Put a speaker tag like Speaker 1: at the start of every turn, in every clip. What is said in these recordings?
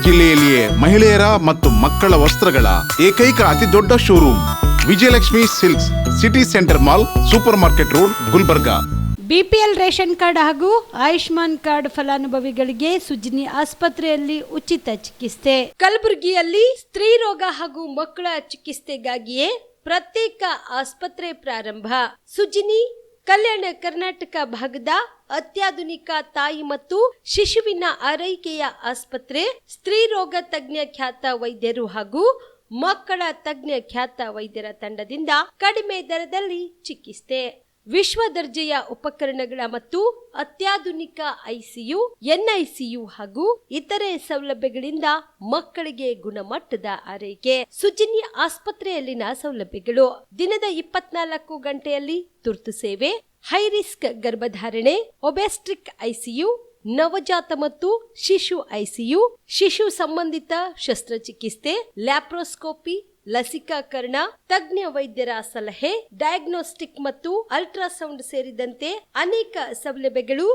Speaker 1: ಜಿಲ್ಲೆಯಲ್ಲಿಯೇ ಮಹಿಳೆಯರ ಮತ್ತು ಮಕ್ಕಳ ವಸ್ತ್ರಗಳ ಏಕೈಕ ಅತಿ ದೊಡ್ಡ showroom Vijayalakshmi silks, city centre mall, super market road, Gulbarga.
Speaker 2: BPL ration card ಹಾಗೂ ಆಯುಷ್ಮಾನ್ ಕಾರ್ಡ್ ಫಲಾನುಭವಿಗಳಿಗೆ ಸುಜಿನಿ ಆಸ್ಪತ್ರೆಯಲ್ಲಿ ಉಚಿತ ಚಿಕಿತ್ಸೆ. ಕಲಬುರಗಿಯಲ್ಲಿ ಸ್ತ್ರೀ ರೋಗ ಹಾಗೂ ಮಕ್ಕಳ ಚಿಕಿತ್ಸೆಗಾಗಿಯೇ ಪ್ರತ್ಯೇಕ ಆಸ್ಪತ್ರೆ ಪ್ರಾರಂಭ. ಸುಜಿನಿ ಕಲ್ಯಾಣ ಕರ್ನಾಟಕ ಭಾಗದ ಅತ್ಯಾಧುನಿಕ ತಾಯಿ ಮತ್ತು ಶಿಶುವಿನ ಆರೈಕೆಯ ಆಸ್ಪತ್ರೆ. ಸ್ತ್ರೀ ರೋಗ ತಜ್ಞ ಖ್ಯಾತ ವೈದ್ಯರು ಹಾಗೂ ಮಕ್ಕಳ ತಜ್ಞ ಖ್ಯಾತ ವೈದ್ಯರ ತಂಡದಿಂದ ಕಡಿಮೆ ದರದಲ್ಲಿ ಚಿಕಿತ್ಸೆ, ವಿಶ್ವ ದರ್ಜೆಯ ಉಪಕರಣಗಳ ಮತ್ತು ಅತ್ಯಾಧುನಿಕ ಐಸಿಯು, ಎನ್ಐಸಿಯು ಹಾಗೂ ಇತರೆ ಸೌಲಭ್ಯಗಳಿಂದ ಮಕ್ಕಳಿಗೆ ಗುಣಮಟ್ಟದ ಆರೈಕೆ. ಸುಜಿನಿ ಆಸ್ಪತ್ರೆಯಲ್ಲಿನ ಸೌಲಭ್ಯಗಳು: ದಿನದ 24 ಗಂಟೆಯಲ್ಲಿ ತುರ್ತು ಸೇವೆ, ಹೈ ರಿಸ್ಕ್ ಗರ್ಭಧಾರಣೆ, ಒಬೆಸ್ಟ್ರಿಕ್ ಐಸಿಯು, ನವಜಾತ ಮತ್ತು ಶಿಶು ಐಸಿಯು, ಶಿಶು ಸಂಬಂಧಿತ ಶಸ್ತ್ರಚಿಕಿತ್ಸೆ, ಲ್ಯಾಪ್ರೋಸ್ಕೋಪಿ, ಲಸಿಕಾಕರಣ, ತಜ್ಞ ವೈದ್ಯರ ಸಲಹೆ, ಡಯಾಗ್ನೋಸ್ಟಿಕ್ ಮತ್ತು ಅಲ್ಟ್ರಾಸೌಂಡ್ ಸೇರಿದಂತೆ ಅನೇಕ ಸೌಲಭ್ಯಗಳು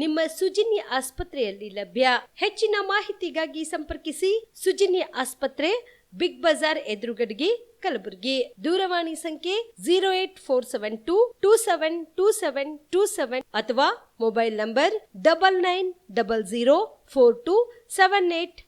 Speaker 2: ನಿಮ್ಮ ಸುಜಿನಿ ಆಸ್ಪತ್ರೆಯಲ್ಲಿ ಲಭ್ಯ. ಹೆಚ್ಚಿನ ಮಾಹಿತಿಗಾಗಿ ಸಂಪರ್ಕಿಸಿ ಸುಜಿನಿ ಆಸ್ಪತ್ರೆ, ಬಿಗ್ ಬಜಾರ್ ಎದುರುಗಡೆಗೆ, ಕಲಬುರಗಿ. ದೂರವಾಣಿ ಸಂಖ್ಯೆ 08472272727 ಅಥವಾ mobile number 9900427814.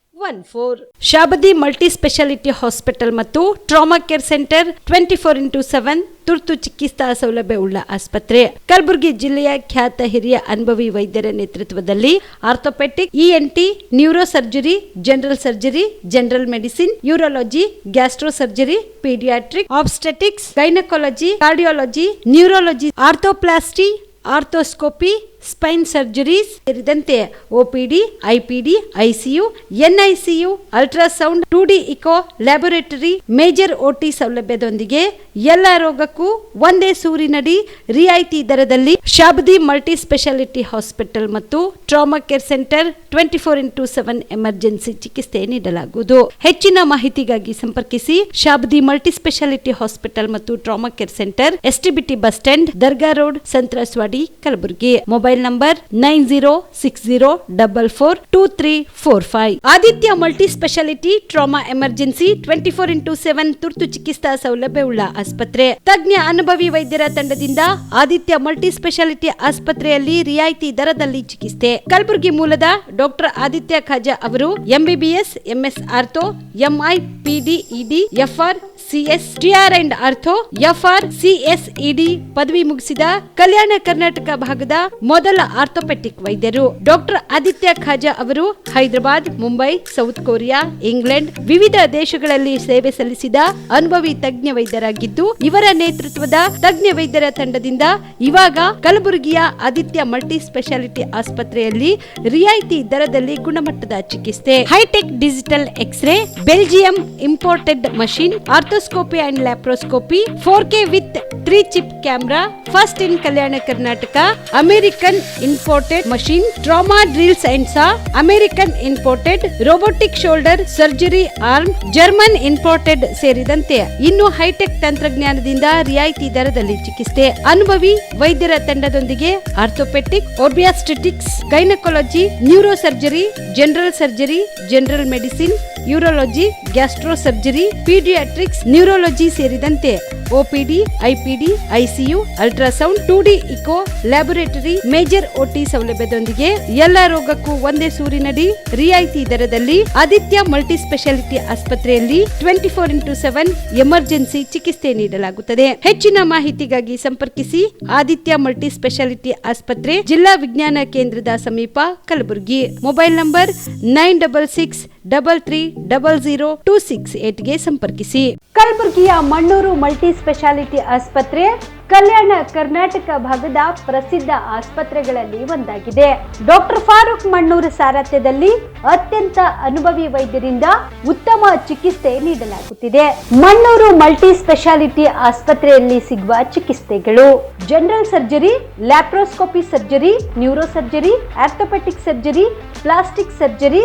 Speaker 2: Shabadi multi speciality hospital ಮತ್ತು ಟ್ರಾಮಾ ಕೇರ್ ಸೆಂಟರ್ 24x7 ತುರ್ತು ಚಿಕಿತ್ಸಾ ಸೌಲಭ್ಯ ಉಳ್ಳ ಆಸ್ಪತ್ರೆ. ಕಲಬುರಗಿ ಜಿಲ್ಲೆಯ ಖ್ಯಾತ ಹಿರಿಯ ಅನುಭವಿ ವೈದ್ಯರ ನೇತೃತ್ವದಲ್ಲಿ orthopaedic, ENT, neuro surgery, general surgery, general medicine, urology, gastro surgery, paediatric, obstetrics, gynaecology, cardiology, neurology, arthroplasty, arthroscopy, spine surgeries ಸೇರಿದಂತೆ OPD, IPD, ICU, NICU, ultrasound, 2D echo, laboratory, major OT ಸೌಲಭ್ಯದೊಂದಿಗೆ ಎಲ್ಲ ರೋಗಕ್ಕೂ ಒಂದೇ ಸೂರಿನಡಿ ರಿಯಾಯಿತಿ ದರದಲ್ಲಿ ಶಾಬದಿ ಮಲ್ಟಿ ಸ್ಪೆಷಾಲಿಟಿ ಹಾಸ್ಪಿಟಲ್ ಮತ್ತು trauma care centre 24x7 emergency ಚಿಕಿತ್ಸೆ ನೀಡಲಾಗುವುದು. ಹೆಚ್ಚಿನ ಮಾಹಿತಿಗಾಗಿ ಸಂಪರ್ಕಿಸಿ ಶಾಬದಿ ಮಲ್ಟಿ ಸ್ಪೆಷಾಲಿಟಿ ಹಾಸ್ಪಿಟಲ್ ಮತ್ತು trauma care centre, STBT bus stand, Dargah road, ಸಂತ್ರಸ್ವಾಡಿ, Kalaburagi. Mobile number 9060442345. Aditya multi speciality trauma emergency 24x7 ತುರ್ತು ಚಿಕಿತ್ಸಾ ಸೌಲಭ್ಯವುಳ್ಳ ಆಸ್ಪತ್ರೆ. ತಜ್ಞ ಅನುಭವಿ ವೈದ್ಯರ ತಂಡದಿಂದ ಆದಿತ್ಯ ಮಲ್ಟಿ ಸ್ಪೆಷಾಲಿಟಿ ಆಸ್ಪತ್ರೆಯಲ್ಲಿ ರಿಯಾಯಿತಿ ದರದಲ್ಲಿ ಚಿಕಿತ್ಸೆ. ಕಲಬುರಗಿ ಮೂಲದ ಡಾಕ್ಟರ್ ಆದಿತ್ಯ ಖಾಜಾ ಅವರು MBBS, MS ortho, MI, PD, ED, FR, CS, TR and ortho, FR, CSED ಪದವಿ ಮುಗಿಸಿದ ಕಲ್ಯಾಣ ಕರ್ನಾಟಕ ಭಾಗದ ಮೊದಲ ಆರ್ಥೋಪೆಟಿಕ್ ವೈದ್ಯರು. ಡಾಕ್ಟರ್ ಆದಿತ್ಯ ಖಾಜಾ ಅವರು Hyderabad, Mumbai, south Korea, England ವಿವಿಧ ದೇಶಗಳಲ್ಲಿ ಸೇವೆ ಸಲ್ಲಿಸಿದ ಅನುಭವಿ ತಜ್ಞ ವೈದ್ಯರಾಗಿದ್ದು, ಇವರ ನೇತೃತ್ವದ ತಜ್ಞ ವೈದ್ಯರ ತಂಡದಿಂದ ಇವಾಗ ಕಲಬುರಗಿಯ ಆದಿತ್ಯ ಮಲ್ಟಿ ಸ್ಪೆಷಾಲಿಟಿ ಆಸ್ಪತ್ರೆಯಲ್ಲಿ ರಿಯಾಯಿತಿ ದರದಲ್ಲಿ ಗುಣಮಟ್ಟದ ಚಿಕಿತ್ಸೆ, hi-tech digital X-ray, Belgium imported machine, arthroscopy and laparoscopy, 4K with 3 chip camera, first in Kalyana Karnataka, American imported machine, trauma drills and saw, American imported robotic shoulder surgery arm, German imported ಸೇರಿದಂತೆ ಇನ್ನು high tech ತಂತ್ರಜ್ಞಾನದಿಂದ ರಿಯಾಯಿತಿ ದರದಲ್ಲಿ ಚಿಕಿತ್ಸೆ. ಅನುಭವಿ ವೈದ್ಯರ ತಂಡದೊಂದಿಗೆ orthopaedic, obstetrics, gynaecology, neuro surgery, general surgery, general medicine, urology, gastro surgery, paediatrics, neurology ಸೇರಿದಂತೆ OPD, IPD, ICU, ultrasound, 2D echo, laboratory, major OT ಸೌಲಭ್ಯದೊಂದಿಗೆ ಎಲ್ಲ ರೋಗಕ್ಕೂ ಒಂದೇ ಸೂರಿನಡಿ ರಿಯಾಯಿತಿ ದರದಲ್ಲಿ ಆದಿತ್ಯ ಮಲ್ಟಿ ಸ್ಪೆಷಾಲಿಟಿ ಆಸ್ಪತ್ರೆಯಲ್ಲಿ 24x7 ಎಮರ್ಜೆನ್ಸಿ ಚಿಕಿತ್ಸೆ ನೀಡಲಾಗುತ್ತದೆ. ಹೆಚ್ಚಿನ ಮಾಹಿತಿಗಾಗಿ ಸಂಪರ್ಕಿಸಿ ಆದಿತ್ಯ ಮಲ್ಟಿ ಸ್ಪೆಷಾಲಿಟಿ ಆಸ್ಪತ್ರೆ, ಜಿಲ್ಲಾ ವಿಜ್ಞಾನ ಕೇಂದ್ರದ ಸಮೀಪ, ಕಲಬುರಗಿ. ಮೊಬೈಲ್ ನಂಬರ್ 9663300268ಗೆ ಸಂಪರ್ಕಿಸಿ. ಕಲಬುರಗಿಯ ಮಣ್ಣೂರು ಮಲ್ಟಿ ಸ್ಪೆಷಾಲಿಟಿ ಆಸ್ಪತ್ರೆ ಕಲ್ಯಾಣ ಕರ್ನಾಟಕ ಭಾಗದ ಪ್ರಸಿದ್ಧ ಆಸ್ಪತ್ರೆಗಳಲ್ಲಿ ಒಂದಾಗಿದೆ. ಡಾಕ್ಟರ್ ಫಾರೂಕ್ ಮಣ್ಣೂರು ಸಾರಥ್ಯದಲ್ಲಿ ಅತ್ಯಂತ ಅನುಭವಿ ವೈದ್ಯರಿಂದ ಉತ್ತಮ ಚಿಕಿತ್ಸೆ ನೀಡಲಾಗುತ್ತಿದೆ. ಮಣ್ಣೂರು ಮಲ್ಟಿ ಸ್ಪೆಷಾಲಿಟಿ ಆಸ್ಪತ್ರೆಯಲ್ಲಿ ಸಿಗುವ ಚಿಕಿತ್ಸೆಗಳು: general surgery, laparoscopy surgery, neuro surgery, orthopaedic surgery, plastic surgery,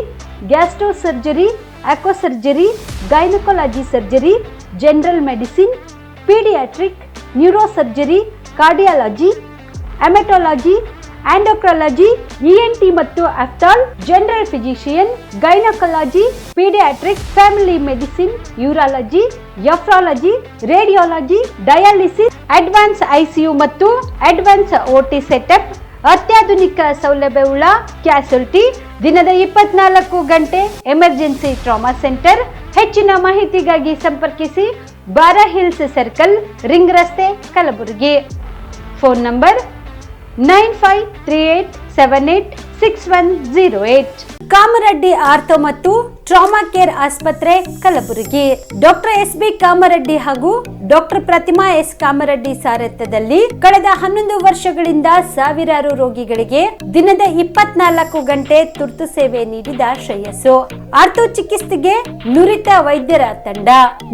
Speaker 2: gastro surgery, onco surgery, gynaecology surgery, general medicine, paediatric, neuro surgery, cardiology, haematology endocrinology, ENT ಮತ್ತು ophthal, general physician, gynaecology, paediatric, family medicine, urology, nephrology, radiology, dialysis, advance ICU ಮತ್ತು advance OT setup, ಅತ್ಯಾಧುನಿಕ ಸೌಲಭ್ಯವುಳ್ಳ ಕ್ಯಾಸುಲಿಟಿ, ದಿನದ 24 ಗಂಟೆ emergency trauma centre. ಹೆಚ್ಚಿನ ಮಾಹಿತಿಗಾಗಿ ಸಂಪರ್ಕಿಸಿ ಬಾರಾ hills circle, ring ರಸ್ತೆ, Kalaburagi. Phone number 9538786108. Kamareddy ortho ಮತ್ತು ಟ್ರಾಮಾ ಕೇರ್ ಆಸ್ಪತ್ರೆ, ಕಲಬುರಗಿ. ಡಾಕ್ಟರ್ SB ಕಾಮರೆಡ್ಡಿ ಹಾಗೂ ಡಾಕ್ಟರ್ ಪ್ರತಿಮಾ S ಕಾಮರೆಡ್ಡಿ ಸಾರಥ್ಯದಲ್ಲಿ ಕಳೆದ 11 ವರ್ಷಗಳಿಂದ ಸಾವಿರಾರು ರೋಗಿಗಳಿಗೆ ದಿನದ 24 ಗಂಟೆ ತುರ್ತು ಸೇವೆ ನೀಡಿದ ಶ್ರೇಯಸ್ಸು. ಆರ್ಥೋ ಚಿಕಿತ್ಸೆಗೆ ನುರಿತ ವೈದ್ಯರ ತಂಡ,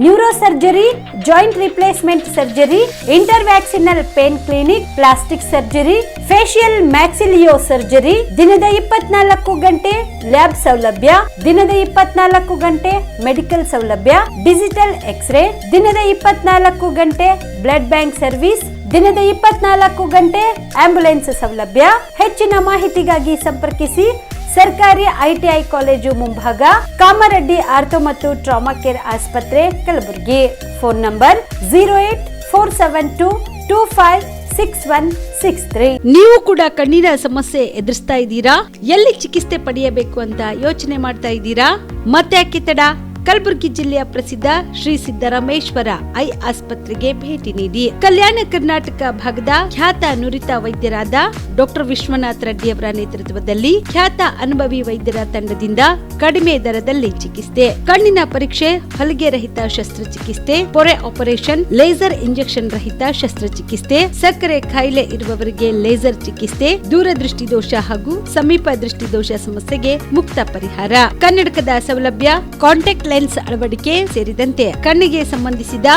Speaker 2: neuro surgery, joint replacement surgery, interventional pain clinic, plastic surgery, facial maxillo surgery, ದಿನದ 24 ಗಂಟೆ ಲ್ಯಾಬ್ ಸೌಲಭ್ಯ, ದಿನದ 24 ಗಂಟೆ ಮೆಡಿಕಲ್ ಸೌಲಭ್ಯ, ಡಿಜಿಟಲ್ ಎಕ್ಸ್ರೇ, ದಿನದ 24 ಗಂಟೆ ಬ್ಲಡ್ ಬ್ಯಾಂಕ್ ಸರ್ವಿಸ್, ದಿನದ 24 ಗಂಟೆ ಆಂಬ್ಯುಲೆನ್ಸ್ ಸೌಲಭ್ಯ. ಹೆಚ್ಚಿನ ಮಾಹಿತಿಗಾಗಿ ಸಂಪರ್ಕಿಸಿ ಸರ್ಕಾರಿ ITI ಕಾಲೇಜು ಮುಂಭಾಗ, ಕಾಮರೆಡ್ಡಿ ಆರ್ಥೋ ಮತ್ತು ಟ್ರಾಮಾ ಕೇರ್ ಆಸ್ಪತ್ರೆ, ಕಲಬುರಗಿ. Phone number 08472256163. ನೀವು ಕೂಡ ಕಣ್ಣಿನ ಸಮಸ್ಯೆ ಎದುರಿಸ್ತಾ ಇದ್ದೀರಾ? ಎಲ್ಲಿ ಚಿಕಿತ್ಸೆ ಪಡೆಯಬೇಕು ಅಂತ ಯೋಚನೆ ಮಾಡ್ತಾ ಇದ್ದೀರಾ? ಮತ್ತೆ ಯಾಕೆ ತಡ? ಕಲಬುರಗಿ ಜಿಲ್ಲೆಯ ಪ್ರಸಿದ್ಧ ಶ್ರೀ ಸಿದ್ದರಾಮೇಶ್ವರ ಐ ಆಸ್ಪತ್ರೆಗೆ ಭೇಟಿ ನೀಡಿ ಕಲ್ಯಾಣ ಕರ್ನಾಟಕ ಭಾಗದ ಖ್ಯಾತ ನುರಿತ ವೈದ್ಯರಾದ ಡಾಕ್ಟರ್ ವಿಶ್ವನಾಥ್ ರೆಡ್ಡಿ ಅವರ ನೇತೃತ್ವದಲ್ಲಿ ಖ್ಯಾತ ಅನುಭವಿ ವೈದ್ಯರ ತಂಡದಿಂದ ಕಡಿಮೆ ದರದಲ್ಲಿ ಚಿಕಿತ್ಸೆ, ಕಣ್ಣಿನ ಪರೀಕ್ಷೆ, ಹೊಲಿಗೆ ರಹಿತ ಶಸ್ತ್ರಚಿಕಿತ್ಸೆ, ಪೊರೆ ಆಪರೇಷನ್, ಲೇಸರ್ ಇಂಜೆಕ್ಷನ್ ರಹಿತ ಶಸ್ತ್ರಚಿಕಿತ್ಸೆ, ಸಕ್ಕರೆ ಕಾಯಿಲೆ ಇರುವವರಿಗೆ ಲೇಸರ್ ಚಿಕಿತ್ಸೆ, ದೂರದೃಷ್ಟಿ ದೋಷ ಹಾಗೂ ಸಮೀಪ ದೃಷ್ಟಿ ದೋಷ ಸಮಸ್ಯೆಗೆ ಮುಕ್ತ ಪರಿಹಾರ, ಕನ್ನಡಕದ ಸೌಲಭ್ಯ, ಕಾಂಟ್ಯಾಕ್ಟ್ ಲೆನ್ಸ್ ಅಳವಡಿಕೆ ಸೇರಿದಂತೆ ಕಣ್ಣಿಗೆ ಸಂಬಂಧಿಸಿದ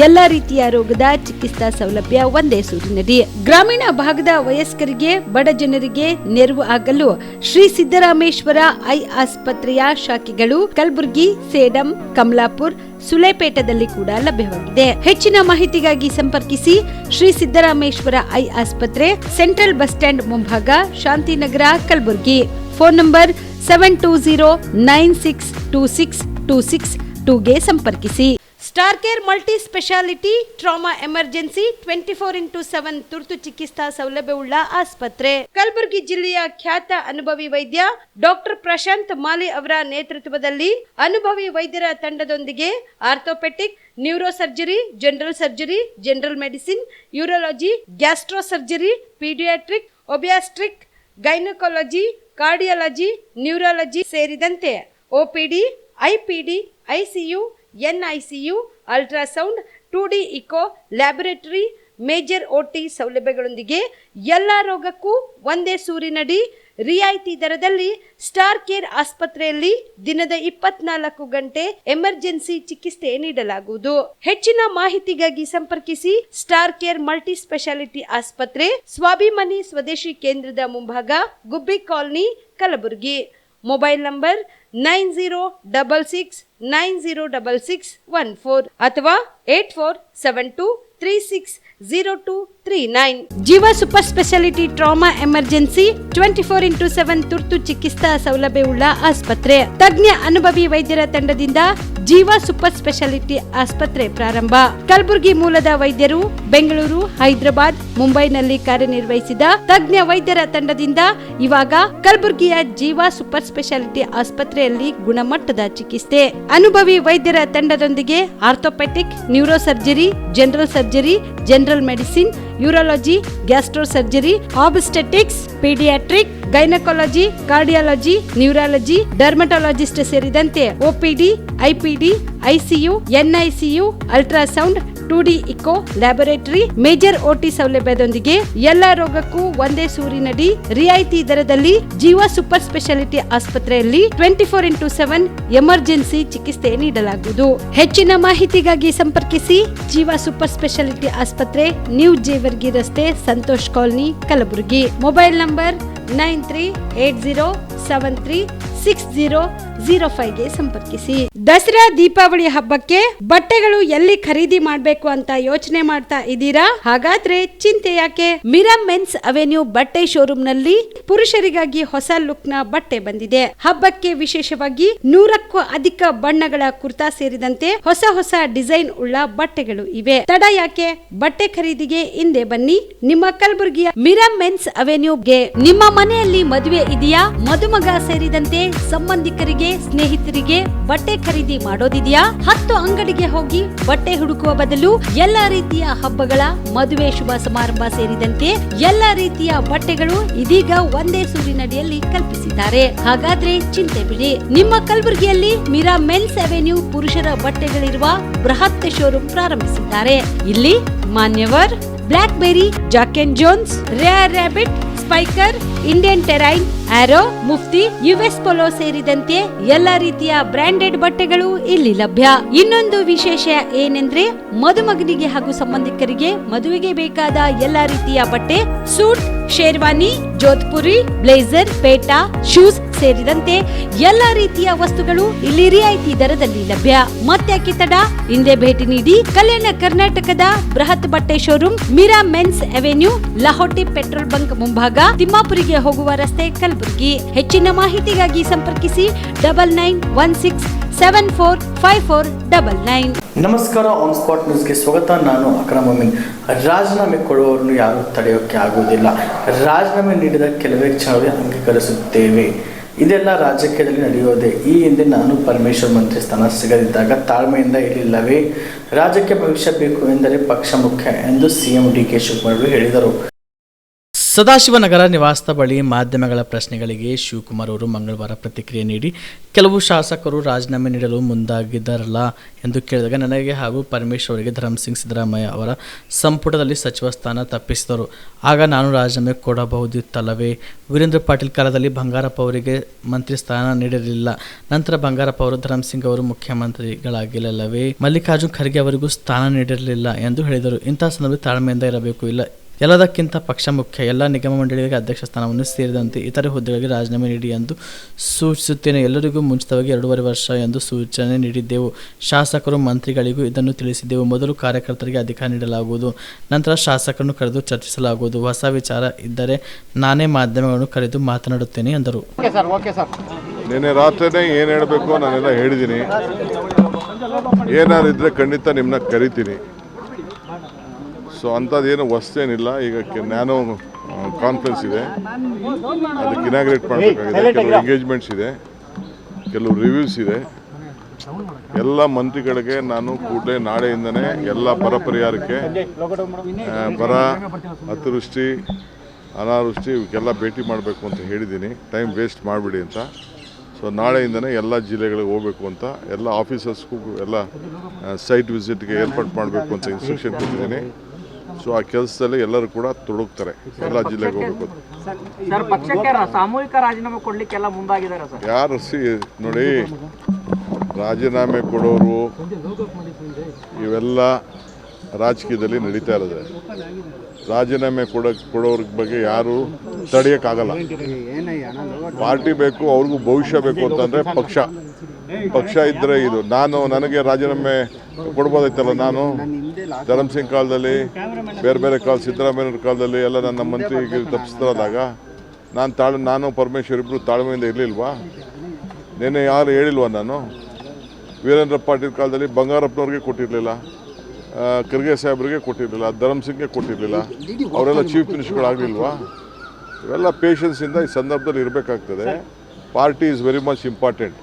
Speaker 2: ಎಲ್ಲಾ ರೀತಿಯ ರೋಗದ ಚಿಕಿತ್ಸಾ ಸೌಲಭ್ಯ ಒಂದೇ ಸೂರಿನಡಿ. ಗ್ರಾಮೀಣ ಭಾಗದ ವಯಸ್ಕರಿಗೆ, ಬಡ ಜನರಿಗೆ ನೆರವು ಆಗಲು ಶ್ರೀ ಸಿದ್ದರಾಮೇಶ್ವರ ಐ ಆಸ್ಪತ್ರೆಯ ಶಾಖೆಗಳು ಕಲಬುರಗಿ, ಸೇಡಂ, ಕಮಲಾಪುರ್, ಸುಲೇಪೇಟದಲ್ಲಿ ಕೂಡ ಲಭ್ಯವಾಗಿದೆ. ಹೆಚ್ಚಿನ ಮಾಹಿತಿಗಾಗಿ ಸಂಪರ್ಕಿಸಿ ಶ್ರೀ ಸಿದ್ದರಾಮೇಶ್ವರ ಐ ಆಸ್ಪತ್ರೆ, ಸೆಂಟ್ರಲ್ ಬಸ್ ಸ್ಟ್ಯಾಂಡ್ ಮುಂಭಾಗ, ಶಾಂತಿನಗರ, ಕಲಬುರಗಿ. ಫೋನ್ ನಂಬರ್ 7209626262ಗೆ ಸಂಪರ್ಕಿಸಿ. Star care multi speciality trauma emergency 24x7 ತುರ್ತು ಚಿಕಿತ್ಸಾ ಸೌಲಭ್ಯವುಳ್ಳ ಆಸ್ಪತ್ರೆ. ಕಲಬುರಗಿ ಜಿಲ್ಲೆಯ ಖ್ಯಾತ ಅನುಭವಿ ವೈದ್ಯ ಡಾಕ್ಟರ್ ಪ್ರಶಾಂತ್ ಮಾಲಿ ಅವರ ನೇತೃತ್ವದಲ್ಲಿ ಅನುಭವಿ ವೈದ್ಯರ ತಂಡದೊಂದಿಗೆ orthopaedic, neuro surgery, general surgery, general medicine, urology, gastro surgery, paediatric, obstetric, gynaecology, cardiology, neurology ಸೇರಿದಂತೆ OPD, IPD, ICU, NICU, ultrasound, 2D echo, laboratory, major OT ಸೌಲಭ್ಯಗಳೊಂದಿಗೆ ಎಲ್ಲ ರೋಗಕ್ಕೂ ಒಂದೇ ಸೂರಿನಡಿ ರಿಯಾಯಿತಿ ದರದಲ್ಲಿ ಸ್ಟಾರ್ ಕೇರ್ ಆಸ್ಪತ್ರೆಯಲ್ಲಿ ದಿನದ 24 ಗಂಟೆ ಎಮರ್ಜೆನ್ಸಿ ಚಿಕಿತ್ಸೆ ನೀಡಲಾಗುವುದು. ಹೆಚ್ಚಿನ ಮಾಹಿತಿಗಾಗಿ ಸಂಪರ್ಕಿಸಿ ಸ್ಟಾರ್ ಕೇರ್ ಮಲ್ಟಿ ಸ್ಪೆಷಾಲಿಟಿ ಆಸ್ಪತ್ರೆ, ಸ್ವಾಭಿಮಾನಿ ಸ್ವದೇಶಿ ಕೇಂದ್ರದ ಮುಂಭಾಗ, ಗುಬ್ಬಿ ಕಾಲನಿ, ಕಲಬುರಗಿ. ಮೊಬೈಲ್ ನಂಬರ್ 9066906614 ಅಥವಾ 8472360239. ಜೀವ super speciality trauma emergency 24x7 ತುರ್ತು ಚಿಕಿತ್ಸಾ ಸೌಲಭ್ಯವುಳ್ಳ ಆಸ್ಪತ್ರೆ. ತಜ್ಞ ಅನುಭವಿ ವೈದ್ಯರ ತಂಡದಿಂದ ಜೀವ ಸೂಪರ್ ಸ್ಪೆಷಾಲಿಟಿ ಆಸ್ಪತ್ರೆ ಪ್ರಾರಂಭ. ಕಲಬುರಗಿ ಮೂಲದ ವೈದ್ಯರು ಬೆಂಗಳೂರು, ಹೈದರಾಬಾದ್, ಮುಂಬೈನಲ್ಲಿ ಕಾರ್ಯನಿರ್ವಹಿಸಿದ ತಜ್ಞ ವೈದ್ಯರ ತಂಡದಿಂದ ಇವಾಗ ಕಲಬುರಗಿಯ ಜೀವ ಸೂಪರ್ ಸ್ಪೆಷಾಲಿಟಿ ಆಸ್ಪತ್ರೆಯಲ್ಲಿ ಗುಣಮಟ್ಟದ ಚಿಕಿತ್ಸೆ. ಅನುಭವಿ ವೈದ್ಯರ ತಂಡದೊಂದಿಗೆ orthopaedic, neuro surgery, general surgery, general medicine, urology, gastro surgery, obstetrics, paediatric, gynaecology, cardiology, neurology, dermatologist ಸೇರಿದಂತೆ OPD, IPD, ICU, NICU, ultrasound, 2D echo, laboratory, major OT ಸೌಲಭ್ಯದೊಂದಿಗೆ ಎಲ್ಲ ರೋಗಕ್ಕೂ ಒಂದೇ ಸೂರಿನಡಿ ರಿಯಾಯಿತಿ ದರದಲ್ಲಿ ಜೀವ ಸೂಪರ್ ಸ್ಪೆಷಾಲಿಟಿ ಆಸ್ಪತ್ರೆಯಲ್ಲಿ 24x7 ಎಮರ್ಜೆನ್ಸಿ ಚಿಕಿತ್ಸೆ ನೀಡಲಾಗುವುದು. ಹೆಚ್ಚಿನ ಮಾಹಿತಿಗಾಗಿ ಸಂಪರ್ಕಿಸಿ ಜೀವ ಸೂಪರ್ ಸ್ಪೆಷಾಲಿಟಿ ಆಸ್ಪತ್ರೆ, ನ್ಯೂ ಜೇವರ್ಗಿ ರಸ್ತೆ, Santosh colony, Kalaburagi. Mobile number 93807360 05ಗೆ ಸಂಪರ್ಕಿಸಿ. ದಸರಾ ದೀಪಾವಳಿ ಹಬ್ಬಕ್ಕೆ ಬಟ್ಟೆಗಳು ಎಲ್ಲಿ ಖರೀದಿ ಮಾಡಬೇಕು ಅಂತ ಯೋಚನೆ ಮಾಡ್ತಾ ಇದ್ದೀರಾ? ಹಾಗಾದ್ರೆ ಚಿಂತೆ ಯಾಕೆ? ಮಿರಾಮ್ ಮೆನ್ಸ್ ಅವೆನ್ಯೂ ಬಟ್ಟೆ ಶೋರೂಮ್ ನಲ್ಲಿ ಪುರುಷರಿಗಾಗಿ ಹೊಸ ಲುಕ್ ನ ಬಟ್ಟೆ ಬಂದಿದೆ. ಹಬ್ಬಕ್ಕೆ ವಿಶೇಷವಾಗಿ 100ಕ್ಕೂ ಅಧಿಕ ಬಣ್ಣಗಳ ಕುರ್ತಾ ಸೇರಿದಂತೆ ಹೊಸ ಡಿಸೈನ್ ಉಳ್ಳ ಬಟ್ಟೆಗಳು ಇವೆ. ತಡ ಯಾಕೆ? ಬಟ್ಟೆ ಖರೀದಿಗೆ ಹಿಂದೆ ಬನ್ನಿ. ನಿಮ್ಮ ಕಲಬುರಗಿಯ ಮಿರಾಮ್ ಮೆನ್ಸ್ ಅವೆನ್ಯೂಗೆ. ನಿಮ್ಮ ಮನೆಯಲ್ಲಿ ಮದುವೆ ಇದೆಯಾ? ಮದುಮಗ ಸೇರಿದಂತೆ ಸಂಬಂಧಿಕರಿಗೆ, ಸ್ನೇಹಿತರಿಗೆ ಬಟ್ಟೆ ಖರೀದಿ ಮಾಡೋದಿದೆಯಾ? 10 ಅಂಗಡಿಗೆ ಹೋಗಿ ಬಟ್ಟೆ ಹುಡುಕುವ ಬದಲು ಎಲ್ಲಾ ರೀತಿಯ ಹಬ್ಬಗಳ, ಮದುವೆ, ಶುಭ ಸಮಾರಂಭ ಸೇರಿದಂತೆ ಎಲ್ಲಾ ರೀತಿಯ ಬಟ್ಟೆಗಳು ಇದೀಗ ಒಂದೇ ಸೂರಿನಡಿಯಲ್ಲಿ ಕಲ್ಪಿಸಿದ್ದಾರೆ. ಹಾಗಾದ್ರೆ ಚಿಂತೆ ಬಿಡಿ. ನಿಮ್ಮ ಕಲಬುರಗಿಯಲ್ಲಿ ಮಿರಾ ಮೆನ್ಸ್ ಅವೆನ್ಯೂ ಪುರುಷರ ಬಟ್ಟೆಗಳಿರುವ ಬೃಹತ್ ಶೋರೂಮ್ ಪ್ರಾರಂಭಿಸಿದ್ದಾರೆ. ಇಲ್ಲಿ Manyavar, Blackberrys, Jack and Jones, Rare Rabbit, Spykar, Indian Terrain, Arrow, Mufti, US Polo ಸೇರಿದಂತೆ ಎಲ್ಲಾ ರೀತಿಯ ಬ್ರಾಂಡೆಡ್ ಬಟ್ಟೆಗಳು ಇಲ್ಲಿ ಲಭ್ಯ. ಇನ್ನೊಂದು ವಿಶೇಷ ಏನೆಂದ್ರೆ ಮದುಮಗನಿಗೆ ಹಾಗೂ ಸಂಬಂಧಿಕರಿಗೆ ಮದುವೆಗೆ ಬೇಕಾದ ಎಲ್ಲಾ ರೀತಿಯ ಬಟ್ಟೆ, ಸೂಟ್, ಶೇರ್ವಾನಿ, ಜೋಧ್ಪುರಿ, ಬ್ಲೇಸರ್, ಪೇಟಾ, ಶೂಸ್ ಸೇರಿದಂತೆ ಎಲ್ಲಾ ರೀತಿಯ ವಸ್ತುಗಳು ಇಲ್ಲಿ ರಿಯಾಯಿತಿ ದರದಲ್ಲಿ ಲಭ್ಯ. ಮತ್ತ್ಯಾಕೆ ತಡ? ಹಿಂದೆ ಭೇಟಿ ನೀಡಿ. ಕಲ್ಯಾಣ ಕರ್ನಾಟಕದ ಬೃಹತ್ ಬಟ್ಟೆ showroom Mira men's avenue, Lahoti petrol bunk ಮುಂಭಾಗ, ತಿಮ್ಮಾಪುರಿಗೆ ಹೋಗುವ ರಸ್ತೆ, ಕಲಬುರಗಿ. ಹೆಚ್ಚಿನ ಮಾಹಿತಿಗಾಗಿ ಸಂಪರ್ಕಿಸಿ 9916745499.
Speaker 3: ನಮಸ್ಕಾರ, ಆನ್ ಸ್ಪಾಟ್ ನ್ಯೂಸ್ಗೆ ಸ್ವಾಗತ. ನಾನು ಅಕ್ರಮ್ ಅಮೀನ್. ರಾಜೀನಾಮೆ ಕೊಡುವವರನ್ನು ಯಾರೂ ತಡೆಯೋಕ್ಕೆ ಆಗುವುದಿಲ್ಲ. ರಾಜೀನಾಮೆ ನೀಡಿದ ಕೆಲವೇ ಕ್ಷಣವೇ ಅಂಗೀಕರಿಸುತ್ತೇವೆ. ಇದೆಲ್ಲ ರಾಜಕೀಯದಲ್ಲಿ ನಡೆಯೋದೆ. ಈ ಹಿಂದೆ ನಾನು ಪರಮೇಶ್ವರ್ ಮಂತ್ರಿ ಸ್ಥಾನ ಸಿಗದಿದ್ದಾಗ ತಾಳ್ಮೆಯಿಂದ ಇರಲಿಲ್ಲವೇ? ರಾಜ್ಯಕ್ಕೆ ಭವಿಷ್ಯ ಬೇಕು ಎಂದರೆ ಪಕ್ಷ ಮುಖ್ಯ ಎಂದು ಸಿಎಂ ಡಿಕೆ ಶಿವಕುಮಾರ್ ಹೇಳಿದರು.
Speaker 4: ಸದಾಶಿವನಗರ ನಿವಾಸದ ಬಳಿ ಮಾಧ್ಯಮಗಳ ಪ್ರಶ್ನೆಗಳಿಗೆ ಶಿವಕುಮಾರ್ ಅವರು ಮಂಗಳವಾರ ಪ್ರತಿಕ್ರಿಯೆ ನೀಡಿ, ಕೆಲವು ಶಾಸಕರು ರಾಜೀನಾಮೆ ನೀಡಲು ಮುಂದಾಗಿದ್ದಾರಲ್ಲ ಎಂದು ಕೇಳಿದಾಗ ನನಗೆ ಹಾಗೂ ಪರಮೇಶ್ವರ್ ಅವರಿಗೆ ಧರ್ಮಸಿಂಗ್ ಸಿದ್ದರಾಮಯ್ಯ ಅವರ ಸಂಪುಟದಲ್ಲಿ ಸಚಿವ ಸ್ಥಾನ ತಪ್ಪಿಸಿದರು. ಆಗ ನಾನು ರಾಜೀನಾಮೆ ಕೊಡಬಹುದಿತ್ತಲ್ಲವೇ? ವೀರೇಂದ್ರ ಪಾಟೀಲ್ ಕಾಲದಲ್ಲಿ ಬಂಗಾರಪ್ಪ ಅವರಿಗೆ ಮಂತ್ರಿ ಸ್ಥಾನ ನೀಡಿರಲಿಲ್ಲ. ನಂತರ ಬಂಗಾರಪ್ಪ ಅವರು ಧರ್ಮಸಿಂಗ್ ಅವರು ಮುಖ್ಯಮಂತ್ರಿಗಳಾಗಿಲ್ಲವೇ? ಮಲ್ಲಿಕಾರ್ಜುನ್ ಖರ್ಗೆ ಅವರಿಗೂ ಸ್ಥಾನ ನೀಡಿರಲಿಲ್ಲ ಎಂದು ಹೇಳಿದರು. ಇಂತಹ ಸಂದರ್ಭದಲ್ಲಿ ತಾಳ್ಮೆಯಿಂದ ಇರಬೇಕು. ಇಲ್ಲ, ಎಲ್ಲದಕ್ಕಿಂತ ಪಕ್ಷ ಮುಖ್ಯ. ಎಲ್ಲ ನಿಗಮ ಮಂಡಳಿಗಳಿಗೆ ಅಧ್ಯಕ್ಷ ಸ್ಥಾನವನ್ನು ಸೇರಿದಂತೆ ಇತರೆ ಹುದ್ದೆಗಳಿಗೆ ರಾಜೀನಾಮೆ ನೀಡಿ ಎಂದು ಸೂಚಿಸುತ್ತೇನೆ. ಎಲ್ಲರಿಗೂ ಮುಂಚಿತವಾಗಿ 2.5 ವರ್ಷ ಎಂದು ಸೂಚನೆ ನೀಡಿದ್ದೆವು. ಶಾಸಕರು, ಮಂತ್ರಿಗಳಿಗೂ ಇದನ್ನು ತಿಳಿಸಿದ್ದೆವು. ಮೊದಲು ಕಾರ್ಯಕರ್ತರಿಗೆ ಅಧಿಕಾರ ನೀಡಲಾಗುವುದು, ನಂತರ ಶಾಸಕರನ್ನು ಕರೆದು ಚರ್ಚಿಸಲಾಗುವುದು. ಹೊಸ ವಿಚಾರ ಇದ್ದರೆ ನಾನೇ ಮಾಧ್ಯಮಗಳನ್ನು ಕರೆದು ಮಾತನಾಡುತ್ತೇನೆ ಎಂದರು.
Speaker 5: ನಿನ್ನೆ ರಾತ್ರಿನೇ ಏನು ಹೇಳಬೇಕು ನಾನೆಲ್ಲ ಹೇಳಿದ್ದೀನಿ. ಏನಾದ್ರು ಇದ್ದರೆ ಖಂಡಿತ ನಿಮ್ಮನ್ನ ಕರಿತೀನಿ. ಸೊ ಅಂಥದ್ದೇನು ಹೊಸ್ತೇನಿಲ್ಲ. ಈಗ ನ್ಯಾನೋ ಕಾನ್ಫರೆನ್ಸ್ ಇದೆ, ಅದಕ್ಕೆ ಇನಾಗ್ರೇಟ್ ಮಾಡಬೇಕಾಗಿದೆ. ಕೆಲವು ಎಂಗೇಜ್ಮೆಂಟ್ಸ್ ಇದೆ, ಕೆಲವು ರಿವ್ಯೂಸ್ ಇದೆ. ಎಲ್ಲ ಮಂತ್ರಿಗಳಿಗೆ ನಾನು ಕೂಡಲೇ ನಾಳೆಯಿಂದನೇ ಎಲ್ಲ ಬರ ಪರಿಹಾರಕ್ಕೆ, ಬರ, ಅತಿವೃಷ್ಟಿ, ಅನಾವೃಷ್ಟಿ ಇವಕ್ಕೆಲ್ಲ ಭೇಟಿ ಮಾಡಬೇಕು ಅಂತ ಹೇಳಿದ್ದೀನಿ. ಟೈಮ್ ವೇಸ್ಟ್ ಮಾಡಿಬಿಡಿ ಅಂತ. ಸೊ ನಾಳೆಯಿಂದನೇ ಎಲ್ಲ ಜಿಲ್ಲೆಗಳಿಗೆ ಹೋಗಬೇಕು ಅಂತ, ಎಲ್ಲ ಆಫೀಸರ್ಸ್ಗೂ ಎಲ್ಲ ಸೈಟ್ ವಿಸಿಟ್ಗೆ ಏರ್ಪಾಡು ಮಾಡಬೇಕು ಅಂತ ಇನ್ಸ್ಟ್ರಕ್ಷನ್ ಕೊಟ್ಟಿದ್ದೀನಿ. ಸೊ ಆ ಕೆಲಸದಲ್ಲಿ ಎಲ್ಲರೂ ಕೂಡ ತೊಡಗ್ತಾರೆ. ಎಲ್ಲ ಜಿಲ್ಲೆಗೆ ಹೋಗಬೇಕು.
Speaker 6: ಸಾಮೂಹಿಕ ರಾಜೀನಾಮೆ ಕೊಡ್ಲಿಕ್ಕೆಲ್ಲ ಮುಂದಾಗಿದ್ದಾರೆ ಸರ್.
Speaker 5: ಯಾರು ನೋಡಿ, ರಾಜೀನಾಮೆ ಕೊಡೋರು ಇವೆಲ್ಲ ರಾಜಕೀಯದಲ್ಲಿ ನಡೀತಾ ಇರೋದೆ. ರಾಜೀನಾಮೆ ಕೊಡೋರ ಬಗ್ಗೆ ಯಾರು ತಡೆಯೋಕ್ಕಾಗಲ್ಲ. ಪಾರ್ಟಿ ಬೇಕು, ಅವ್ರಿಗೂ ಭವಿಷ್ಯ ಬೇಕು ಅಂತಂದರೆ ಪಕ್ಷ ಇದ್ದರೆ ಇದು. ನನಗೆ ರಾಜೀನಾಮೆ ಕೊಡ್ಬೋದೈತಲ್ಲ. ನಾನು ಧರ್ಮಸಿಂಗ್ ಕಾಲದಲ್ಲಿ, ಬೇರೆ ಕಾಲ, ಸಿದ್ದರಾಮಯ್ಯವ್ರ ಕಾಲದಲ್ಲಿ ಎಲ್ಲ ನನ್ನ ಮಂತ್ರಿಗೆ ತಪ್ಪಿಸ್ತಾರಾದಾಗ ನಾನು ಪರಮೇಶ್ವರ್ ಇಬ್ಬರು ತಾಳ್ಮೆಯಿಂದ ಇರಲಿಲ್ವಾ? ನಿನ್ನೆ ಯಾರು ಹೇಳಿಲ್ವಾ? ನಾನು ವೀರೇಂದ್ರ ಪಾಟೀಲ್ ಕಾಲದಲ್ಲಿ ಬಂಗಾರಪ್ಪನವ್ರಿಗೆ ಕೊಟ್ಟಿರಲಿಲ್ಲ, ಖರ್ಗೆ ಸಾಹೇಬ್ರಿಗೆ ಕೊಟ್ಟಿರಲಿಲ್ಲ, ಧರ್ಮಸಿಂಗ್ಗೆ ಕೊಟ್ಟಿರಲಿಲ್ಲ. ಅವರೆಲ್ಲ ಚೀಫ್ ಮಿನಿಸ್ಟರ್ಗಳಾಗಲಿಲ್ವಾ? ಇವೆಲ್ಲ ಪೇಷನ್ಸಿಂದ ಈ ಸಂದರ್ಭದಲ್ಲಿ ಇರಬೇಕಾಗ್ತದೆ. Party is very much important.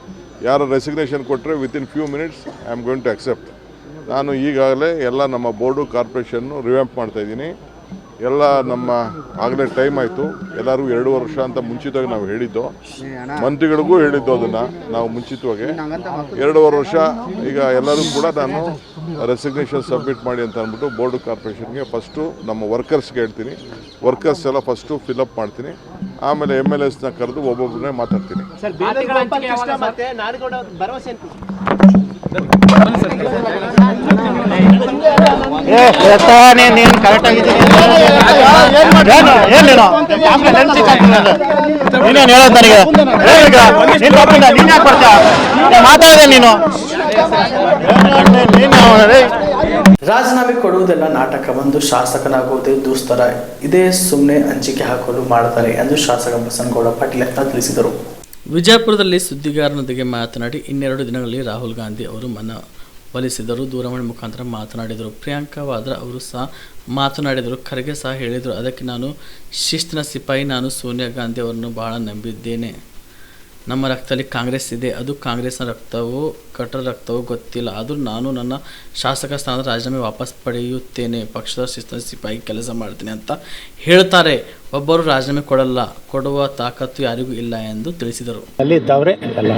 Speaker 5: ಯಾರು ರೆಸಿಗ್ನೇಷನ್ ಕೊಟ್ಟರೆ within few minutes I am going to accept. ನಾನು ಈಗಾಗಲೇ ಎಲ್ಲ ನಮ್ಮ ಬೋರ್ಡು, ಕಾರ್ಪೊರೇಷನ್ನು ರಿವ್ಯಾಂಪ್ ಮಾಡ್ತಾಯಿದ್ದೀನಿ. ಎಲ್ಲ ನಮ್ಮ ಆಗಲೇ ಟೈಮ್ ಆಯಿತು. ಎಲ್ಲರಿಗೂ 2 ವರ್ಷ ಅಂತ ಮುಂಚಿತವಾಗಿ ನಾವು ಹೇಳಿದ್ದು, ಮಂತ್ರಿಗಳಿಗೂ ಹೇಳಿದ್ದು ಅದನ್ನು ನಾವು ಮುಂಚಿತವಾಗಿ 2.5 ವರ್ಷ. ಈಗ ಎಲ್ಲರೂ ಕೂಡ ನಾನು ರೆಸಿಗ್ನೇಷನ್ ಸಬ್ಮಿಟ್ ಮಾಡಿ ಅಂತ ಅಂದ್ಬಿಟ್ಟು ಬೋರ್ಡು, ಕಾರ್ಪೊರೇಷನ್ಗೆ ಫಸ್ಟು ನಮ್ಮ ವರ್ಕರ್ಸ್ಗೆ ಹೇಳ್ತೀನಿ. ವರ್ಕರ್ಸ್ ಎಲ್ಲ ಫಸ್ಟು ಫಿಲಪ್ ಮಾಡ್ತೀನಿ. ಆಮೇಲೆ MLAsನ ಕರೆದು ಒಬ್ಬೊಬ್ಬರನ್ನೇ ಮಾತಾಡ್ತೀನಿ.
Speaker 7: ನೀನೇನು ಹೇಳೋದು ನನಗೆ ಮಾತಾಡಿದೆ ನೀನು
Speaker 3: ರಾಜೀನಾಮೆ ಕೊಡುವುದೆಲ್ಲ ನಾಟಕ, ಒಂದು ಶಾಸಕನಾಗುವುದೇ ದುಸ್ತರ, ಇದೇ ಸುಮ್ಮನೆ ಹಂಚಿಕೆ ಹಾಕಲು ಮಾಡ್ತಾರೆ ಎಂದು ಶಾಸಕ ಬಸನಗೌಡ ಪಾಟೀಲ್ ತಿಳಿಸಿದರು.
Speaker 4: ವಿಜಯಪುರದಲ್ಲಿ ಸುದ್ದಿಗಾರರೊಂದಿಗೆ ಮಾತನಾಡಿ 2 ದಿನಗಳಲ್ಲಿ ರಾಹುಲ್ ಗಾಂಧಿ ಅವರು ಮನವೊಲಿಸಿದರು. ದೂರವಾಣಿ ಮುಖಾಂತರ ಮಾತನಾಡಿದರು. ಪ್ರಿಯಾಂಕಾ ವಾದ್ರಾ ಅವರು ಸಹ ಮಾತನಾಡಿದರು. ಖರ್ಗೆ ಸಹ ಹೇಳಿದರು. ಅದಕ್ಕೆ ನಾನು ಶಿಸ್ತಿನ ಸಿಪಾಯಿ. ನಾನು ಸೋನಿಯಾ ಗಾಂಧಿ ಅವರನ್ನು ಬಹಳ ನಂಬಿದ್ದೇನೆ. ನಮ್ಮ ರಕ್ತದಲ್ಲಿ ಕಾಂಗ್ರೆಸ್ ಇದೆ. ಅದು ಕಾಂಗ್ರೆಸ್ನ ರಕ್ತವೋ ಕಟ್ಟರ ರಕ್ತವೋ ಗೊತ್ತಿಲ್ಲ. ಆದರೂ ನಾನು ನನ್ನ ಶಾಸಕ ಸ್ಥಾನದ ರಾಜೀನಾಮೆ ವಾಪಸ್ ಪಡೆಯುತ್ತೇನೆ. ಪಕ್ಷದ ಶಿಸ್ತಿನ ಸಿಪಾಯಿ ಕೆಲಸ ಮಾಡ್ತೇನೆ ಅಂತ ಹೇಳ್ತಾರೆ. ಒಬ್ಬರು ರಾಜೀನಾಮೆ ಕೊಡುವ ತಾಕತ್ತು ಯಾರಿಗೂ ಇಲ್ಲ ಎಂದು ತಿಳಿಸಿದರು.
Speaker 8: ಅಲ್ಲಿದ್ದವರೇ ಎಲ್ಲ.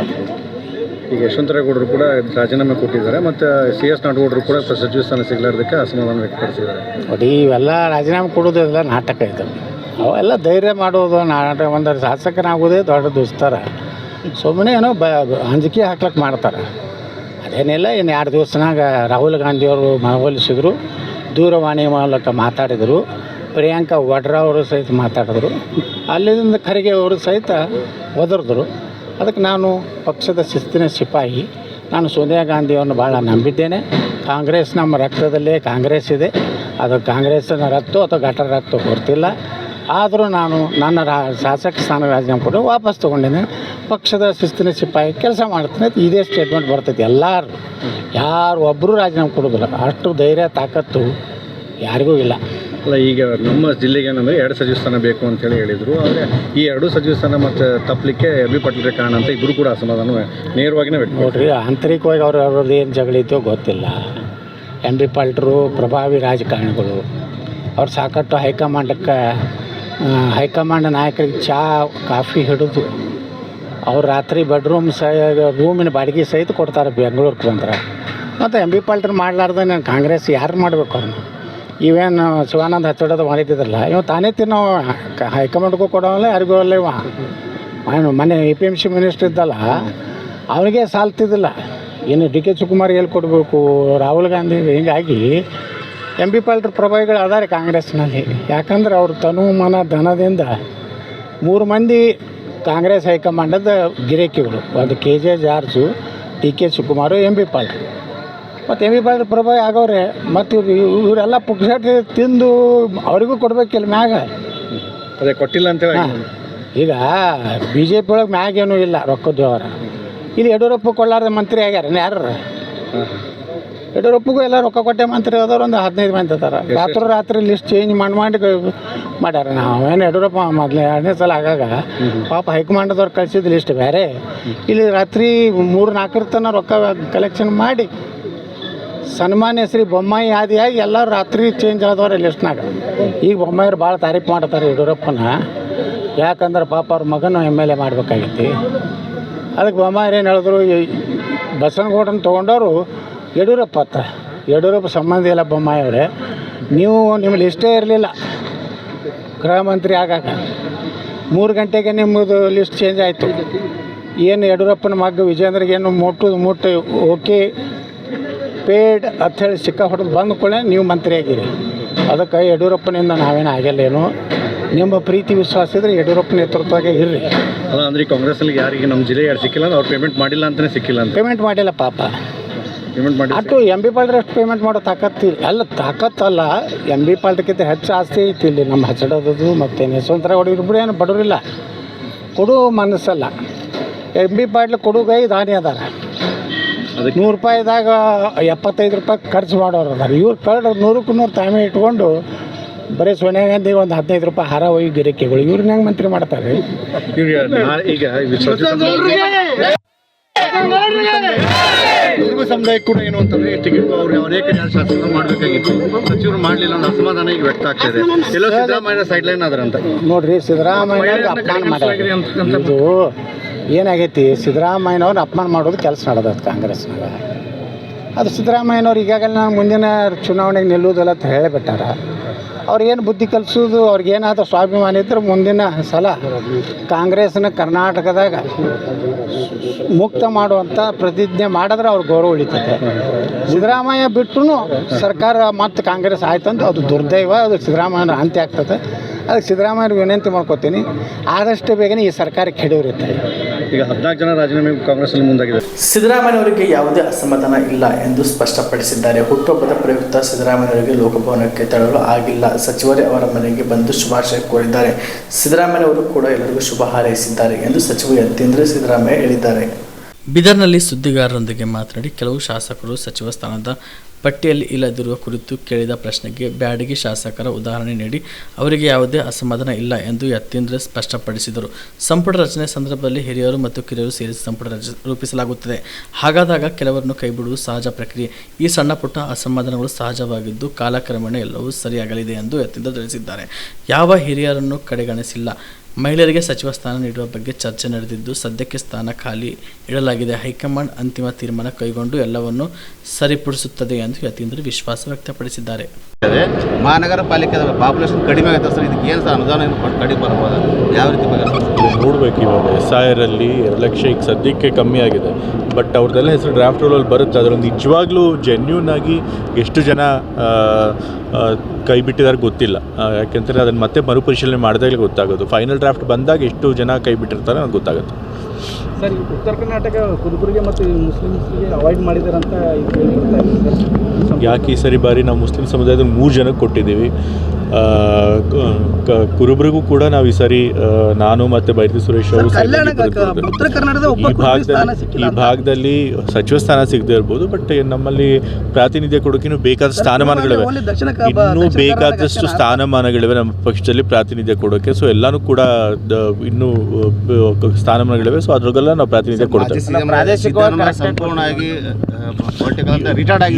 Speaker 9: ಈಗ ಯಶವಂತರೇಗೌಡರು ಕೂಡ ರಾಜೀನಾಮೆ ಕೊಟ್ಟಿದ್ದಾರೆ ಮತ್ತು CS ನಾಡಗೌಡರು ಕೂಡ ಸಚಿವ ಸ್ಥಾನ ಸಿಗಲಾರ್ದಕ್ಕೆ ಅಸಮಾಧಾನ ವ್ಯಕ್ತಪಡಿಸಿದ್ದಾರೆ.
Speaker 8: ನೋಡಿ, ಇವೆಲ್ಲ ರಾಜೀನಾಮೆ ಕೊಡೋದೆಲ್ಲ ನಾಟಕ ಇದು. ಅವೆಲ್ಲ ಧೈರ್ಯ ಮಾಡೋದು ನಾಟಕ. ಒಂದು ಶಾಸಕನಾಗೋದೇ ದೊಡ್ಡ ದುಸ್ತರ. ಸುಮ್ಮನೆ ಏನೋ ಅಂಜಿಕೆ ಹಾಕ್ಲಿಕ್ಕೆ ಮಾಡ್ತಾರೆ. ಅದೇನಿಲ್ಲ. ಇನ್ನು 2 ದಿವಸನಾಗ ರಾಹುಲ್ ಗಾಂಧಿಯವರು ಮನವೊಲಿಸಿದರು. ದೂರವಾಣಿ ಮೂಲಕ ಮಾತಾಡಿದರು. ಪ್ರಿಯಾಂಕಾ ವಾಡ್ರಾ ಅವರು ಸಹಿತ ಮಾತಾಡಿದ್ರು. ಅಲ್ಲಿಂದ ಖರ್ಗೆ ಅವರು ಸಹಿತ ಒದರಿದ್ರು. ಅದಕ್ಕೆ ನಾನು ಪಕ್ಷದ ಶಿಸ್ತಿನ ಸಿಪಾಯಿ. ನಾನು ಸೋನಿಯಾ ಗಾಂಧಿಯನ್ನು ಭಾಳ ನಂಬಿದ್ದೇನೆ. ಕಾಂಗ್ರೆಸ್ ನಮ್ಮ ರಕ್ತದಲ್ಲೇ ಕಾಂಗ್ರೆಸ್ ಇದೆ. ಅದು ಕಾಂಗ್ರೆಸ್ಸಿನ ರಕ್ತ ಅಥವಾ ಗಟರ ರಕ್ತ ಗೊತ್ತಿಲ್ಲ. ಆದರೂ ನಾನು ನನ್ನ ಶಾಸಕ ಸ್ಥಾನ ರಾಜೀನಾಮೆ ಕೊಟ್ಟು ವಾಪಸ್ ತೊಗೊಂಡೇನೆ. ಪಕ್ಷದ ಶಿಸ್ತಿನ ಸಿಪಾಯಿ ಕೆಲಸ ಮಾಡ್ತೀನಿ. ಇದೇ ಸ್ಟೇಟ್ಮೆಂಟ್ ಬರ್ತೈತಿ. ಯಾರು ಒಬ್ಬರು ರಾಜೀನಾಮೆ ಕೊಡೋದಿಲ್ಲ. ಅಷ್ಟು ಧೈರ್ಯ ತಾಕತ್ತು ಯಾರಿಗೂ ಇಲ್ಲ.
Speaker 9: ಅಲ್ಲ, ಈಗ ನಮ್ಮ ಜಿಲ್ಲೆಗೆ ಏನಂದರೆ 2 ಸಚಿವ ಸ್ಥಾನ ಬೇಕು ಅಂತೇಳಿ ಹೇಳಿದರು. ಆದರೆ ಈ 2 ಸಚಿವ ಸ್ಥಾನ ಮತ್ತು ತಪ್ಪಲಿಕ್ಕೆ MB ಪಾಟೀಲ್ರೆ ಕಾರಣ ಅಂತ ಇಬ್ಬರು ಕೂಡ ಅಸಮಾಧಾನ ನೇರವಾಗಿಯೇ ವ್ಯಕ್ತ
Speaker 8: ನೋಡ್ರಿ, ಆಂತರಿಕವಾಗಿ ಅವ್ರದ್ದು ಏನು ಜಗಳಿತ್ತೋ ಗೊತ್ತಿಲ್ಲ. MB ಪಾಟೀಲ್ರು ಪ್ರಭಾವಿ ರಾಜಕಾರಣಿಗಳು. ಅವ್ರು ಸಾಕಷ್ಟು ಹೈಕಮಾಂಡ್ ನಾಯಕರಿಗೆ ಕಾಫಿ ಹಿಡಿದು ಅವ್ರು ರಾತ್ರಿ ರೂಮಿನ ಬಾಡಿಗೆ ಸಹಿತ ಕೊಡ್ತಾರೆ ಬೆಂಗಳೂರಿಗೆ ಬಂದ್ರೆ. ಮತ್ತು MB ಪಾಟೀಲ್ ಮಾಡಲಾರ್ದೆ ನಾನು ಕಾಂಗ್ರೆಸ್ ಯಾರು ಮಾಡಬೇಕು ಅವ್ರನ್ನ? ಇವೇನು ಶಿವಾನಂದ ಹಚ್ಚೋಡೋದು ಮಾಡಿದ್ದಿದ್ರಲ್ಲ, ಇವ ತಾನೇ ತಿನ್ನೋ ಹೈಕಮಾಂಡ್ಗೂ ಕೊಡೋಲ್ಲ, ಯಾರಿಗೂ ಅಲ್ಲ. ಮೊನ್ನೆ APMC ಮಿನಿಸ್ಟರ್ ಇದ್ದಲ್ಲ, ಅವನಿಗೆ ಸಾಲ್ತಿದ್ದಿಲ್ಲ. ಇನ್ನು DK ಶಿವಕುಮಾರ್ ಎಲ್ಲಿ ಕೊಡಬೇಕು, ರಾಹುಲ್ ಗಾಂಧಿ. ಹೀಗಾಗಿ MB ಪಾಟೀಲ್ ಪ್ರಭಾವಿಗಳು ಅದಾರೆ ಕಾಂಗ್ರೆಸ್ನಲ್ಲಿ. ಯಾಕಂದ್ರೆ ಅವ್ರ ತನು ಮನ ಧನದಿಂದ 3 ಮಂದಿ ಕಾಂಗ್ರೆಸ್ ಹೈಕಮಾಂಡದ ಗಿರಾಕಿಗಳು. ಒಂದು KJ George, DK Shivakumar, MB Patil. ಮತ್ತು MB ಪಾಟೀಲ್ ಪ್ರಭಾವಿ ಆಗೋರೆ. ಮತ್ತು ಇವರೆಲ್ಲ ಪುಕ್ಷಾಟಿ ತಿಂದು ಅವರಿಗೂ ಕೊಡಬೇಕಿಲ್ಲ ಮ್ಯಾಗ.
Speaker 9: ಅದೇ ಕೊಟ್ಟಿಲ್ಲ ಅಂತೇಳಿ.
Speaker 8: ಈಗ BJP ಒಳಗೆ ಮ್ಯಾಗೇನೂ ಇಲ್ಲ ರೊಕ್ಕದೇವರ. ಇಲ್ಲಿ ಯಡಿಯೂರಪ್ಪ ಕೊಳ್ಳಾರ್ದ ಮಂತ್ರಿ ಆಗ್ಯಾರ ಯಾರು? ಯಡಿಯೂರಪ್ಪಗೂ ಎಲ್ಲ ರೊಕ್ಕ ಕೊಟ್ಟೆ ಮಂತ್ರಿ ಆದವ್ರು ಒಂದು 15 ಮಂದಿ ಅದಾರ. ರಾತ್ರಿ ಲಿಸ್ಟ್ ಚೇಂಜ್ ಮಾಡ್ಯಾರ. ನಾವೇನು ಯಡಿಯೂರಪ್ಪ ಮೊದಲೇ 2ನೇ ಸಲ ಆಗಾಗ ಪಾಪ ಹೈಕಮಾಂಡದವ್ರು ಕಳಿಸಿದ ಲಿಸ್ಟ್ ಬೇರೆ. ಇಲ್ಲಿ ರಾತ್ರಿ 3-4 ತನಕ ರೊಕ್ಕ ಕಲೆಕ್ಷನ್ ಮಾಡಿ ಸನ್ಮಾನ್ಯ ಶ್ರೀ ಬೊಮ್ಮಾಯಿ ಆದಿಯಾಗಿ ಎಲ್ಲರೂ ರಾತ್ರಿ ಚೇಂಜ್ ಆದವ್ರೆ ಲಿಸ್ಟ್ನಾಗ. ಈಗ ಬೊಮ್ಮಾಯಿರು ಭಾಳ ತಾರೀಫ್ ಮಾಡ್ತಾರೆ ಯಡಿಯೂರಪ್ಪನ. ಯಾಕಂದ್ರೆ ಪಾಪ ಅವ್ರ ಮಗನ MLA ಮಾಡಬೇಕಾಗಿತ್ತು. ಅದಕ್ಕೆ ಬೊಮ್ಮಾಯಿರು ಏನು ಹೇಳಿದ್ರು, ಬಸನಗೌಡನ ತೊಗೊಂಡವರು ಯಡಿಯೂರಪ್ಪ ಸಂಬಂಧ ಇಲ್ಲ ಬೊಮ್ಮಾಯಿ ಅವರೇ. ನೀವು ನಿಮ್ಮ ಲಿಸ್ಟೇ ಇರಲಿಲ್ಲ ಗೃಹ ಮಂತ್ರಿ ಆಗಾಗ. 3 ಗಂಟೆಗೆ ನಿಮ್ಮದು ಲಿಸ್ಟ್ ಚೇಂಜ್ ಆಯಿತು. ಏನು ಯಡಿಯೂರಪ್ಪನ ಮಗ ವಿಜೇಂದ್ರಗೇನು ಮುಟ್ಟು ಓಕೆ ಪೇಡ್ ಅಂಥೇಳಿ ಸಿಕ್ಕ ಹೊಡೆದು ಬಂದ ಕೂಡಲೇ ನೀವು ಮಂತ್ರಿ ಆಗಿರಿ. ಅದಕ್ಕೆ ಯಡಿಯೂರಪ್ಪನಿಂದ ನಾವೇನು ಆಗಿಲ್ಲೇನು. ನಿಮ್ಮ ಪ್ರೀತಿ ವಿಶ್ವಾಸ ಇದ್ರೆ ಯಡಿಯೂರಪ್ಪ ನೇತೃತ್ವಕ್ಕೆ ಇರ್ರಿ.
Speaker 9: ಅಲ್ಲ, ಅಂದರೆ ಕಾಂಗ್ರೆಸ್ನಲ್ಲಿ ಯಾರಿಗೆ ನಮ್ಮ ಜಿಲ್ಲೆ ಯಾರು ಸಿಕ್ಕಿಲ್ಲ ಅಂದ್ರೆ ಅವ್ರು ಪೇಮೆಂಟ್ ಮಾಡಿಲ್ಲ ಅಂತಲೇ ಸಿಕ್ಕಿಲ್ಲ ಅಂತ.
Speaker 8: ಪೇಮೆಂಟ್ ಮಾಡಿಲ್ಲ ಪಾಪ.
Speaker 9: ಪೇಮೆಂಟ್ ಮಾಡಿ
Speaker 8: ಅಷ್ಟು MB ಪಾಟೀಲ್ ಅಷ್ಟು ಪೇಮೆಂಟ್ ಮಾಡೋ ತಾಕತ್ತಲ್ಲ. MB ಪಾಟೀಲ್ಕಿಂತ ಹೆಚ್ಚು ಆಸ್ತಿ ಐತಿ ಇಲ್ಲಿ ನಮ್ಮ ಹಚ್ಚಡೋದು. ಮತ್ತು ಯಶವಂತರೇಗೌಡ ಇಬ್ಬರು ಏನು ಬಡವರಿಲ್ಲ, ಕೊಡು ಮನಸ್ಸಲ್ಲ. MB ಪಾಟೀಲ್ ಕೊಡುಗೈ ದಾನಿ ಅದಾರ. ಅದಕ್ಕೆ ₹100ದಾಗ 75 ರೂಪಾಯಿ ಖರ್ಚು ಮಾಡೋರು ಅದಾರ. ಇವ್ರು ಕಳೆದ 100ಕ್ಕೆ 100 ತಾವೇ ಇಟ್ಕೊಂಡು ಬರೀ ಸೋನಿಯಾ ಗಾಂಧಿಗೆ ಒಂದು 15 ರೂಪಾಯಿ ಹಾರ ಹೋಗಿ ಗಿರಿಕೆಗಳು. ಇವ್ರನ್ನ ಹೆಂಗೆ ಮಂತ್ರಿ ಮಾಡ್ತಾರೆ?
Speaker 9: ಈಗ ದುರ್ಗ ಸಮುದಾಯಕ್ಕೆ ಕೂಡ ಏನು ಅಂತಂದ್ರೆ ಟಿಕೆಟ್ ಅವ್ರು ಅನೇಕ ಶಾಸಕರು ಮಾಡಬೇಕಾಗಿತ್ತು, ಸಚಿವರು ಮಾಡಲಿಲ್ಲ ಅನ್ನೋ ಅಸಮಾಧಾನ ಈಗ ವ್ಯಕ್ತ ಆಗ್ತಾ ಇದೆ. ಎಲ್ಲೋ ಸಿದ್ದರಾಮಯ್ಯ ಸೈಡ್ ಲೈನ್ ಆದ್ರಂತ
Speaker 8: ನೋಡ್ರಿ. ಸಿದ್ದರಾಮಯ್ಯ ಅಪಮಾನ ಮಾಡ್ಯಾರ. ಇದು ಏನಾಗೈತಿ, ಸಿದ್ದರಾಮಯ್ಯನವ್ರು ಅಪಮಾನ ಮಾಡೋದು ಕೆಲಸ ನಡೆದೈತೆ ಕಾಂಗ್ರೆಸ್ನಾಗ. ಅದು ಸಿದ್ದರಾಮಯ್ಯನವ್ರು ಈಗಾಗಲೇ ನಾನು ಮುಂದಿನ ಚುನಾವಣೆಗೆ ನಿಲ್ಲುವುದಿಲ್ಲ ಅಂತ ಹೇಳಿಬಿಟ್ಟಾರ. ಅವ್ರಿಗೇನು ಬುದ್ಧಿ ಕಲಿಸೋದು, ಅವ್ರಿಗೇನಾದರೂ ಸ್ವಾಭಿಮಾನ ಇದ್ರೆ ಮುಂದಿನ ಸಲ ಕಾಂಗ್ರೆಸ್ನ ಕರ್ನಾಟಕದಾಗ ಮುಕ್ತ ಮಾಡುವಂಥ ಪ್ರತಿಜ್ಞೆ ಮಾಡಿದ್ರೆ ಅವ್ರ ಗೌರವ ಉಳಿತೈತೆ. ಸಿದ್ದರಾಮಯ್ಯ ಬಿಟ್ಟು ಸರ್ಕಾರ ಮತ್ತು ಕಾಂಗ್ರೆಸ್ ಆಯ್ತಂದು ಅದು ದುರ್ದೈವ, ಅದು ಸಿದ್ದರಾಮಯ್ಯನ ಅಂತ್ಯ ಆಗ್ತದೆ. ಅದಕ್ಕೆ ಸಿದ್ದರಾಮಯ್ಯವ್ರಿಗೆ ವಿನಂತಿ ಮಾಡ್ಕೊತೀನಿ, ಆದಷ್ಟು ಬೇಗನೆ ಈ ಸರ್ಕಾರ ಕೆಡವಿರುತ್ತೆ.
Speaker 9: ಈಗ 14 ಜನ ರಾಜೀನಾಮೆ ಕಾಂಗ್ರೆಸ್ನಲ್ಲಿ ಮುಂದಾಗಿದೆ.
Speaker 3: ಸಿದ್ದರಾಮಯ್ಯನವರಿಗೆ ಯಾವುದೇ ಅಸಮಾಧಾನ ಇಲ್ಲ ಎಂದು ಸ್ಪಷ್ಟಪಡಿಸಿದ್ದಾರೆ. ಹುಟ್ಟುಹಬ್ಬದ ಪ್ರಯುಕ್ತ ಸಿದ್ದರಾಮಯ್ಯನವರಿಗೆ ಲೋಕಭವನಕ್ಕೆ ತೆರಳಲು ಆಗಿಲ್ಲ. ಸಚಿವರೇ ಅವರ ಮನೆಗೆ ಬಂದು ಶುಭಾಶಯ ಕೋರಿದ್ದಾರೆ. ಸಿದ್ದರಾಮಯ್ಯನವರು ಕೂಡ ಎಲ್ಲರಿಗೂ ಶುಭ ಹಾರೈಸಿದ್ದಾರೆ ಎಂದು ಸಚಿವ ಯತೀಂದ್ರ ಸಿದ್ದರಾಮಯ್ಯ ಹೇಳಿದ್ದಾರೆ.
Speaker 4: ಬೀದರ್ನಲ್ಲಿ ಸುದ್ದಿಗಾರರೊಂದಿಗೆ ಮಾತನಾಡಿ ಕೆಲವು ಶಾಸಕರು ಸಚಿವ ಸ್ಥಾನದ ಪಟ್ಟಿಯಲ್ಲಿ ಇಲ್ಲದಿರುವ ಕುರಿತು ಕೇಳಿದ ಪ್ರಶ್ನೆಗೆ ಬ್ಯಾಡಗಿ ಶಾಸಕರ ಉದಾಹರಣೆ ನೀಡಿ ಅವರಿಗೆ ಯಾವುದೇ ಅಸಮಾಧಾನ ಇಲ್ಲ ಎಂದು ಯತೀಂದ್ರ ಸ್ಪಷ್ಟಪಡಿಸಿದರು. ಸಂಪುಟ ರಚನೆ ಸಂದರ್ಭದಲ್ಲಿ ಹಿರಿಯರು ಮತ್ತು ಕಿರಿಯರು ಸೇರಿಸಿ ಸಂಪುಟ ರೂಪಿಸಲಾಗುತ್ತದೆ. ಹಾಗಾದಾಗ ಕೆಲವರನ್ನು ಕೈಬಿಡುವುದು ಸಹಜ ಪ್ರಕ್ರಿಯೆ. ಈ ಸಣ್ಣ ಪುಟ್ಟ ಅಸಮಾಧಾನಗಳು ಸಹಜವಾಗಿದ್ದು ಕಾಲಕ್ರಮೇಣ ಎಲ್ಲವೂ ಸರಿಯಾಗಲಿದೆ ಎಂದು ಯತೀಂದ್ರ ತಿಳಿಸಿದ್ದಾರೆ. ಯಾವ ಹಿರಿಯರನ್ನು ಕಡೆಗಣಿಸಿಲ್ಲ. ಮಹಿಳೆಯರಿಗೆ ಸಚಿವ ಸ್ಥಾನ ನೀಡುವ ಬಗ್ಗೆ ಚರ್ಚೆ ನಡೆದಿದ್ದು ಸದ್ಯಕ್ಕೆ ಸ್ಥಾನ ಖಾಲಿ ಇಡಲಾಗಿದೆ. ಹೈಕಮಾಂಡ್ ಅಂತಿಮ ತೀರ್ಮಾನ ಕೈಗೊಂಡು ಎಲ್ಲವನ್ನು ಸರಿಪಡಿಸುತ್ತದೆ ಎಂದು ಯತೀಂದ್ರ ವಿಶ್ವಾಸ ವ್ಯಕ್ತಪಡಿಸಿದ್ದಾರೆ.
Speaker 10: ಮಹಾನಗರ ಪಾಲಿಕೆ ಪಾಪ್ಯುಲೇಷನ್ ಕಡಿಮೆ ಆಗುತ್ತೆ ಸರ್, ಇದಕ್ಕೆ ಏನು ಸರ್ ಅನುದಾನ ಕಡಿಮೆ ಬರ್ಬೋದು, ಯಾವ ರೀತಿ
Speaker 11: ನೋಡ್ಬೇಕು. ಇವಾಗ SIR ಅಲ್ಲಿ 2 ಲಕ್ಷ ಈಗ ಸದ್ಯಕ್ಕೆ ಕಮ್ಮಿ ಆಗಿದೆ, ಬಟ್ ಅವ್ರದ್ದೆಲ್ಲ ಹೆಸರು ಡ್ರಾಫ್ಟ್ ರೋಲಲ್ಲಿ ಬರುತ್ತೆ. ಅದರಲ್ಲಿ ನಿಜವಾಗ್ಲೂ ಜೆನ್ಯೂನ್ ಆಗಿ ಎಷ್ಟು ಜನ ಕೈ ಬಿಟ್ಟಿದ್ದಾರೆ ಗೊತ್ತಿಲ್ಲ. ಯಾಕೆಂದರೆ ಅದನ್ನು ಮತ್ತೆ ಮರುಪರಿಶೀಲನೆ ಮಾಡಿದಾಗಲೇ ಗೊತ್ತಾಗೋದು. ಫೈನಲ್ ಡ್ರಾಫ್ಟ್ ಬಂದಾಗ ಎಷ್ಟು ಜನ ಕೈ ಬಿಟ್ಟಿರ್ತಾರೆ ಅದು ಗೊತ್ತಾಗುತ್ತೆ.
Speaker 6: ಸರ್, ಉತ್ತರ ಕರ್ನಾಟಕ ಕುರುಬರಿಗೆ ಮತ್ತು ಮುಸ್ಲಿಮ್ಸ್ಗೆ ಅವಾಯ್ಡ್ ಮಾಡಿದಾರಂತ
Speaker 11: ಯಾಕೆ ಈ ಸರಿ ಬಾರಿ ನಾವು ಮುಸ್ಲಿಂ ಸಮುದಾಯದ 3 ಜನಕ್ಕೆ ಕೊಟ್ಟಿದ್ದೀವಿ. ಕುರುಬರಿಗೂ ಕೂಡ ನಾವು ಈ ಸಾರಿ ನಾನು ಮತ್ತು ಬೈರತಿ ಸುರೇಶ್ ಅವರು ಈ ಭಾಗದಲ್ಲಿ ಸಚಿವ ಸ್ಥಾನ ಸಿಗದೇ ಇರ್ಬೋದು, ಬಟ್ ನಮ್ಮಲ್ಲಿ ಪ್ರಾತಿನಿಧ್ಯ ಕೊಡೋಕಿನ್ನೂ ಬೇಕಾದ ಸ್ಥಾನಮಾನಗಳಿವೆ, ಇನ್ನೂ ಬೇಕಾದಷ್ಟು ಸ್ಥಾನಮಾನಗಳಿವೆ ನಮ್ಮ ಪಕ್ಷದಲ್ಲಿ ಪ್ರಾತಿನಿಧ್ಯ ಕೊಡೋಕ್ಕೆ. ಸೊ ಎಲ್ಲನೂ ಕೂಡ ಇನ್ನೂ ಸ್ಥಾನಮಾನಗಳಿವೆ. ಸೊ ಅದ್ರಾಗೆಲ್ಲ ನಾವು ಪ್ರಾತಿನಿಧ್ಯ ಕೊಡ್ತೇವೆ.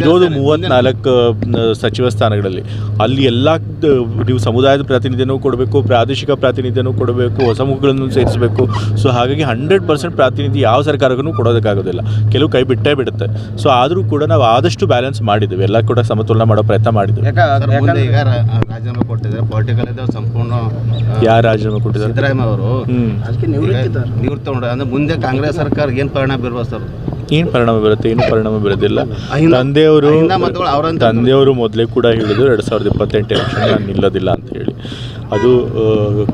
Speaker 11: ಇರೋದು 34 ಸಚಿವ ಸ್ಥಾನಗಳಲ್ಲಿ. ಅಲ್ಲಿ ಎಲ್ಲ ನೀವು ಸಮುದಾಯದ ಪ್ರಾತಿನಿಧ್ಯನೂ ಕೊಡಬೇಕು, ಪ್ರಾದೇಶಿಕ ಪ್ರಾತಿನಿಧ್ಯನೂ ಕೊಡಬೇಕು, ಹೊಸ ಮುಖಗಳನ್ನು ಸೇರಿಸಬೇಕು. ಸೊ ಹಾಗಾಗಿ 100% ಪ್ರಾತಿನಿಧ್ಯ ಯಾವ ಸರ್ಕಾರಕ್ಕೂ ಕೊಡೋದಕ್ಕಾಗೋದಿಲ್ಲ, ಕೆಲವು ಕೈ ಬಿಟ್ಟೇ ಬಿಡುತ್ತೆ. ಸೊ ಆದರೂ ಕೂಡ ನಾವು ಆದಷ್ಟು ಬ್ಯಾಲೆನ್ಸ್ ಮಾಡಿದ್ದೇವೆ, ಎಲ್ಲ ಕೂಡ ಸಮತೋಲನ ಮಾಡೋ ಪ್ರಯತ್ನ ಮಾಡಿದ್ದೇವೆ.
Speaker 10: ಈಗ ರಾಜೀನಾಮೆ ಕೊಟ್ಟಿದ್ದಾರೆ, ಪೊಲಿಟಿಕಲ್ ಸಂಪೂರ್ಣ
Speaker 11: ಯಾರು ರಾಜೀನಾಮೆ ಕೊಟ್ಟಿದ್ದಾರೆ?
Speaker 10: ಸಿದ್ದರಾಮಯ್ಯ ಅವರು ನಿವೃತ್ತಿ ಅಂದ್ರೆ ಮುಂದೆ ಕಾಂಗ್ರೆಸ್ ಸರ್ಕಾರ ಏನು ಪರಿಣಾಮ ಬೀರ್ಬೋದು ಸರ್?
Speaker 11: ಏನು ಪರಿಣಾಮ ಬೀರುತ್ತೆ? ಏನು ಪರಿಣಾಮ ಬೀರೋದಿಲ್ಲ. ತಂದೆಯವರು ಮೊದಲೇ ಕೂಡ ಹೇಳಿದ್ರು 2028 ಎಲೆಕ್ಷನ್ ನಾನು ನಿಲ್ಲೋದಿಲ್ಲ ಅಂತ ಹೇಳಿ. ಅದು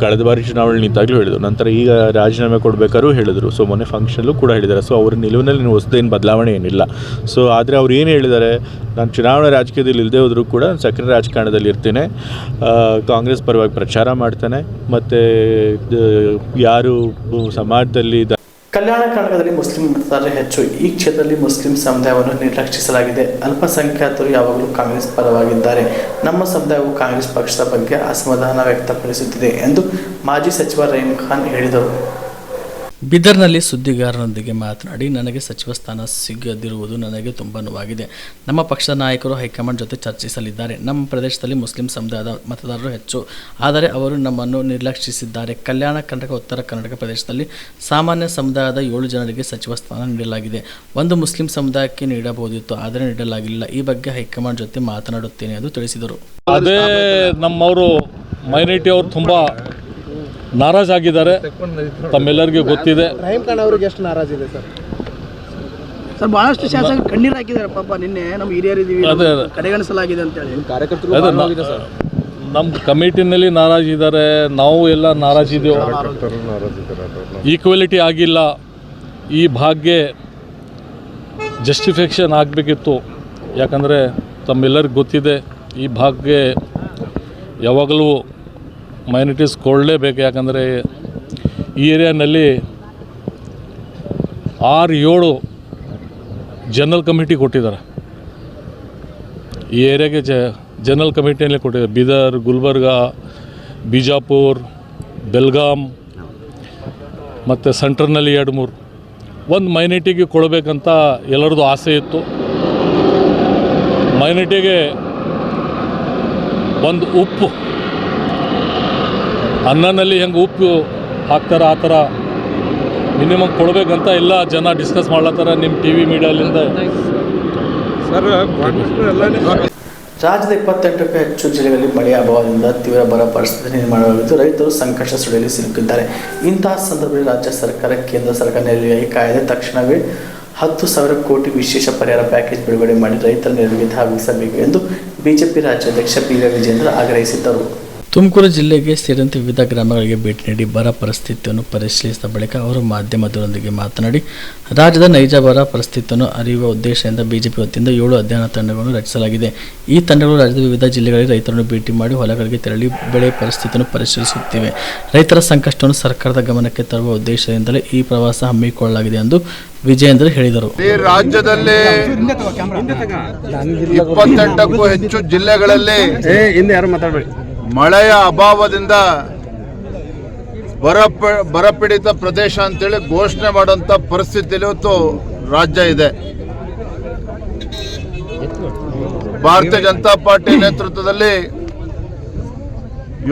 Speaker 11: ಕಳೆದ ಬಾರಿ ಚುನಾವಣೆ ನಿಂತಾಗಲೂ ಹೇಳಿದರು. ನಂತರ ಈಗ ರಾಜೀನಾಮೆ ಕೊಡಬೇಕಾದ್ರೂ ಹೇಳಿದರು. ಸೊ ಮೊನ್ನೆ ಫಂಕ್ಷನಲ್ಲೂ ಕೂಡ ಹೇಳಿದ್ದಾರೆ. ಸೊ ಅವ್ರ ನಿಲುವಿನಲ್ಲಿ ಹೊಸದೇನು ಬದಲಾವಣೆ ಏನಿಲ್ಲ. ಸೊ ಆದರೆ ಅವ್ರು ಏನು ಹೇಳಿದ್ದಾರೆ, ನಾನು ಚುನಾವಣಾ ರಾಜಕೀಯದಲ್ಲಿ ಇಲ್ಲದೆ ಹೋದರೂ ಕೂಡ ನಾನು ಸಕ್ರಿಯ ರಾಜಕಾರಣದಲ್ಲಿ ಇರ್ತೇನೆ, ಕಾಂಗ್ರೆಸ್ ಪರವಾಗಿ ಪ್ರಚಾರ ಮಾಡ್ತೇನೆ, ಮತ್ತು ಯಾರು ಸಮಾಜದಲ್ಲಿ
Speaker 3: ಕಲ್ಯಾಣ ಕರ್ನಾಟಕದಲ್ಲಿ ಮುಸ್ಲಿಂ ಮತದಾರರು ಹೆಚ್ಚು. ಈ ಕ್ಷೇತ್ರದಲ್ಲಿ ಮುಸ್ಲಿಂ ಸಮುದಾಯವನ್ನು ನಿರ್ಲಕ್ಷಿಸಲಾಗಿದೆ. ಅಲ್ಪಸಂಖ್ಯಾತರು ಯಾವಾಗಲೂ ಕಾಂಗ್ರೆಸ್ ಪರವಾಗಿದ್ದಾರೆ. ನಮ್ಮ ಸಮುದಾಯವು ಕಾಂಗ್ರೆಸ್ ಪಕ್ಷದ ಬಗ್ಗೆ ಅಸಮಾಧಾನ ವ್ಯಕ್ತಪಡಿಸುತ್ತಿದೆ ಎಂದು ಮಾಜಿ ಸಚಿವ ರಹೀಂ ಖಾನ್ ಹೇಳಿದರು.
Speaker 4: ಬೀದರ್ನಲ್ಲಿ ಸುದ್ದಿಗಾರರೊಂದಿಗೆ ಮಾತನಾಡಿ ನನಗೆ ಸಚಿವ ಸ್ಥಾನ ಸಿಗದಿರುವುದು ನನಗೆ ತುಂಬ ನೋವಾಗಿದೆ. ನಮ್ಮ ಪಕ್ಷದ ನಾಯಕರು ಹೈಕಮಾಂಡ್ ಜೊತೆ ಚರ್ಚಿಸಲಿದ್ದಾರೆ. ನಮ್ಮ ಪ್ರದೇಶದಲ್ಲಿ ಮುಸ್ಲಿಂ ಸಮುದಾಯದ ಮತದಾರರು ಹೆಚ್ಚು, ಆದರೆ ಅವರು ನಮ್ಮನ್ನು ನಿರ್ಲಕ್ಷಿಸಿದ್ದಾರೆ. ಕಲ್ಯಾಣ ಕರ್ನಾಟಕ, ಉತ್ತರ ಕರ್ನಾಟಕ ಪ್ರದೇಶದಲ್ಲಿ ಸಾಮಾನ್ಯ ಸಮುದಾಯದ 7 ಜನರಿಗೆ ಸಚಿವ ಸ್ಥಾನ ನೀಡಲಾಗಿದೆ. ಒಂದು ಮುಸ್ಲಿಂ ಸಮುದಾಯಕ್ಕೆ ನೀಡಬಹುದಿತ್ತು, ಆದರೆ ನೀಡಲಾಗಿಲ್ಲ. ಈ ಬಗ್ಗೆ ಹೈಕಮಾಂಡ್ ಜೊತೆ ಮಾತನಾಡುತ್ತೇನೆ ಎಂದು ತಿಳಿಸಿದರು.
Speaker 11: ಅದೇ ನಮ್ಮವರು ಮೈನಾರಿಟಿ ಅವರು ತುಂಬ ನಾರಾಜಾಗಿದ್ದಾರೆ, ತಮ್ಮೆಲ್ಲರಿಗೂ ಗೊತ್ತಿದೆ.
Speaker 6: ರಹೀಂ ಖಾನ್ ಅವರಿಗೆ ಎಷ್ಟು ನಾರಾಜಿದೆ ಸರ್? ಸರ್, ಬಹಳಷ್ಟು ಶಾಸಕರು ಕಣ್ಣೀರು ಹಾಕಿದ್ದಾರೆ. ಪಾಪ ನಿನ್ನೆ ನಮ್ಮ ಹಿರಿಯರಿದ್ದೀವಿ, ಕಡೆಗಣಿಸಲಾಗಿದೆ ಅಂತೇಳಿ
Speaker 11: ನಮ್ಮ ಕಮಿಟಿನಲ್ಲಿ ನಾರಾಜಿದ್ದಾರೆ, ನಾವು ಎಲ್ಲ ನಾರಾಜಿದ್ದೇವೆ. ಈಕ್ವಾಲಿಟಿ ಆಗಿಲ್ಲ. ಈ ಭಾಗ್ಯ ಜಸ್ಟಿಫಿಕೇಷನ್ ಆಗಬೇಕಿತ್ತು. ಯಾಕಂದರೆ ತಮ್ಮೆಲ್ಲರಿಗೂ ಗೊತ್ತಿದೆ, ಈ ಭಾಗ್ಯ ಯಾವಾಗಲೂ ಮೈನಾರಿಟೀಸ್ ಕೊಡಲೇಬೇಕು. ಯಾಕಂದರೆ ಈ ಏರಿಯಾನಲ್ಲಿ 6-7 ಜನರಲ್ ಕಮಿಟಿ ಕೊಟ್ಟಿದ್ದಾರೆ. ಈ ಏರಿಯಾಗೆ ಜನರಲ್ ಕಮಿಟಿಯಲ್ಲೇ ಕೊಟ್ಟಿದ್ದಾರೆ. ಬೀದರ್, ಗುಲ್ಬರ್ಗ, ಬಿಜಾಪುರ್, ಬೆಲ್ಗಾಮ್ ಮತ್ತು ಸೆಂಟ್ರನಲ್ಲಿ 2-3 ಒಂದು ಮೈನಾರಿಟಿಗೆ ಕೊಡಬೇಕಂತ ಎಲ್ಲರದ್ದು ಆಸೆ ಇತ್ತು. ಮೈನಾರಿಟಿಗೆ ಒಂದು ಉಪ್ಪು, ಅನ್ನನಲ್ಲಿ ಹೆಂಗೆ ಉಪ್ಪು ಹಾಕ್ತಾರೆ ಆ ಥರ ಮಿನಿಮಮ್ ಕೊಡಬೇಕಂತ ಎಲ್ಲ ಜನ ಡಿಸ್ಕಸ್ ಮಾಡ್ಲತ್ತಾರ ನಿಮ್ಮ TV ಮೀಡಿಯಾಲಿಂದ.
Speaker 3: ರಾಜ್ಯದ 28ಕ್ಕೂ ಹೆಚ್ಚು ಜಿಲ್ಲೆಗಳಲ್ಲಿ ಮಳೆಯ ಅಭಾವದಿಂದ ತೀವ್ರ ಬರ ಪರಿಸ್ಥಿತಿ ನಿರ್ಮಾಣವಾಗಿದ್ದು ರೈತರು ಸಂಕಷ್ಟ ಸುಳಿಯಲ್ಲಿ ಸಿಲುಕಿದ್ದಾರೆ. ಇಂತಹ ಸಂದರ್ಭದಲ್ಲಿ ರಾಜ್ಯ ಸರ್ಕಾರ ಕೇಂದ್ರ ಸರ್ಕಾರ ನೆರವಿಗಾಗಿ ಕಾಯದೆ ತಕ್ಷಣವೇ 10,000 ಕೋಟಿ ವಿಶೇಷ ಪರಿಹಾರ ಪ್ಯಾಕೇಜ್ ಬಿಡುಗಡೆ ಮಾಡಿ ರೈತರ ನೆರವಿಗೆ ಧಾವಿಸಬೇಕು ಎಂದು ಬಿಜೆಪಿ ರಾಜ್ಯಾಧ್ಯಕ್ಷ ಬಿ.ವೈ. ವಿಜೇಂದ್ರ ಆಗ್ರಹಿಸಿದ್ದರು.
Speaker 4: ತುಮಕೂರು ಜಿಲ್ಲೆಗೆ ಸೇರಿದಂತೆ ವಿವಿಧ ಗ್ರಾಮಗಳಿಗೆ ಭೇಟಿ ನೀಡಿ ಬರ ಪರಿಸ್ಥಿತಿಯನ್ನು ಪರಿಶೀಲಿಸಿದ ಬಳಿಕ ಅವರು ಮಾಧ್ಯಮದವರೊಂದಿಗೆ ಮಾತನಾಡಿ ರಾಜ್ಯದ ನೈಜ ಬರ ಪರಿಸ್ಥಿತಿಯನ್ನು ಅರಿಯುವ ಉದ್ದೇಶದಿಂದ ಬಿಜೆಪಿ ವತಿಯಿಂದ 7 ಅಧ್ಯಯನ ತಂಡಗಳನ್ನು ರಚಿಸಲಾಗಿದೆ. ಈ ತಂಡಗಳು ರಾಜ್ಯದ ವಿವಿಧ ಜಿಲ್ಲೆಗಳಲ್ಲಿ ರೈತರನ್ನು ಭೇಟಿ ಮಾಡಿ ಹೊಲಗಳಿಗೆ ತೆರಳಿ ಬೆಳೆ ಪರಿಸ್ಥಿತಿಯನ್ನು ಪರಿಶೀಲಿಸುತ್ತಿವೆ. ರೈತರ ಸಂಕಷ್ಟವನ್ನು ಸರ್ಕಾರದ ಗಮನಕ್ಕೆ ತರುವ ಉದ್ದೇಶದಿಂದಲೇ ಈ ಪ್ರವಾಸ ಹಮ್ಮಿಕೊಳ್ಳಲಾಗಿದೆ ಎಂದು ವಿಜಯೇಂದ್ರ ಹೇಳಿದರು.
Speaker 12: ರಾಜ್ಯದಲ್ಲಿ 28ಕ್ಕೂ ಹೆಚ್ಚು ಜಿಲ್ಲೆಗಳಲ್ಲಿ ಮಳೆಯ ಅಭಾವದಿಂದ ಬರಪೀಡಿತ ಪ್ರದೇಶ ಅಂತೇಳಿ ಘೋಷಣೆ ಮಾಡುವಂಥ ಪರಿಸ್ಥಿತಿಯಲ್ಲಿ ಇವತ್ತು ರಾಜ್ಯ ಇದೆ. ಭಾರತೀಯ ಜನತಾ ಪಾರ್ಟಿ ನೇತೃತ್ವದಲ್ಲಿ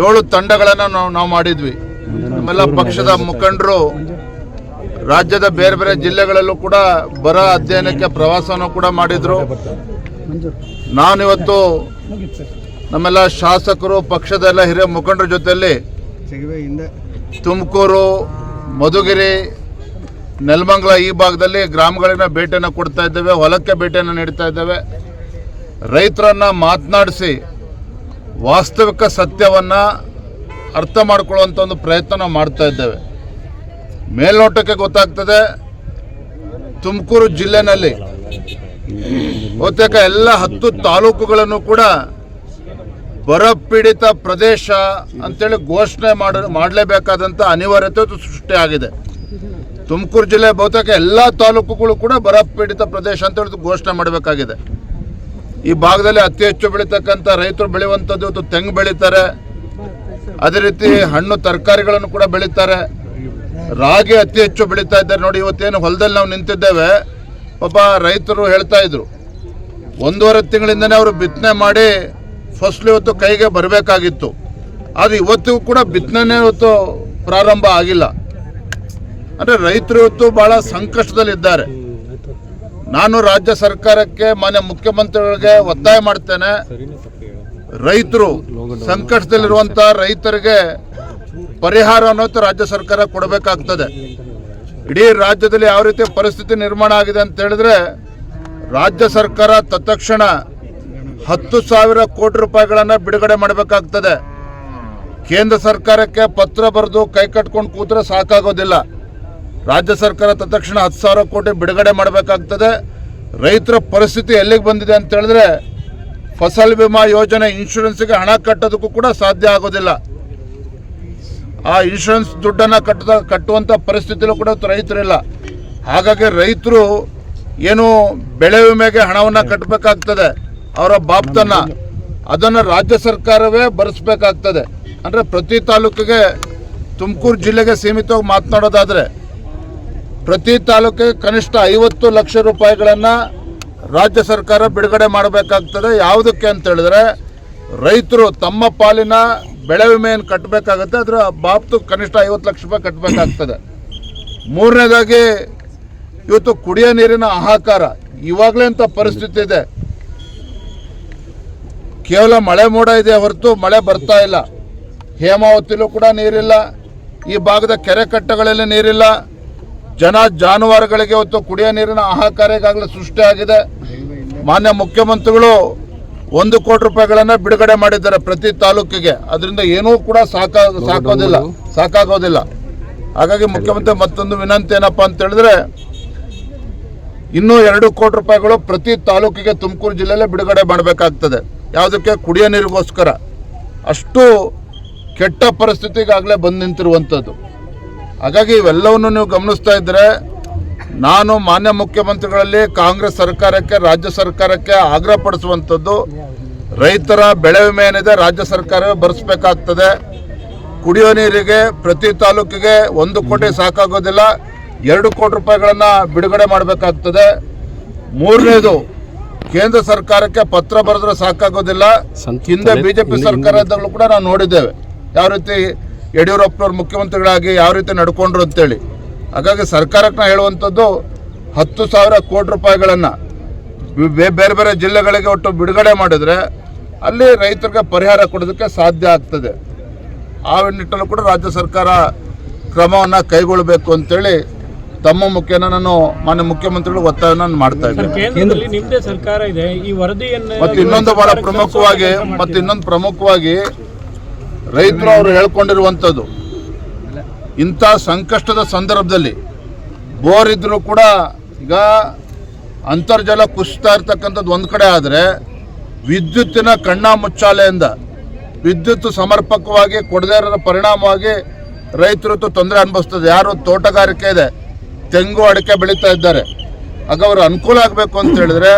Speaker 12: 7 ತಂಡಗಳನ್ನು ನಾವು ಮಾಡಿದ್ವಿ. ನಮ್ಮೆಲ್ಲ ಪಕ್ಷದ ಮುಖಂಡರು ರಾಜ್ಯದ ಬೇರೆ ಬೇರೆ ಜಿಲ್ಲೆಗಳಲ್ಲೂ ಕೂಡ ಬರ ಅಧ್ಯಯನಕ್ಕೆ ಪ್ರವಾಸವನ್ನು ಕೂಡ ಮಾಡಿದ್ರು. ನಾನಿವತ್ತು ನಮ್ಮೆಲ್ಲ ಶಾಸಕರು ಪಕ್ಷದ ಎಲ್ಲ ಹಿರಿಯ ಮುಖಂಡರ ಜೊತೆಯಲ್ಲಿ ತುಮಕೂರು, ಮಧುಗಿರಿ, ನೆಲಮಂಗಲ ಈ ಭಾಗದಲ್ಲಿ ಗ್ರಾಮಗಳಿನ ಭೇಟಿಯನ್ನು ಕೊಡ್ತಾ ಇದ್ದೇವೆ, ಹೊಲಕ್ಕೆ ಭೇಟಿಯನ್ನು ನೀಡ್ತಾ ಇದ್ದೇವೆ. ರೈತರನ್ನು ಮಾತನಾಡಿಸಿ ವಾಸ್ತವಿಕ ಸತ್ಯವನ್ನು ಅರ್ಥ ಮಾಡ್ಕೊಳ್ಳುವಂಥ ಒಂದು ಪ್ರಯತ್ನ ನಾವು ಮಾಡ್ತಾ ಇದ್ದೇವೆ. ಮೇಲ್ನೋಟಕ್ಕೆ ಗೊತ್ತಾಗ್ತದೆ ತುಮಕೂರು ಜಿಲ್ಲೆನಲ್ಲಿ ಬಹುತೇಕ ಎಲ್ಲ 10 ತಾಲೂಕುಗಳನ್ನು ಕೂಡ ಬರಪೀಡಿತ ಪ್ರದೇಶ ಅಂತೇಳಿ ಘೋಷಣೆ ಮಾಡಲೇಬೇಕಾದಂಥ ಅನಿವಾರ್ಯತೆ ಸೃಷ್ಟಿಯಾಗಿದೆ. ತುಮಕೂರು ಜಿಲ್ಲೆ ಬಹುತೇಕ ಎಲ್ಲ ತಾಲೂಕುಗಳು ಕೂಡ ಬರಪೀಡಿತ ಪ್ರದೇಶ ಅಂತೇಳಿ ಘೋಷಣೆ ಮಾಡಬೇಕಾಗಿದೆ. ಈ ಭಾಗದಲ್ಲಿ ಅತಿ ಹೆಚ್ಚು ಬೆಳೀತಕ್ಕಂಥ ರೈತರು ಬೆಳೆಯುವಂಥದ್ದು ಇವತ್ತು ತೆಂಗು ಬೆಳೀತಾರೆ, ಅದೇ ರೀತಿ ಹಣ್ಣು ತರಕಾರಿಗಳನ್ನು ಕೂಡ ಬೆಳೀತಾರೆ, ರಾಗಿ ಅತಿ ಹೆಚ್ಚು ಬೆಳೀತಾ ಇದ್ದಾರೆ. ನೋಡಿ, ಇವತ್ತೇನು ಹೊಲದಲ್ಲಿ ನಾವು ನಿಂತಿದ್ದೇವೆ, ಪಾಪ ರೈತರು ಹೇಳ್ತಾ ಇದ್ರು 1.5 ತಿಂಗಳಿಂದನೇ ಅವರು ಬಿತ್ತನೆ ಮಾಡಿ ಫಸಲು ಇವತ್ತು ಕೈಗೆ ಬರಬೇಕಾಗಿತ್ತು. ಆದರೆ ಇವತ್ತಿಗೂ ಕೂಡ ಬಿತ್ತನೆ ಇವತ್ತು ಪ್ರಾರಂಭ ಆಗಿಲ್ಲ. ಅಂದರೆ ರೈತರು ಇವತ್ತು ಭಾಳ ಸಂಕಷ್ಟದಲ್ಲಿದ್ದಾರೆ. ನಾನು ರಾಜ್ಯ ಸರ್ಕಾರಕ್ಕೆ, ಮಾನ್ಯ ಮುಖ್ಯಮಂತ್ರಿಗಳಿಗೆ ಒತ್ತಾಯ ಮಾಡ್ತೇನೆ, ರೈತರು ಸಂಕಷ್ಟದಲ್ಲಿರುವಂಥ ರೈತರಿಗೆ ಪರಿಹಾರ ಅನ್ನೋದು ರಾಜ್ಯ ಸರ್ಕಾರ ಕೊಡಬೇಕಾಗ್ತದೆ. ಇಡೀ ರಾಜ್ಯದಲ್ಲಿ ಯಾವ ರೀತಿ ಪರಿಸ್ಥಿತಿ ನಿರ್ಮಾಣ ಆಗಿದೆ ಅಂತ ಹೇಳಿದ್ರೆ, ರಾಜ್ಯ ಸರ್ಕಾರ ತತ್ಕ್ಷಣ 10,000 ಕೋಟಿ ರೂಪಾಯಿಗಳನ್ನು ಬಿಡುಗಡೆ ಮಾಡಬೇಕಾಗ್ತದೆ. ಕೇಂದ್ರ ಸರ್ಕಾರಕ್ಕೆ ಪತ್ರ ಬರೆದು ಕೈ ಕಟ್ಕೊಂಡು ಕೂತ್ರೆ ಸಾಕಾಗೋದಿಲ್ಲ. ರಾಜ್ಯ ಸರ್ಕಾರ ತತ್ಕ್ಷಣ 10,000 ಕೋಟಿ ಬಿಡುಗಡೆ ಮಾಡಬೇಕಾಗ್ತದೆ. ರೈತರ ಪರಿಸ್ಥಿತಿ ಎಲ್ಲಿಗೆ ಬಂದಿದೆ ಅಂತ ಹೇಳಿದ್ರೆ, ಫಸಲ್ ಬಿಮಾ ಯೋಜನೆ ಇನ್ಶೂರೆನ್ಸ್ಗೆ ಹಣ ಕಟ್ಟೋದಕ್ಕೂ ಕೂಡ ಸಾಧ್ಯ ಆಗೋದಿಲ್ಲ. ಆ ಇನ್ಶೂರೆನ್ಸ್ ದುಡ್ಡನ್ನು ಕಟ್ಟುವಂಥ ಪರಿಸ್ಥಿತಿಯಲ್ಲೂ ಕೂಡ ರೈತರಿಲ್ಲ. ಹಾಗಾಗಿ ರೈತರು ಏನು ಬೆಳೆ ವಿಮೆಗೆ ಹಣವನ್ನು ಕಟ್ಟಬೇಕಾಗ್ತದೆ, ಅವರ ಬಾಬ್ತನ್ನ ಅದನ್ನು ರಾಜ್ಯ ಸರ್ಕಾರವೇ ಭರಿಸಬೇಕಾಗ್ತದೆ. ಅಂದರೆ ಪ್ರತಿ ತಾಲೂಕಿಗೆ, ತುಮಕೂರು ಜಿಲ್ಲೆಗೆ ಸೀಮಿತವಾಗಿ ಮಾತನಾಡೋದಾದರೆ, ಪ್ರತಿ ತಾಲೂಕಿಗೆ ಕನಿಷ್ಠ 50 ಲಕ್ಷ ರೂಪಾಯಿಗಳನ್ನು ರಾಜ್ಯ ಸರ್ಕಾರ ಬಿಡುಗಡೆ ಮಾಡಬೇಕಾಗ್ತದೆ. ಯಾವುದಕ್ಕೆ ಅಂತ ಹೇಳಿದ್ರೆ, ರೈತರು ತಮ್ಮ ಪಾಲಿನ ಬೆಳೆ ವಿಮೆಯನ್ನು ಕಟ್ಟಬೇಕಾಗತ್ತೆ, ಅದರ ಬಾಬ್ತು ಕನಿಷ್ಠ 50 ಲಕ್ಷ ರೂಪಾಯಿ ಕಟ್ಟಬೇಕಾಗ್ತದೆ. ಮೂರನೇದಾಗಿ, ಇವತ್ತು ಕುಡಿಯೋ ನೀರಿನ ಹಾಹಾಕಾರ ಇವಾಗಲೇ ಅಂತ ಪರಿಸ್ಥಿತಿ ಇದೆ. ಕೇವಲ ಮಳೆ ಮೋಡ ಇದೆ ಹೊರತು ಮಳೆ ಬರ್ತಾ ಇಲ್ಲ. ಹೇಮಾವತಿಲೂ ಕೂಡ ನೀರಿಲ್ಲ, ಈ ಭಾಗದ ಕೆರೆ ಕಟ್ಟೆಗಳಲ್ಲಿ ನೀರಿಲ್ಲ. ಜಾನುವಾರುಗಳಿಗೆ ಇವತ್ತು ಕುಡಿಯೋ ನೀರಿನ ಹಾಹಾಕಾರ ಈಗಾಗಲೇ ಸೃಷ್ಟಿಯಾಗಿದೆ. ಮಾನ್ಯ ಮುಖ್ಯಮಂತ್ರಿಗಳು 1 ಕೋಟಿ ರೂಪಾಯಿಗಳನ್ನು ಬಿಡುಗಡೆ ಮಾಡಿದ್ದಾರೆ ಪ್ರತಿ ತಾಲೂಕಿಗೆ. ಅದರಿಂದ ಏನೂ ಕೂಡ ಸಾಕಾಗೋದಿಲ್ಲ. ಹಾಗಾಗಿ ಮುಖ್ಯಮಂತ್ರಿ ಮತ್ತೊಂದು ವಿನಂತಿ ಏನಪ್ಪ ಅಂತ ಹೇಳಿದ್ರೆ, ಇನ್ನೂ 2 ಕೋಟಿ ರೂಪಾಯಿಗಳು ಪ್ರತಿ ತಾಲೂಕಿಗೆ ತುಮಕೂರು ಜಿಲ್ಲೆಯಲ್ಲೇ ಬಿಡುಗಡೆ ಮಾಡಬೇಕಾಗ್ತದೆ. ಯಾವುದಕ್ಕೆ? ಕುಡಿಯೋ ನೀರಿಗೋಸ್ಕರ. ಅಷ್ಟು ಕೆಟ್ಟ ಪರಿಸ್ಥಿತಿಗಾಗಲೇ ಬಂದು ನಿಂತಿರುವಂಥದ್ದು. ಹಾಗಾಗಿ ಇವೆಲ್ಲವನ್ನು ನೀವು ಗಮನಿಸ್ತಾ ಇದ್ದರೆ, ನಾನು ಮಾನ್ಯ ಮುಖ್ಯಮಂತ್ರಿಗಳಲ್ಲಿ ಕಾಂಗ್ರೆಸ್ ಸರ್ಕಾರಕ್ಕೆ, ರಾಜ್ಯ ಸರ್ಕಾರಕ್ಕೆ ಆಗ್ರಹಪಡಿಸುವಂಥದ್ದು, ರೈತರ ಬೆಳೆ ವಿಮೆ ಏನಿದೆ ರಾಜ್ಯ ಸರ್ಕಾರವೇ ಭರಿಸಬೇಕಾಗ್ತದೆ. ಕುಡಿಯೋ ನೀರಿಗೆ ಪ್ರತಿ ತಾಲೂಕಿಗೆ 1 ಕೋಟಿ ಸಾಕಾಗೋದಿಲ್ಲ, 2 ಕೋಟಿ ರೂಪಾಯಿಗಳನ್ನು ಬಿಡುಗಡೆ ಮಾಡಬೇಕಾಗ್ತದೆ. ಮೂರನೇದು, ಕೇಂದ್ರ ಸರ್ಕಾರಕ್ಕೆ ಪತ್ರ ಬರೆದ್ರೆ ಸಾಕಾಗೋದಿಲ್ಲ. ಹಿಂದೆ ಬಿಜೆಪಿ ಸರ್ಕಾರದಲ್ಲೂ ಕೂಡ ನಾವು ನೋಡಿದ್ದೇವೆ ಯಾವ ರೀತಿ ಯಡಿಯೂರಪ್ಪನವ್ರು ಮುಖ್ಯಮಂತ್ರಿಗಳಾಗಿ ಯಾವ ರೀತಿ ನಡ್ಕೊಂಡ್ರು ಅಂತೇಳಿ. ಹಾಗಾಗಿ ಸರ್ಕಾರಕ್ಕೆ ನಾವು ಹೇಳುವಂಥದ್ದು, 10,000 ಕೋಟಿ ರೂಪಾಯಿಗಳನ್ನು ಬೇರೆ ಬೇರೆ ಜಿಲ್ಲೆಗಳಿಗೆ ಒಟ್ಟು ಬಿಡುಗಡೆ ಮಾಡಿದರೆ ಅಲ್ಲಿ ರೈತರಿಗೆ ಪರಿಹಾರ ಕೊಡೋದಕ್ಕೆ ಸಾಧ್ಯ ಆಗ್ತದೆ. ಆ ನಿಟ್ಟಲ್ಲೂ ಕೂಡ ರಾಜ್ಯ ಸರ್ಕಾರ ಕ್ರಮವನ್ನು ಕೈಗೊಳ್ಳಬೇಕು ಅಂತೇಳಿ ತಮ್ಮ ಮುಖೇನ ನಾನು ಮಾನ್ಯ ಮುಖ್ಯಮಂತ್ರಿಗಳು ಒತ್ತಾಯವನ್ನು ಮಾಡ್ತಾ ಇದ್ದೇನೆ.
Speaker 13: ಕೇಂದ್ರದಲ್ಲಿ ನಿಮ್ಮದೇ ಸರ್ಕಾರ ಇದೆ, ಈ ವರದಿಯನ್ನು
Speaker 12: ಮತ್ತು ಇನ್ನೊಂದು ಬಹಳ ಪ್ರಮುಖವಾಗಿ ರೈತರು ಅವರು ಹೇಳ್ಕೊಂಡಿರುವಂಥದ್ದು, ಇಂಥ ಸಂಕಷ್ಟದ ಸಂದರ್ಭದಲ್ಲಿ ಬೋರ್ ಇದ್ರೂ ಕೂಡ ಈಗ ಅಂತರ್ಜಲ ಕುಸಿತಾ ಇರ್ತಕ್ಕಂಥದ್ದು ಒಂದು ಕಡೆ ಆದರೆ ವಿದ್ಯುತ್ತಿನ ಕಣ್ಣಾ ಮುಚ್ಚಾಲೆಯಿಂದ ವಿದ್ಯುತ್ ಸಮರ್ಪಕವಾಗಿ ಕೊಡದೇ ಇರೋ ಪರಿಣಾಮವಾಗಿ ರೈತರು ತೊಂದರೆ ಅನುಭವಿಸ್ತದೆ. ಯಾರು ತೋಟಗಾರಿಕೆ ಇದೆ, ತೆಂಗು ಅಡಿಕೆ ಬೆಳೀತಾ ಇದ್ದಾರೆ, ಆಗ ಅವರು ಅನುಕೂಲ ಆಗಬೇಕು ಅಂತ ಹೇಳಿದ್ರೆ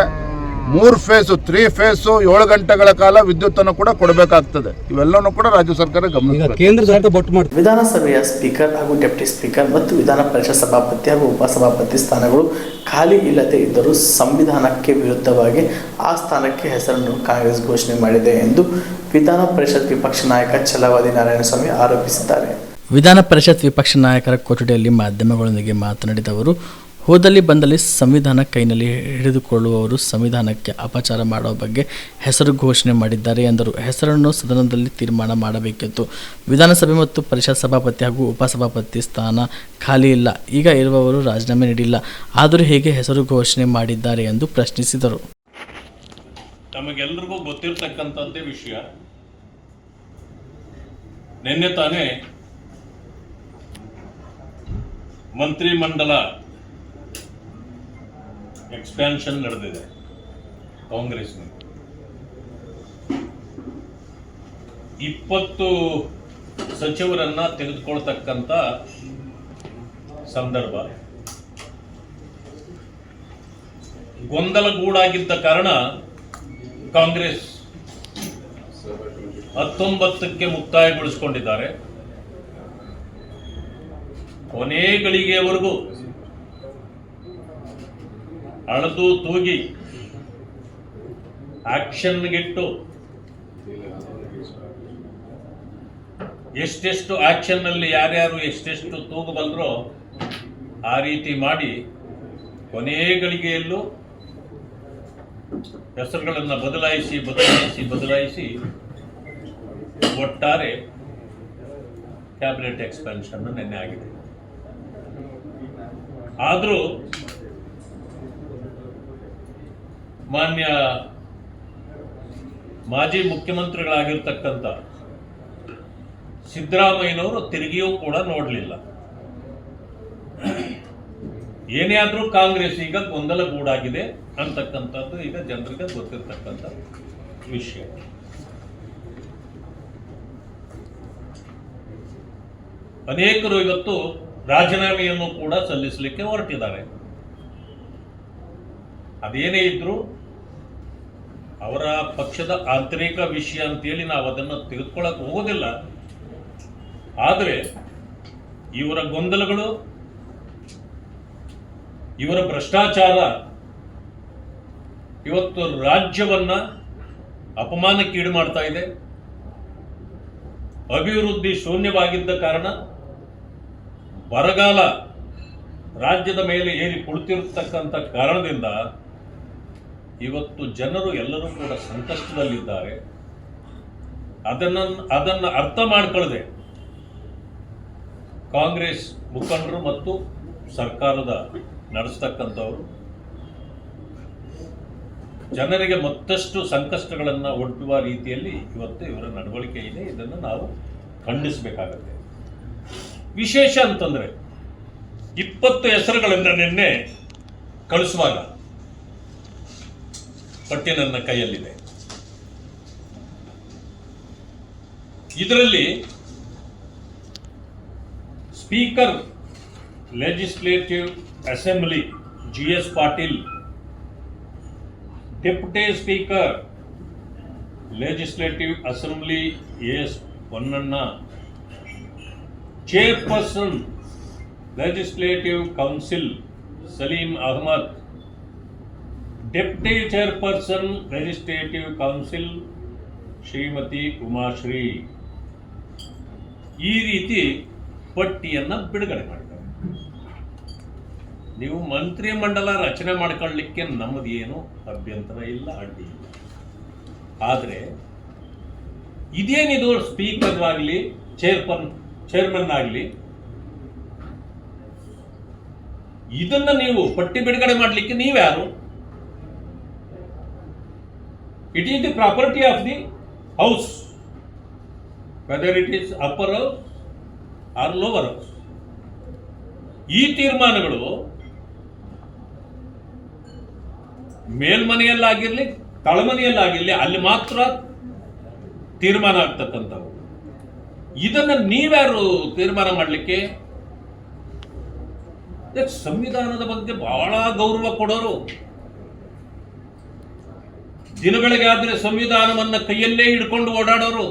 Speaker 12: 3 ಫೇಸು 3 ಫೇಸು 7 ಗಂಟೆಗಳ ಕಾಲ ವಿದ್ಯುತ್ತನ್ನು ಕೂಡ ಕೊಡಬೇಕಾಗ್ತದೆ. ಇವೆಲ್ಲವನ್ನೂ ಕೂಡ ರಾಜ್ಯ ಸರ್ಕಾರ ಗಮನಿಸಬೇಕು.
Speaker 3: ವಿಧಾನಸಭೆಯ ಸ್ಪೀಕರ್ ಹಾಗೂ ಡೆಪ್ಟಿ ಸ್ಪೀಕರ್ ಮತ್ತು ವಿಧಾನ ಪರಿಷತ್ ಸಭಾಪತಿ ಹಾಗೂ ಉಪಸಭಾಪತಿ ಸ್ಥಾನಗಳು ಖಾಲಿ ಇಲ್ಲದೆ ಇದ್ದರೂ ಸಂವಿಧಾನಕ್ಕೆ ವಿರುದ್ಧವಾಗಿ ಆ ಸ್ಥಾನಕ್ಕೆ ಹೆಸರನ್ನು ಕಾಂಗ್ರೆಸ್ ಘೋಷಣೆ ಮಾಡಿದೆ ಎಂದು ವಿಧಾನ ಪರಿಷತ್ ವಿಪಕ್ಷ ನಾಯಕ ಛಲವಾದಿ ನಾರಾಯಣಸ್ವಾಮಿ ಆರೋಪಿಸಿದ್ದಾರೆ.
Speaker 4: ವಿಧಾನ ಪರಿಷತ್ ವಿಪಕ್ಷ ನಾಯಕರ ಕೊಠಡಿಯಲ್ಲಿ ಮಾಧ್ಯಮಗಳೊಂದಿಗೆ ಮಾತನಾಡಿದ ಅವರು, ಹೋದಲ್ಲಿ ಬಂದಲ್ಲಿ ಸಂವಿಧಾನ ಕೈನಲ್ಲಿ ಹಿಡಿದುಕೊಳ್ಳುವವರು ಸಂವಿಧಾನಕ್ಕೆ ಅಪಚಾರ ಮಾಡುವ ಬಗ್ಗೆ ಹೆಸರು ಘೋಷಣೆ ಮಾಡಿದ್ದಾರೆ ಎಂದರು. ಹೆಸರನ್ನು ಸದನದಲ್ಲಿ ತೀರ್ಮಾನ ಮಾಡಬೇಕಿತ್ತು. ವಿಧಾನಸಭೆ ಮತ್ತು ಪರಿಷತ್ ಸಭಾಪತಿ ಹಾಗೂ ಉಪಸಭಾಪತಿ ಸ್ಥಾನ ಖಾಲಿ ಇಲ್ಲ. ಈಗ ಇರುವವರು ರಾಜೀನಾಮೆ ನೀಡಿಲ್ಲ. ಆದರೂ ಹೇಗೆ ಹೆಸರು ಘೋಷಣೆ ಮಾಡಿದ್ದಾರೆ ಎಂದು ಪ್ರಶ್ನಿಸಿದರು.
Speaker 14: ನಮಗೆಲ್ಲರಿಗೂ ಗೊತ್ತಿರತಕ್ಕಂಥದ್ದೇ ವಿಷಯ. ನಿನ್ನೆ ತಾನೇ ಮಂತ್ರಿಮಂಡಲ ಎಕ್ಸ್ಪ್ಯಾನ್ಷನ್ ನಡೆದಿದೆ ಕಾಂಗ್ರೆಸ್ನಲ್ಲಿ. 20 ಸಚಿವರನ್ನ ತೆಗೆದುಕೊಳ್ತಕ್ಕಂಥ ಸಂದರ್ಭ. ಗೊಂದಲಗೂಡಾಗಿದ್ದ ಕಾರಣ ಕಾಂಗ್ರೆಸ್ 19ಕ್ಕೆ ಮುಕ್ತಾಯಗೊಳಿಸಿಕೊಂಡಿದ್ದಾರೆ. ಕೊನೆ ಗಳಿಗೆಯವರೆಗೂ ಅಳದು ತೂಗಿ ಆಕ್ಷನ್ಗಿಟ್ಟು ಎಷ್ಟೆಷ್ಟು ಆಕ್ಷನ್ನಲ್ಲಿ ಯಾರ್ಯಾರು ಎಷ್ಟೆಷ್ಟು ತೂಗಬಲ್ಲರೋ ಆ ರೀತಿ ಮಾಡಿ ಕೊನೆ ಗಳಿಗೆಯಲ್ಲೂ ಹೆಸರುಗಳನ್ನು ಬದಲಾಯಿಸಿ ಒಟ್ಟಾರೆ ಕ್ಯಾಬಿನೆಟ್ ಎಕ್ಸ್ಪಾನ್ಷನ್ ನಿನ್ನೆ ಆಗಿದೆ. ಆದರೂ ಮಾನ್ಯ ಮಾಜಿ ಮುಖ್ಯಮಂತ್ರಿಗಳಾಗಿರ್ತಕ್ಕಂಥ ಸಿದ್ದರಾಮಯ್ಯನವರು ತಿರುಗಿಯೂ ಕೂಡ ನೋಡಲಿಲ್ಲ. ಏನೇ ಆದರೂ ಕಾಂಗ್ರೆಸ್ ಈಗ ಗೊಂದಲಗೂಡಾಗಿದೆ ಅಂತಕ್ಕಂಥದ್ದು ಈಗ ಜನರಿಗೆ ಗೊತ್ತಿರ್ತಕ್ಕಂಥ ವಿಷಯ. ಅನೇಕರು ಇವತ್ತು ರಾಜೀನಾಮೆಯನ್ನು ಕೂಡ ಸಲ್ಲಿಸಲಿಕ್ಕೆ ಹೊರಟಿದ್ದಾರೆ. ಅದೇನೇ ಇದ್ರೂ ಅವರ ಪಕ್ಷದ ಆಂತರಿಕ ವಿಷಯ ಅಂತೇಳಿ ನಾವು ಅದನ್ನು ತೆಗೆದುಕೊಳ್ಳಕ್ಕೆ ಹೋಗೋದಿಲ್ಲ. ಆದರೆ ಇವರ ಗೊಂದಲಗಳು, ಇವರ ಭ್ರಷ್ಟಾಚಾರ ಇವತ್ತು ರಾಜ್ಯವನ್ನ ಅಪಮಾನಕ್ಕೀಡು ಮಾಡ್ತಾ ಇದೆ. ಅಭಿವೃದ್ಧಿ ಶೂನ್ಯವಾಗಿದ್ದ ಕಾರಣ ಬರಗಾಲ ರಾಜ್ಯದ ಮೇಲೆ ಏರಿ ಕುಳಿತಿರತಕ್ಕಂಥ ಕಾರಣದಿಂದ ಇವತ್ತು ಜನರು ಎಲ್ಲರೂ ಕೂಡ ಸಂಕಷ್ಟದಲ್ಲಿದ್ದಾರೆ. ಅದನ್ನ ಅರ್ಥ ಮಾಡಿಕೊಳ್ಳದೆ ಕಾಂಗ್ರೆಸ್ ಮುಖಂಡರು ಮತ್ತು ಸರ್ಕಾರದ ನಡೆಸ್ತಕ್ಕಂಥವರು ಜನರಿಗೆ ಮತ್ತಷ್ಟು ಸಂಕಷ್ಟಗಳನ್ನು ಒಡ್ಡುವ ರೀತಿಯಲ್ಲಿ ಇವತ್ತು ಇವರ ನಡವಳಿಕೆ ಇದೆ. ಇದನ್ನು ನಾವು ಖಂಡಿಸಬೇಕಾಗತ್ತೆ. ವಿಶೇಷ ಅಂತಂದ್ರೆ 20 ಹೆಸರುಗಳನ್ನು ನಿನ್ನೆ ಕಳಿಸುವಾಗ ಪಟ್ಟಿ ನನ್ನ ಕೈಯಲ್ಲಿದೆ. ಇದರಲ್ಲಿ speaker legislative assembly GS Patil, deputy speaker legislative assembly AS Ponnanna, chairperson legislative council Saleem Ahmed, deputy chairperson legislative council Shrimati Umashree, ಈ ರೀತಿ ಪಟ್ಟಿಯನ್ನು ಬಿಡುಗಡೆ ಮಾಡಿದ್ದಾರೆ. ನೀವು ಮಂತ್ರಿಮಂಡಲ ರಚನೆ ಮಾಡ್ಕೊಳ್ಳಿಕ್ಕೆ ನಮ್ಮದೇನು ಅಭ್ಯಂತರ ಇಲ್ಲ, ಅಡ್ಡಿ ಇಲ್ಲ. ಆದರೆ ಇದೇನಿದು ಸ್ಪೀಕರ್ ಆಗಲಿ ಚೇರ್ಮನ್ ಆಗಲಿ ಇದನ್ನ ನೀವು ಪಟ್ಟಿ ಬಿಡುಗಡೆ ಮಾಡಲಿಕ್ಕೆ ನೀವ್ಯಾರು? It is the property of the house, whether it is upper house or lower house. ಈ ತೀರ್ಮಾನಗಳು ಮೇಲ್ಮನೆಯಲ್ಲಾಗಿರ್ಲಿ ತಳಮನೆಯಲ್ಲಾಗಿರ್ಲಿ ಅಲ್ಲಿ ಮಾತ್ರ ತೀರ್ಮಾನ ಆಗ್ತಕ್ಕಂಥವು. ಇದನ್ನ ನೀವ್ಯಾರು ತೀರ್ಮಾನ ಮಾಡಲಿಕ್ಕೆ? ಸಂವಿಧಾನದ ಬಗ್ಗೆ ಬಹಳ ಗೌರವ ಕೊಡೋರು, ದಿನಗಳಿಗೆ ಆದ್ರೆ ಸಂವಿಧಾನವನ್ನ ಕೈಯಲ್ಲೇ ಹಿಡ್ಕೊಂಡು ಓಡಾಡೋರು.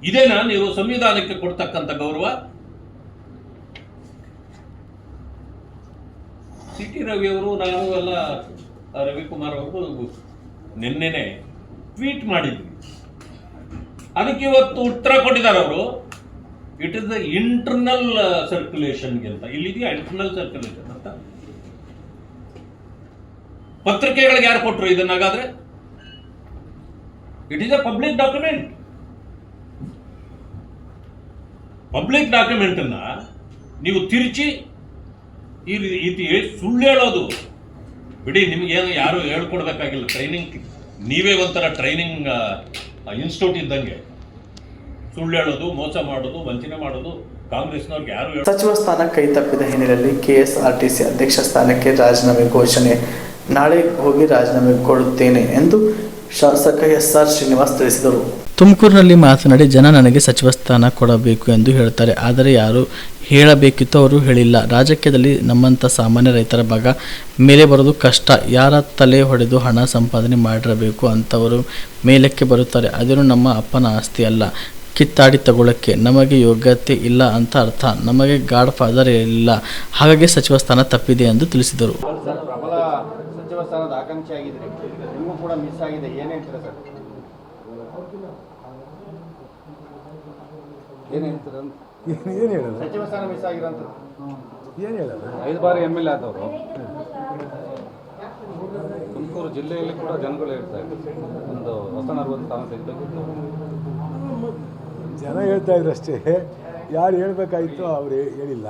Speaker 14: ಇದೇನಾ ನೀವು ಸಂವಿಧಾನಕ್ಕೆ ಕೊಡ್ತಕ್ಕಂಥ ಗೌರವ? ಸಿ ಟಿ ರವಿಯವರು, ನಾನು ಎಲ್ಲ ರವಿಕುಮಾರ್ ಅವರು ನಿನ್ನೆನೆ ಟ್ವೀಟ್ ಮಾಡಿದ್ವಿ. ಅದಕ್ಕೆ ಇವತ್ತು ಉತ್ತರ ಕೊಟ್ಟಿದ್ದಾರೆ ಅವರು. ಇಟ್ ಇಸ್ ದ ಇಂಟರ್ನಲ್ ಸರ್ಕ್ಯುಲೇಷನ್ಗೆ ಅಂತ. ಇಲ್ಲಿದೆಯಾ ಇಂಟರ್ನಲ್ ಸರ್ಕ್ಯುಲೇಷನ್ ಅಂತ? ಪತ್ರಿಕೆಗಳಿಗೆ ಯಾರು ಕೊಟ್ಟರು ಇದನ್ನಾಗಾದ್ರೆ? It is a public document. Public document ಅನ್ನ ನೀವು ತಿರುಚಿ ಈ ರೀತಿ ಸುಳ್ಳು ಹೇಳೋದು ಬಿಡಿ. ನಿಮ್ಗೆ ಏನು ಯಾರು ಹೇಳ್ಕೊಡ್ಬೇಕಾಗಿಲ್ಲ. ಟ್ರೈನಿಂಗ್ ನೀವೇ ಒಂಥರ ಟ್ರೈನಿಂಗ್ ಇನ್ಸ್ಟಿಟ್ಯೂಟ್ ಇದ್ದಂಗೆ. ಸುಳ್ಳು ಹೇಳೋದು, ಮೋಸ ಮಾಡೋದು, ವಂಚನೆ ಮಾಡೋದು ಕಾಂಗ್ರೆಸ್ನವ್ರಿಗೆ ಯಾರು.
Speaker 3: ಸಚಿವ ಸ್ಥಾನ ಕೈ ತಪ್ಪಿದ ಹಿನ್ನೆಲೆಯಲ್ಲಿ KSRTC ಅಧ್ಯಕ್ಷ ಸ್ಥಾನಕ್ಕೆ ರಾಜೀನಾಮೆ ಘೋಷಣೆ. ನಾಳೆ ಹೋಗಿ ರಾಜೀನಾಮೆ ಕೊಡುತ್ತೇನೆ ಎಂದು ಶಾಸಕ SR ಶ್ರೀನಿವಾಸ್ ತಿಳಿಸಿದರು.
Speaker 4: ತುಮಕೂರಿನಲ್ಲಿ ಮಾತನಾಡಿ, ಜನ ನನಗೆ ಸಚಿವ ಸ್ಥಾನ ಕೊಡಬೇಕು ಎಂದು ಹೇಳ್ತಾರೆ, ಆದರೆ ಯಾರು ಹೇಳಬೇಕಿತ್ತು ಅವರು ಹೇಳಿಲ್ಲ. ರಾಜಕೀಯದಲ್ಲಿ ನಮ್ಮಂಥ ಸಾಮಾನ್ಯ ರೈತರ ಭಾಗ ಮೇಲೆ ಬರೋದು ಕಷ್ಟ. ಯಾರ ತಲೆ ಹೊಡೆದು ಹಣ ಸಂಪಾದನೆ ಮಾಡಿರಬೇಕು ಅಂಥವರು ಮೇಲಕ್ಕೆ ಬರುತ್ತಾರೆ. ಅದೇನು ನಮ್ಮ ಅಪ್ಪನ ಆಸ್ತಿ ಅಲ್ಲ ಕಿತ್ತಾಡಿ ತಗೊಳ್ಳೋಕ್ಕೆ. ನಮಗೆ ಯೋಗ್ಯತೆ ಇಲ್ಲ ಅಂತ ಅರ್ಥ. ನಮಗೆ ಗಾಡ್ ಫಾದರ್ ಇಲ್ಲ, ಹಾಗಾಗಿ ಸಚಿವ ಸ್ಥಾನ ತಪ್ಪಿದೆ ಎಂದು ತಿಳಿಸಿದರು.
Speaker 10: ಪ್ರಬಲ ಸಚಿವ ಸ್ಥಾನದ ಆಕಾಂಕ್ಷಿ ಆಗಿದ್ರೆ ನಿಮಗೂ ಕೂಡ ಮಿಸ್ ಆಗಿದೆ, ಏನ್ ಹೇಳ್ತೀರಾ ಸರ್? ಏನ್ ಹೇಳ್ತೀರ?
Speaker 15: ಏನು ಹೇಳೋದು?
Speaker 10: ಸಚಿವ ಸ್ಥಾನ ಮಿಸ್ ಆಗಿರೋಂಥ
Speaker 15: ಏನು ಹೇಳೋದು?
Speaker 9: 5 ಬಾರಿ MLA ಆದವರು ತುಮಕೂರು ಜಿಲ್ಲೆಯಲ್ಲಿ ಕೂಡ ಜನಗಳು ಹೇಳ್ತಾ ಇದ್ದಾರೆ ಒಂದು ಹೊಸನರು ಒಂದು ಸ್ಥಾನ ತೆಗೆದಬೇಕಿತ್ತು.
Speaker 15: ಜನ ಹೇಳ್ತಾ ಇದ್ರು ಅಷ್ಟೇ, ಯಾರು ಹೇಳ್ಬೇಕಾಗಿತ್ತು ಅವರು ಹೇಳಿಲ್ಲ.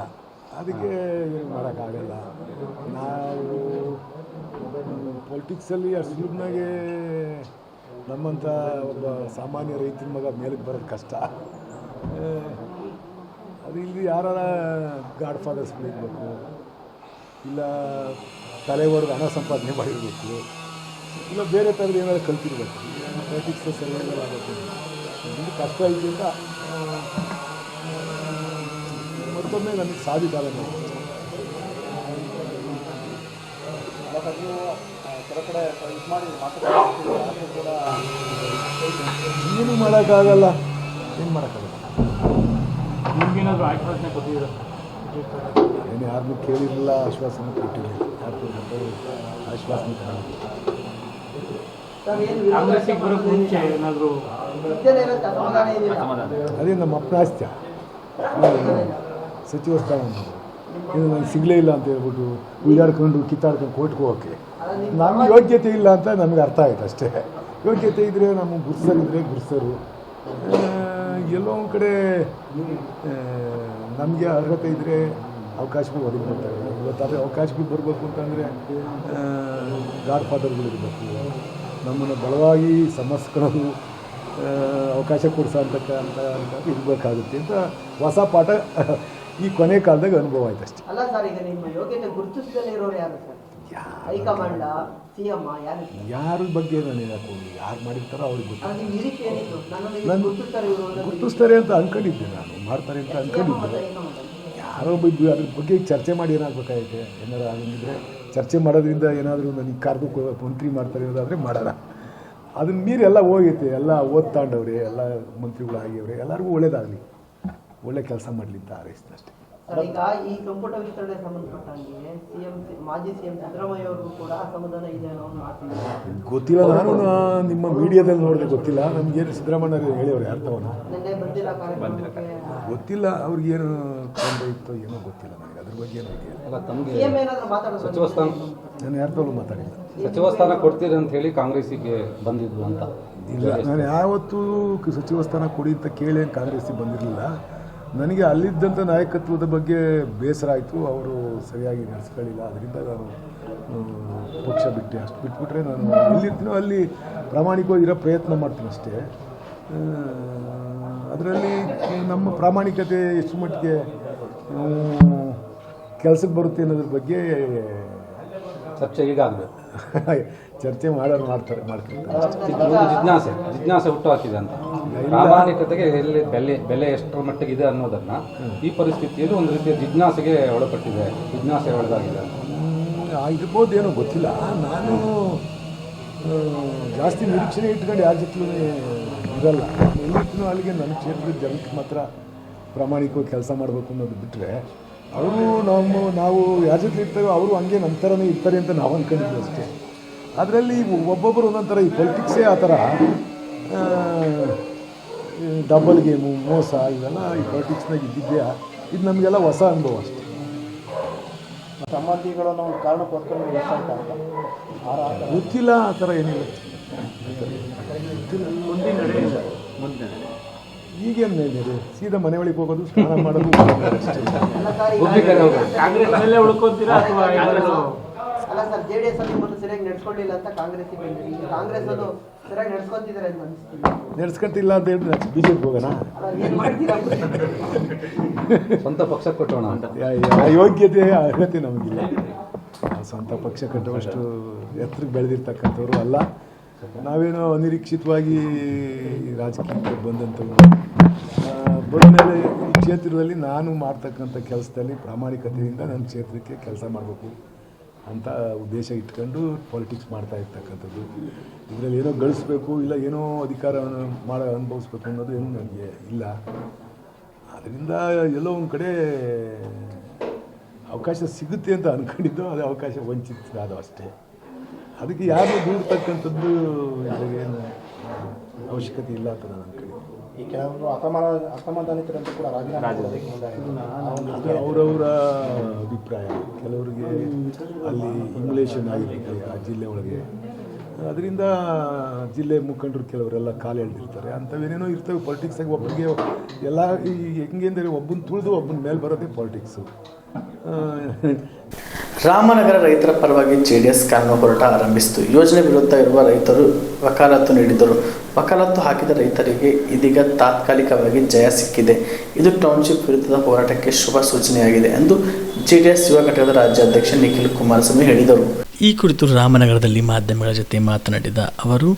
Speaker 15: ಅದಕ್ಕೆ ಏನು ಮಾಡೋಕ್ಕಾಗಲ್ಲ. ನಾವು ಪೊಲಿಟಿಕ್ಸಲ್ಲಿ ಅಷ್ಟು ಸುಲಭನಾಗೆ ನಮ್ಮಂಥ ಒಬ್ಬ ಸಾಮಾನ್ಯ ರೈತನ ಮಗ ಮೇಲಕ್ಕೆ ಬರೋದು ಕಷ್ಟ. ಅದು ಇಲ್ಲಿ ಯಾರ ಗಾಡ್ ಫಾದರ್ಸ್ ಬೆಳಿಬೇಕು, ಇಲ್ಲ ತಲೆ ಹೊಡೆದು ಹಣ ಸಂಪಾದನೆ ಮಾಡಿರಬೇಕು, ಇಲ್ಲ ಬೇರೆ ಥರದ ಏನಾದ್ರು ಕಲ್ತಿರ್ಬೇಕು. ಪೊಲಿಟಿಕ್ಸ್ ಸರ್ವೈವಲ್ ಆಗಬೇಕು. ಇದು ಕಷ್ಟ ಐತಿ ಅಂತ ಮತ್ತೊಮ್ಮೆ ನನಗೆ ಸಾಧಿಕಾಲ ಏನು ಮಾಡೋಕ್ಕಾಗಲ್ಲ. ಏನು ಮಾಡೋಕ್ಕಾಗಲ್ಲ.
Speaker 13: ನಿಮ್ಗೇನಾದರೂ ಆಶ್ವಾಸನೆ ಕೊಟ್ಟಿದ್ದೀರಾ?
Speaker 15: ಏನು ಯಾರನ್ನೂ ಕೇಳಿರಲಿಲ್ಲ, ಆಶ್ವಾಸನೆ ಕೊಟ್ಟಿಲ್ಲ. ಯಾರು ಆಶ್ವಾಸನೆ
Speaker 13: ಕಾಂಗ್ರೆಸ್ಸಿಗೆ ಬರೋಕ್ಕೆ ಮುಂಚೆ ಏನಾದರೂ
Speaker 15: ಅದೇ ನಮ್ಮ ಅಪ್ಪನ ಆಸ್ತಿ ಸಚಿವ ಸ್ಥಾನ ಇದು ನನಗೆ ಸಿಗಲೇ ಇಲ್ಲ ಅಂತ ಹೇಳ್ಬಿಟ್ಟು ಉಯ್ಯಾಡ್ಕೊಂಡು ಕಿತ್ತಾಡ್ಕೊಂಡು ಕೋರ್ಟ್ಗೆ ಹೋಗೋಕ್ಕೆ ನಮ್ಗೆ ಯೋಗ್ಯತೆ ಇಲ್ಲ ಅಂತ ನಮಗೆ ಅರ್ಥ ಆಯ್ತು ಅಷ್ಟೇ. ಯೋಗ್ಯತೆ ಇದ್ದರೆ ನಮ್ಮ ಗುರ್ಸರಿದ್ದರೆ ಗುರ್ಸರು, ಎಲ್ಲೋ ಒಂದು ಕಡೆ ನಮಗೆ ಅರ್ಹತೆ ಇದ್ದರೆ ಅವಕಾಶಗಳು ಒದಗಿಬಿಡ್ತಾರೆ. ಇವತ್ತಾದರೆ ಅವಕಾಶಗಳು ಬರಬೇಕು ಅಂತಂದರೆ ಗಾಡ್ ಫಾದರ್ಗಳಿರಬೇಕು, ನಮ್ಮನ್ನು ಬಲವಾಗಿ ಸಮಸ್ಕೊಳ್ಳೋದು, ಅವಕಾಶ ಕೊಡಿಸೋಂತಕ್ಕಂಥ ಇರಬೇಕಾಗುತ್ತೆ ಅಂತ ಹೊಸ ಪಾಠ ಈ ಕೊನೆ ಕಾಲದಾಗ ಅನುಭವ ಆಯ್ತು ಅಷ್ಟೇ.
Speaker 6: ಅಲ್ಲ ಸರ್, ಈಗ ನಿಮ್ಮ ಯೋಗ್ಯತೆ ಗುರುತಿಸದೇ ಇರೋರು ಯಾರು ಸರ್? ಹೈಕಮಾಂಡ್, CM
Speaker 15: ಯಾರ ಬಗ್ಗೆ ನಾನು ಹೇಳಕ್ಕೆ ಹೋಗಿ ಯಾರು ಮಾಡಿರ್ತಾರೋ ಅವ್ರಿಗೆ
Speaker 6: ಗೊತ್ತು.
Speaker 15: ಗುರುತಿಸ್ತಾರೆ ಅಂತ ಅಂದ್ಕೊಂಡಿದ್ದೆ, ನಾನು ಮಾಡ್ತಾರೆ ಅಂತ ಅಂದ್ಕೊಂಡಿದ್ದೆ. ಯಾರೋ ಅದ್ರ ಬಗ್ಗೆ ಚರ್ಚೆ ಮಾಡಿ ಏನಾಗಬೇಕಾಗೈತೆ. ಏನಾರು ಆಗಿದ್ರೆ ಚರ್ಚೆ ಮಾಡೋದ್ರಿಂದ ಏನಾದರೂ ನನಗೆ ಕರೆದು ಮಂತ್ರಿ ಮಾಡ್ತಾರೆ ಅನ್ನೋದಾದರೆ ಮಾಡೋಣ. ಅದನ್ನ ಮೀರಿ ಎಲ್ಲ ಹೋಗೈತೆ. ಎಲ್ಲ ಓದ್ತಾಂಡವ್ರೆ, ಎಲ್ಲ ಮಂತ್ರಿಗಳು ಆಗಿವ್ರೆ, ಎಲ್ಲರಿಗೂ ಒಳ್ಳೇದಾಗಲಿ, ಒಳ್ಳೆ ಕೆಲಸ ಮಾಡಲಿ ಅಂತ ಹಾರೈಸ್ತೀನಿ ಅಷ್ಟೇ.
Speaker 6: ಈಗ ಈ ಸಂಪುಟ ವಿಸ್ತರಣೆ ಸಂಬಂಧಪಟ್ಟಂಗೆ ಮಾಜಿ ಸಿಎಂ ಸಿದ್ದರಾಮಯ್ಯ ಅವ್ರಿಗೂ ಕೂಡ ಅಸಮಾಧಾನ ಇದೆ ಅನ್ನೋ ಒಂದು ಮಾತಿದೆ.
Speaker 15: ಗೊತ್ತಿಲ್ಲ, ನಾನು ನಿಮ್ಮ ಮೀಡಿಯಾದಲ್ಲಿ ನೋಡಿದೆ, ಗೊತ್ತಿಲ್ಲ ನಮಗೇನು. ಸಿದ್ದರಾಮಯ್ಯ ಹೇಳಿವ್ರು ಯಾರು ತವನ
Speaker 6: ನಿನ್ನೆ ಬಂದಿಲ್ಲ ಕಾರ್ಯಕ್ರಮಕ್ಕೆ,
Speaker 15: ಗೊತ್ತಿಲ್ಲ, ಅವ್ರಿಗೇನು ತೊಂದರೆ ಇತ್ತು ಏನೋ ಗೊತ್ತಿಲ್ಲ ನನಗೆ, ಅದ್ರ ಬಗ್ಗೆ ಏನು ಐಡಿಯಾ.
Speaker 6: ಸಿಎಂ ಏನಾದರೂ ಮಾತಾಡೋದು?
Speaker 15: ನಾನು ಯಾರ ತವಲು ಮಾತಾಡಿಲ್ಲ.
Speaker 16: ಸಚಿವ ಸ್ಥಾನ ಕೊಡ್ತೀರಿ ಅಂತ ಹೇಳಿ ಕಾಂಗ್ರೆಸ್ಸಿಗೆ ಬಂದಿದ್ದು ಅಂತ?
Speaker 15: ಇಲ್ಲ, ನಾನು ಯಾವತ್ತೂ ಸಚಿವ ಸ್ಥಾನ ಕೊಡಿ ಅಂತ ಕೇಳಿ ಕಾಂಗ್ರೆಸ್ಸಿಗೆ ಬಂದಿರಲಿಲ್ಲ. ನನಗೆ ಅಲ್ಲಿದ್ದಂಥ ನಾಯಕತ್ವದ ಬಗ್ಗೆ ಬೇಸರ ಆಯಿತು, ಅವರು ಸರಿಯಾಗಿ ನಡೆಸ್ಕೊಳ್ಳಿಲ್ಲ, ಅದರಿಂದ ನಾನು ಪಕ್ಷ ಬಿಟ್ಟೆ. ಅಷ್ಟು ಬಿಟ್ಬಿಟ್ರೆ ನಾನು ಎಲ್ಲಿರ್ತೀನೋ ಅಲ್ಲಿ ಪ್ರಾಮಾಣಿಕವಾಗಿ ಇರೋ ಪ್ರಯತ್ನ ಮಾಡ್ತೀನಿ ಅಷ್ಟೇ. ಅದರಲ್ಲಿ ನಮ್ಮ ಪ್ರಾಮಾಣಿಕತೆ ಎಷ್ಟು ಮಟ್ಟಿಗೆ ಕೆಲಸಕ್ಕೆ ಬರುತ್ತೆ ಅನ್ನೋದ್ರ ಬಗ್ಗೆ
Speaker 16: ಚರ್ಚೆ ಈಗ ಆಗಬೇಕು.
Speaker 15: ಚರ್ಚೆ ಮಾಡೋರು ಮಾಡ್ತಾರೆ.
Speaker 16: ಜಿಜ್ಞಾಸೆ ಹುಟ್ಟು ಹಾಕಿದೆ ಅಂತ. ಪ್ರಾಮಾಣಿಕತೆಗೆ ಎಲ್ಲಿ ಬೆಲೆ ಎಷ್ಟರ ಮಟ್ಟಿಗೆ ಇದೆ ಅನ್ನೋದನ್ನ ಈ ಪರಿಸ್ಥಿತಿಯಲ್ಲಿ ಒಂದು ರೀತಿಯ ಜಿಜ್ಞಾಸೆಗೆ ಒಳಗಾಗಿದೆ ಅಂತ
Speaker 15: ಇರ್ಬೋದು, ಏನೋ ಗೊತ್ತಿಲ್ಲ. ನಾನು ಜಾಸ್ತಿ ನಿರೀಕ್ಷಣೆ ಇಟ್ಕೊಂಡು ಯಾರ ಜೊತೆ ಇರಲ್ಲ. ಎಲ್ಲಿರ್ತೀನೋ ಅಲ್ಲಿಗೆ ನನ್ನ ಕ್ಷೇತ್ರದ ಜನಕ್ಕೆ ಮಾತ್ರ ಪ್ರಾಮಾಣಿಕವಾಗಿ ಕೆಲಸ ಮಾಡಬೇಕು ಅನ್ನೋದು ಬಿಟ್ಟರೆ, ಅವರು ನಾವು ಯಾರ ಜೊತೆ ಇರ್ತಾರೋ ಅವರು ಹಂಗೆ ನಮ್ಮ ಥರನೇ ಇರ್ತಾರೆ ಅಂತ ನಾವು ಅಂದ್ಕೊಂಡಿದ್ವಿ ಅಷ್ಟೇ. ಅದರಲ್ಲಿ ಒಬ್ಬೊಬ್ಬರು ಒಂದೊಂದು ಥರ, ಈ ಪೊಲಿಟಿಕ್ಸೇ ಆ ಥರ ಡಬಲ್ ಗೇಮು, ಮೋಸ, ಇವೆಲ್ಲ ಈ ಪೊಲಿಟಿಕ್ಸ್ನಾಗ ಇದ್ದಿದ್ದೆ. ಇದು ನಮಗೆಲ್ಲ ಹೊಸ ಅನುಭವ ಅಷ್ಟೇ.
Speaker 6: ಸಂಬಂಧಿಗಳನ್ನು ಒಂದು ಕಾರಣಕ್ಕೋಸ್ಕರ
Speaker 15: ಗೊತ್ತಿಲ್ಲ, ಆ ಥರ ಏನಿಲ್ಲ. ಈಗೇನು ನಡೀರಿ, ಸೀದಾ ಮನೆ ಒಳಗೆ ಹೋಗೋದು, ಸ್ನಾನ ಮಾಡೋದು ಅಷ್ಟೇ.
Speaker 6: ಅಲ್ಲ ಸರ್, JDS ಅಲ್ಲಿ ಮೊದಲು ಸರಿಯಾಗಿ ನಡ್ಸ್ಕೊಳ್ಳಿಲ್ಲ ಅಂತ ಕಾಂಗ್ರೆಸ್ ಅದು ಸರಿಯಾಗಿ ನಡ್ಸ್ಕೊಂತಿದ್ದಾರೆ ಅಂತ ಅನಿಸ್ತಿದೆ.
Speaker 15: ನಡ್ಸ್ಕೊಂತಿಲ್ಲ ಅಂತ ಹೇಳಿದ್ರೆ BJP ಹೋಗೋಣ,
Speaker 16: ಸ್ವಂತ ಪಕ್ಷ ಕಟ್ಟೋಣ ಅಂತ.
Speaker 15: ಯೋಗ್ಯತೆ ಅರ್ಹತೆ ನಮಗಿಲ್ಲ. ಸ್ವಂತ ಪಕ್ಷ ಕಟ್ಟುವಷ್ಟು ಎತ್ತರಕ್ಕೆ ಬೆಳೆದಿರ್ತಕ್ಕಂಥವ್ರು ಅಲ್ಲ. ನಾವೇನೋ ಅನಿರೀಕ್ಷಿತವಾಗಿ ರಾಜಕೀಯಕ್ಕೆ ಬಂದಂಥವ್ರು. ಬರೋ ಮೇಲೆ ಈ ಕ್ಷೇತ್ರದಲ್ಲಿ ನಾನು ಮಾಡ್ತಕ್ಕಂಥ ಕೆಲಸದಲ್ಲಿ ಪ್ರಾಮಾಣಿಕತೆಯಿಂದ ನನ್ನ ಕ್ಷೇತ್ರಕ್ಕೆ ಕೆಲಸ ಮಾಡಬೇಕು ಅಂತ ಉದ್ದೇಶ ಇಟ್ಕೊಂಡು ಪಾಲಿಟಿಕ್ಸ್ ಮಾಡ್ತಾ ಇರ್ತಕ್ಕಂಥದ್ದು. ಇದರಲ್ಲಿ ಏನೋ ಗಳಿಸ್ಬೇಕು, ಇಲ್ಲ ಏನೋ ಅಧಿಕಾರವನ್ನು ಅನುಭವಿಸ್ಬೇಕು ಅನ್ನೋದು ಏನು ನನಗೆ ಇಲ್ಲ. ಅದರಿಂದ ಎಲ್ಲೋ ಒಂದು ಕಡೆ ಅವಕಾಶ ಸಿಗುತ್ತೆ ಅಂತ ಅಂದ್ಕೊಂಡಿದ್ದು, ಅದು ಅವಕಾಶ ವಂಚಿತರಾದ ಅಷ್ಟೇ. ಅದಕ್ಕೆ ಯಾರು ದೂಡ್ತಕ್ಕಂಥದ್ದು ಏನು ಅವಶ್ಯಕತೆ ಇಲ್ಲ ಅಂತ ನಾನು ಅಂದ್ಕೊಂಡಿದ್ದೆ.
Speaker 6: ಈ ಕೆಲವರು ಅಸಮಾಧಾನಿತರಂತೂ ಕೂಡ
Speaker 15: ಅವರವರ ಅಭಿಪ್ರಾಯ. ಕೆಲವರಿಗೆ ಅಲ್ಲಿ ಇಮ್ಯುಲೇಷನ್ ಆಗಿರುತ್ತೆ ಆ ಜಿಲ್ಲೆ ಒಳಗೆ, ಅದರಿಂದ ಜಿಲ್ಲೆ ಮುಖಂಡರು ಕೆಲವರೆಲ್ಲ ಕಾಲು ಎಳೆದಿರ್ತಾರೆ. ಅಂಥವೇನೇನೋ ಇರ್ತವೆ ಪಾಲಿಟಿಕ್ಸಾಗಿ. ಒಬ್ಬರಿಗೆ ಎಲ್ಲ ಈ ಹೆಂಗೆ ಅಂದರೆ ಒಬ್ಬನ ತುಳಿದು ಒಬ್ಬನ ಮೇಲೆ ಬರೋದೇ ಪಾಲಿಟಿಕ್ಸು.
Speaker 3: ರಾಮನಗರ ರೈತರ ಪರವಾಗಿ JDS ಕಾನೂನು ಹೋರಾಟ ಆರಂಭಿಸಿತು. ಯೋಜನೆ ವಿರುದ್ಧ ಇರುವ ರೈತರು ವಕಾಲತ್ತು ನೀಡಿದರು. ವಕಾಲತ್ತು ಹಾಕಿದ ರೈತರಿಗೆ ಇದೀಗ ತಾತ್ಕಾಲಿಕವಾಗಿ ಜಯ ಸಿಕ್ಕಿದೆ. ಇದು ಟೌನ್ಶಿಪ್ ವಿರುದ್ಧದ ಹೋರಾಟಕ್ಕೆ ಶುಭ ಸೂಚನೆಯಾಗಿದೆ ಎಂದು JDS ಯುವ ಘಟಕದ ರಾಜ್ಯಾಧ್ಯಕ್ಷ ನಿಖಿಲ್ ಕುಮಾರಸ್ವಾಮಿ ಹೇಳಿದರು.
Speaker 4: ಈ ಕುರಿತು ರಾಮನಗರದಲ್ಲಿ ಮಾಧ್ಯಮಗಳ ಜೊತೆ ಮಾತನಾಡಿದ ಅವರು,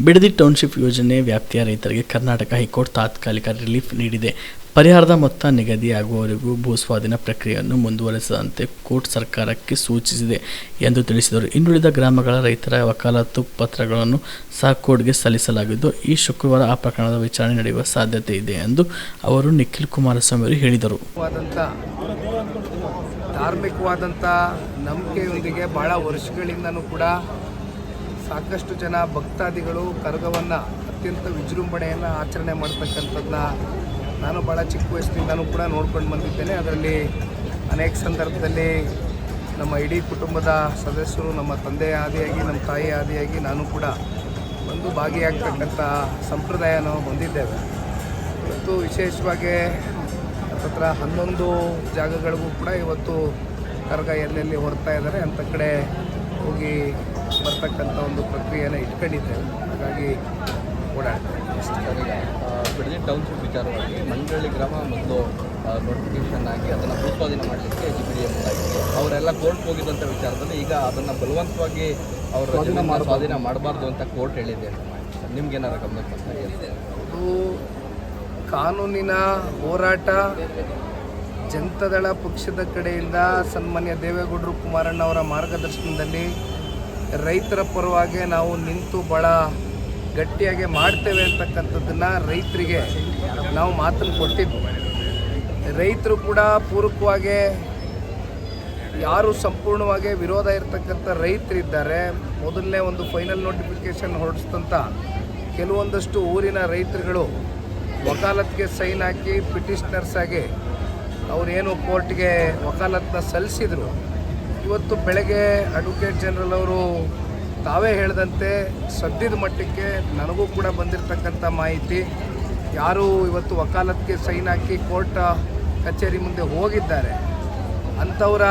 Speaker 4: ಬಿಡದಿ ಟೌನ್ಶಿಪ್ ಯೋಜನೆ ವ್ಯಾಪ್ತಿಯ ರೈತರಿಗೆ ಕರ್ನಾಟಕ ಹೈಕೋರ್ಟ್ ತಾತ್ಕಾಲಿಕ ರಿಲೀಫ್ ನೀಡಿದೆ. ಪರಿಹಾರದ ಮೊತ್ತ ನಿಗದಿಯಾಗುವವರೆಗೂ ಭೂಸ್ವಾಧೀನ ಪ್ರಕ್ರಿಯೆಯನ್ನು ಮುಂದುವರೆಸದಂತೆ ಕೋರ್ಟ್ ಸರ್ಕಾರಕ್ಕೆ ಸೂಚಿಸಿದೆ ಎಂದು ತಿಳಿಸಿದರು. ಇನ್ನುಳಿದ ಗ್ರಾಮಗಳ ರೈತರ ವಕಾಲತ್ತು ಪತ್ರಗಳನ್ನು ಸಹ ಕೋರ್ಟ್ಗೆ ಸಲ್ಲಿಸಲಾಗಿದ್ದು, ಈ ಶುಕ್ರವಾರ ಆ ಪ್ರಕರಣದ ವಿಚಾರಣೆ ನಡೆಯುವ ಸಾಧ್ಯತೆ ಇದೆ ಎಂದು ಅವರು ನಿಖಿಲ್ ಕುಮಾರಸ್ವಾಮಿ ಅವರು ಹೇಳಿದರು.
Speaker 17: ಧಾರ್ಮಿಕವಾದಂಥ ನಂಬಿಕೆಯೊಂದಿಗೆ ಭಾಳ ವರ್ಷಗಳಿಂದನೂ ಕೂಡ ಸಾಕಷ್ಟು ಜನ ಭಕ್ತಾದಿಗಳು ಕರಗವನ್ನು ಅತ್ಯಂತ ವಿಜೃಂಭಣೆಯನ್ನು ಆಚರಣೆ ಮಾಡ್ತಕ್ಕಂಥದ್ದನ್ನ ನಾನು ಭಾಳ ಚಿಕ್ಕ ವಯಸ್ಸಿನಿಂದನೂ ಕೂಡ ನೋಡ್ಕೊಂಡು ಬಂದಿದ್ದೇನೆ. ಅದರಲ್ಲಿ ಅನೇಕ ಸಂದರ್ಭದಲ್ಲಿ ನಮ್ಮ ಇಡೀ ಕುಟುಂಬದ ಸದಸ್ಯರು, ನಮ್ಮ ತಂದೆಯ ಆದಿಯಾಗಿ, ನಮ್ಮ ತಾಯಿಯ ಆದಿಯಾಗಿ ನಾನು ಕೂಡ ಒಂದು ಭಾಗಿಯಾಗ್ತಕ್ಕಂಥ ಸಂಪ್ರದಾಯ ನಾವು ಹೊಂದಿದ್ದೇವೆ. ಇವತ್ತು ವಿಶೇಷವಾಗಿ ಹತ್ತಿರ 11 ಜಾಗಗಳಿಗೂ ಕೂಡ ಇವತ್ತು ಕರಗ ಎಲ್ಲೆಲ್ಲಿ ಹೊರ್ತಾ ಇದ್ದಾರೆ ಅಂಥ ಕಡೆ ಹೋಗಿ ಬರ್ತಕ್ಕಂಥ ಒಂದು ಪ್ರಕ್ರಿಯೆಯನ್ನು ಇಟ್ಕೊಂಡಿದ್ದೇವೆ. ಹಾಗಾಗಿ ಓಡಾಡ್ತೇವೆ.
Speaker 18: ಬಿಡದಿ ಟೌನ್ಶಿಪ್ ವಿಚಾರವಾಗಿ ಮಂಗಳಳ್ಳಿ ಗ್ರಾಮ ಮೊದಲು ನೋಟಿಫಿಕೇಷನ್ ಆಗಿ ಅದನ್ನು ಭೂಸ್ವಾಧೀನ ಮಾಡಲಿಕ್ಕೆ GPDA ಮುಂದಾಗಿದೆ. ಅವರೆಲ್ಲ ಕೋರ್ಟ್ ಹೋಗಿದ್ದಂಥ ವಿಚಾರದಲ್ಲಿ ಈಗ ಅದನ್ನು ಬಲವಂತವಾಗಿ ಅವರು ಸ್ವಾಧೀನ ಮಾಡಬಾರ್ದು ಅಂತ ಕೋರ್ಟ್ ಹೇಳಿದೆ. ನಿಮ್ಗೇನಾರು ಗಮನಕ್ಕೆ ಬರ್ತಾ ಇದೆ?
Speaker 17: ಅದು ಕಾನೂನಿನ ಹೋರಾಟ ಜನತಾದಳ ಪಕ್ಷದ ಕಡೆಯಿಂದ ಸನ್ಮಾನ್ಯ ದೇವೇಗೌಡರು ಕುಮಾರಣ್ಣವರ ಮಾರ್ಗದರ್ಶನದಲ್ಲಿ ರೈತರ ಪರವಾಗಿ ನಾವು ನಿಂತು ಭಾಳ ಗಟ್ಟಿಯಾಗಿ ಮಾಡ್ತೇವೆ ಅಂತಕ್ಕಂಥದ್ದನ್ನು ರೈತರಿಗೆ ನಾವು ಮಾತನ್ನು ಕೊಟ್ಟಿದ್ವಿ. ರೈತರು ಕೂಡ ಪೂರಕವಾಗಿ ಯಾರು ಸಂಪೂರ್ಣವಾಗಿ ವಿರೋಧ ಇರತಕ್ಕಂಥ ರೈತರಿದ್ದಾರೆ. ಮೊದಲನೇ ಒಂದು ಫೈನಲ್ ನೋಟಿಫಿಕೇಷನ್ ಹೊರಡಿಸಿದಂಥ ಕೆಲವೊಂದಷ್ಟು ಊರಿನ ರೈತರುಗಳು ವಕಾಲತ್ಗೆ ಸೈನ್ ಹಾಕಿ ಪಿಟಿಷನರ್ಸ್ ಆಗಿ ಅವರೇನು ಕೋರ್ಟ್ಗೆ ವಕಾಲತ್ನ ಸಲ್ಲಿಸಿದರು. ಇವತ್ತು ಬೆಳಗ್ಗೆ ಅಡ್ವೊಕೇಟ್ ಜನರಲ್ ಅವರು ತಾವೇ ಹೇಳಿದಂತೆ ಸದ್ಯದ ಮಟ್ಟಕ್ಕೆ ನನಗೂ ಕೂಡ ಬಂದಿರತಕ್ಕಂಥ ಮಾಹಿತಿ, ಯಾರು ಇವತ್ತು ವಕಾಲತ್ಗೆ ಸೈನ್ ಹಾಕಿ ಕೋರ್ಟ್ ಕಚೇರಿ ಮುಂದೆ ಹೋಗಿದ್ದಾರೆ ಅಂಥವರ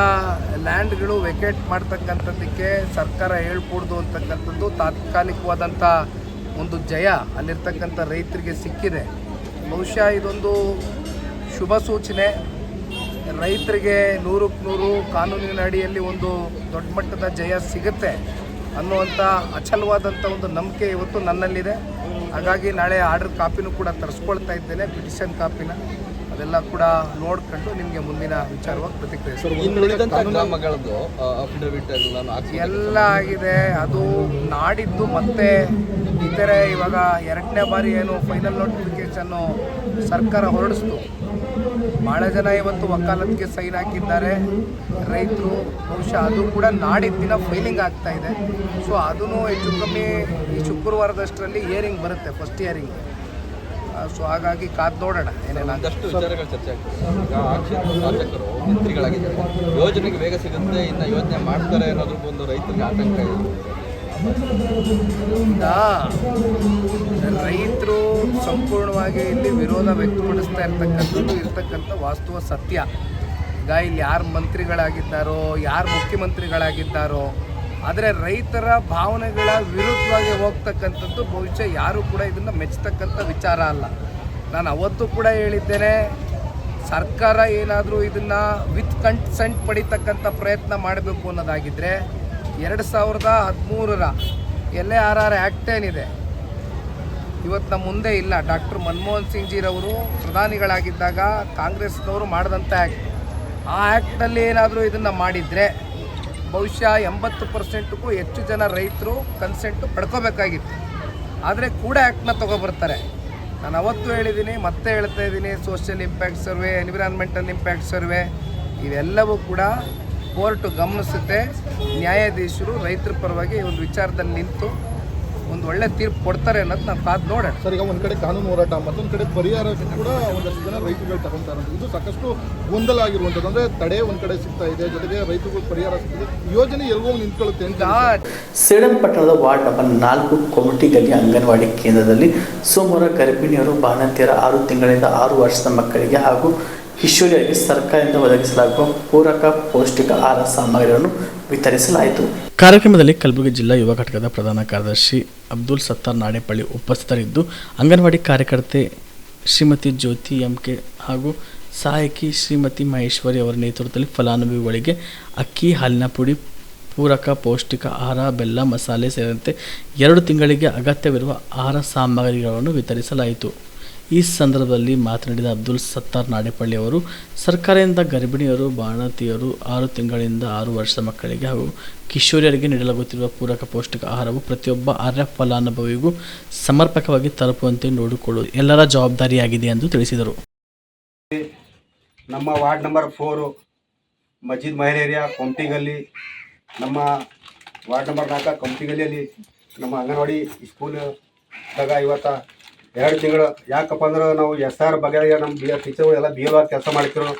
Speaker 17: ಲ್ಯಾಂಡ್ಗಳು ವೆಕೇಟ್ ಮಾಡ್ತಕ್ಕಂಥದ್ದಕ್ಕೆ ಸರ್ಕಾರ ಹೇಳ್ಕೊಡ್ದು ಅಂತಕ್ಕಂಥದ್ದು ತಾತ್ಕಾಲಿಕವಾದಂಥ ಒಂದು ಜಯ ಅಲ್ಲಿರ್ತಕ್ಕಂಥ ರೈತರಿಗೆ ಸಿಕ್ಕಿದೆ. ಬಹುಶಃ ಇದೊಂದು ಶುಭ ಸೂಚನೆ. ರೈತರಿಗೆ 100ಕ್ಕೆ 100 ಕಾನೂನಿನ ಅಡಿಯಲ್ಲಿ ಒಂದು ದೊಡ್ಡ ಮಟ್ಟದ ಜಯ ಸಿಗುತ್ತೆ ಅನ್ನುವಂಥ ಅಚಲವಾದಂಥ ಒಂದು ನಂಬಿಕೆ ಇವತ್ತು ನನ್ನಲ್ಲಿದೆ. ಹಾಗಾಗಿ ನಾಳೆ ಆರ್ಡರ್ ಕಾಪಿನೂ ಕೂಡ ತರಿಸ್ಕೊಳ್ತಾ ಇದ್ದೇನೆ, ಪಿಟಿಷನ್ ಕಾಪಿನ. ಅದೆಲ್ಲ ಕೂಡ ನೋಡ್ಕೊಂಡು ನಿಮಗೆ ಮುಂದಿನ ವಿಚಾರವಾಗಿ ಪ್ರತಿಕ್ರಿಯಿಸ್ತೀನಿ. ಎಲ್ಲ ಆಗಿದೆ. ಅದು ನಾಡಿದ್ದು ಮತ್ತೆ ಇತರೆ ಇವಾಗ 2ನೇ ಬಾರಿ ಏನು ಫೈನಲ್ ನೋಟಿಫಿಕೇಷನ್ನು ಸರ್ಕಾರ ಹೊರಡಿಸ್ತು. ಭಾಳ ಜನ ಇವತ್ತು ವಕಾಲತ್ಗೆ ಸೈನ್ ಹಾಕಿದ್ದಾರೆ ರೈತರು. ಬಹುಶಃ ಅದು ಕೂಡ ನಾಡಿದ್ದ ದಿನ ಫೈಲಿಂಗ್ ಆಗ್ತಾ ಇದೆ. ಸೊ ಅದೂ ಹೆಚ್ಚು ಕಮ್ಮಿ ಈ ಶುಕ್ರವಾರದಷ್ಟರಲ್ಲಿ ಹಿಯರಿಂಗ್ ಬರುತ್ತೆ, ಫಸ್ಟ್ ಹಿಯರಿಂಗ್. ಸೊ ಹಾಗಾಗಿ ಕಾದು ನೋಡೋಣ ಏನೇನು
Speaker 18: ಒಂದಷ್ಟು ವಿಚಾರಗಳು ಚರ್ಚೆ ಆಗ್ತದೆ. ಈಗ ಆ ಕ್ಷೇತ್ರದ ಶಾಸಕರು ಮಂತ್ರಿಗಳಾಗಿದ್ದಾರೆ, ಯೋಜನೆಗೆ ವೇಗ ಸಿಗುತ್ತೆ, ಇನ್ನು ಯೋಜನೆ ಮಾಡ್ತಾರೆ ಅನ್ನೋದ್ರ ಒಂದು ರೈತರಿಗೆ ಆತಂಕ ಇದೆ.
Speaker 17: ರೈತರು ಸಂಪೂರ್ಣವಾಗಿ ಇಲ್ಲಿ ವಿರೋಧ ವ್ಯಕ್ತಪಡಿಸ್ತಾ ಇರ್ತಕ್ಕಂಥ ವಾಸ್ತವ ಸತ್ಯ. ಈಗ ಇಲ್ಲಿ ಯಾರು ಮಂತ್ರಿಗಳಾಗಿದ್ದಾರೋ, ಯಾರು ಮುಖ್ಯಮಂತ್ರಿಗಳಾಗಿದ್ದಾರೋ, ಆದರೆ ರೈತರ ಭಾವನೆಗಳ ವಿರುದ್ಧವಾಗಿ ಹೋಗ್ತಕ್ಕಂಥದ್ದು ಬಹುಶಃ ಯಾರು ಕೂಡ ಇದನ್ನು ಮೆಚ್ಚತಕ್ಕಂಥ ವಿಚಾರ ಅಲ್ಲ. ನಾನು ಅವತ್ತು ಕೂಡ ಹೇಳಿದ್ದೇನೆ, ಸರ್ಕಾರ ಏನಾದರೂ ಇದನ್ನು ವಿತ್ ಕನ್ಸೆಂಟ್ ಪಡಿತಕ್ಕಂಥ ಪ್ರಯತ್ನ ಮಾಡಬೇಕು ಅನ್ನೋದಾಗಿದ್ದರೆ 2013ರ LARR ಆ್ಯಕ್ಟ್ ಏನಿದೆ ಇವತ್ತು ನಮ್ಮ ಮುಂದೆ ಇಲ್ಲ. ಡಾಕ್ಟರ್ ಮನಮೋಹನ್ ಸಿಂಗ್ ಜಿರವರು ಪ್ರಧಾನಿಗಳಾಗಿದ್ದಾಗ ಕಾಂಗ್ರೆಸ್ನವರು ಮಾಡಿದಂಥ ಆ್ಯಕ್ಟ್, ಆ ಆ್ಯಕ್ಟ್ನಲ್ಲಿ ಏನಾದರೂ ಇದನ್ನು ಮಾಡಿದರೆ ಬಹುಶಃ 80%ಕ್ಕೂ ಹೆಚ್ಚು ಜನ ರೈತರು ಕನ್ಸೆಂಟು ಪಡ್ಕೋಬೇಕಾಗಿತ್ತು. ಆದರೆ ಕೂಡ ಆ್ಯಕ್ಟ್ನ ತೊಗೊಬರ್ತಾರೆ. ನಾನು ಅವತ್ತು ಹೇಳಿದ್ದೀನಿ, ಮತ್ತೆ ಹೇಳ್ತಾ ಇದ್ದೀನಿ, social impact survey, environmental impact survey ಇವೆಲ್ಲವೂ ಕೂಡ ಕೋರ್ಟು ಗಮನಿಸುತ್ತೆ. ನ್ಯಾಯಾಧೀಶರು ರೈತರ ಪರವಾಗಿ ಒಂದು ವಿಚಾರದಲ್ಲಿ ನಿಂತು ಒಂದು ಒಳ್ಳೆ ತೀರ್ಪು ಕೊಡ್ತಾರೆ ಅನ್ನೋದು ನಾವು ಕಾದು ನೋಡೋಣ.
Speaker 19: ಸರ್, ಈಗ ಒಂದು ಕಡೆ ಕಾನೂನು ಹೋರಾಟ, ಮತ್ತೊಂದು ಕಡೆ ಪರಿಹಾರಕ್ಕೆ ಕೂಡ ಒಂದಷ್ಟು ಜನ ರೈತರುಗಳು ತಗೊಳ್ತಾರೆ. ಇದು ಸಾಕಷ್ಟು ಗೊಂದಲ ಆಗಿರುವಂಥದ್ದು. ಅಂದರೆ ತಡೆ ಒಂದು ಕಡೆ ಸಿಗ್ತಾ ಇದೆ, ಜೊತೆಗೆ ರೈತರುಗಳು ಪರಿಹಾರ ಸಿಗ್ತದೆ, ಯೋಜನೆ ಎಲ್ಲವೂ ನಿಂತ್ಕೊಳ್ಳುತ್ತೆ ಅಂತ.
Speaker 3: ಸೇಡಂ ಪಟ್ಟಣದ ವಾರ್ಡ್ ನಂಬರ್ 4 ಕೊಮಟಿಗಲ್ಲಿ ಅಂಗನವಾಡಿ ಕೇಂದ್ರದಲ್ಲಿ ಸೋಮವಾರ ಗರ್ಭಿಣಿಯರು, ಬಾಣಂತಿಯರ 6 ತಿಂಗಳಿಂದ 6 ವರ್ಷದ ಮಕ್ಕಳಿಗೆ ಹಾಗೂ ಕಿಶೋರಿಯರಿಗೆ ಸರ್ಕಾರದಿಂದ ಒದಗಿಸಲಾಗುವ ಪೂರಕ ಪೌಷ್ಟಿಕ ಆಹಾರ ಸಾಮಗ್ರಿಗಳನ್ನು ವಿತರಿಸಲಾಯಿತು.
Speaker 4: ಕಾರ್ಯಕ್ರಮದಲ್ಲಿ ಕಲಬುರಗಿ ಜಿಲ್ಲಾ ಯುವ ಘಟಕದ ಪ್ರಧಾನ ಕಾರ್ಯದರ್ಶಿ ಅಬ್ದುಲ್ ಸತ್ತಾರ್ ನಾಡೇಪಳ್ಳಿ ಉಪಸ್ಥಿತರಿದ್ದು, ಅಂಗನವಾಡಿ ಕಾರ್ಯಕರ್ತೆ ಶ್ರೀಮತಿ ಜ್ಯೋತಿ MK ಹಾಗೂ ಸಹಾಯಕಿ ಶ್ರೀಮತಿ ಮಹೇಶ್ವರಿ ಅವರ ನೇತೃತ್ವದಲ್ಲಿ ಫಲಾನುಭವಿಗಳಿಗೆ ಅಕ್ಕಿ, ಹಾಲಿನ ಪುಡಿ, ಪೂರಕ ಪೌಷ್ಟಿಕ ಆಹಾರ, ಬೆಲ್ಲ, ಮಸಾಲೆ ಸೇರಿದಂತೆ 2 ತಿಂಗಳಿಗೆ ಅಗತ್ಯವಿರುವ ಆಹಾರ ಸಾಮಗ್ರಿಗಳನ್ನು ವಿತರಿಸಲಾಯಿತು. ಈ ಸಂದರ್ಭದಲ್ಲಿ ಮಾತನಾಡಿದ ಅಬ್ದುಲ್ ಸತ್ತಾರ್ ನಾಡೇಪಳ್ಳಿ ಅವರು, ಸರ್ಕಾರದಿಂದ ಗರ್ಭಿಣಿಯರು, ಬಾಣಂತಿಯರು, 6 ತಿಂಗಳಿಂದ 6 ವರ್ಷದ ಮಕ್ಕಳಿಗೆ ಹಾಗೂ ಕಿಶೋರಿಯರಿಗೆ ನೀಡಲಾಗುತ್ತಿರುವ ಪೂರಕ ಪೌಷ್ಟಿಕ ಆಹಾರವು ಪ್ರತಿಯೊಬ್ಬ ಆರ್ಯ ಫಲಾನುಭವಿಗೂ ಸಮರ್ಪಕವಾಗಿ ತಲುಪುವಂತೆ ನೋಡಿಕೊಳ್ಳುವುದು ಎಲ್ಲರ ಜವಾಬ್ದಾರಿಯಾಗಿದೆ ಎಂದು ತಿಳಿಸಿದರು.
Speaker 20: ನಮ್ಮ ವಾರ್ಡ್ ನಂಬರ್ 4 ಮಜೀದ್ ಮಹಲ್ ಏರಿಯಾ ಕೊಮಟಿಗಲ್ಲಿ, ನಮ್ಮ ವಾರ್ಡ್ ನಂಬರ್ 4 ಕೊಮಟಿಗಲ್ಲಿಯಲ್ಲಿ ನಮ್ಮ ಅಂಗನವಾಡಿ ಸ್ಕೂಲ್ದಾಗ ಇವತ್ತು 2 ತಿಂಗಳು, ಯಾಕಪ್ಪ ಅಂದ್ರೆ ನಾವು SR ಬಗ್ಗೆ ನಮ್ಮ ಟೀಚರ್ಗಳು ಎಲ್ಲ BLO ಕೆಲಸ ಮಾಡ್ತಿರೋ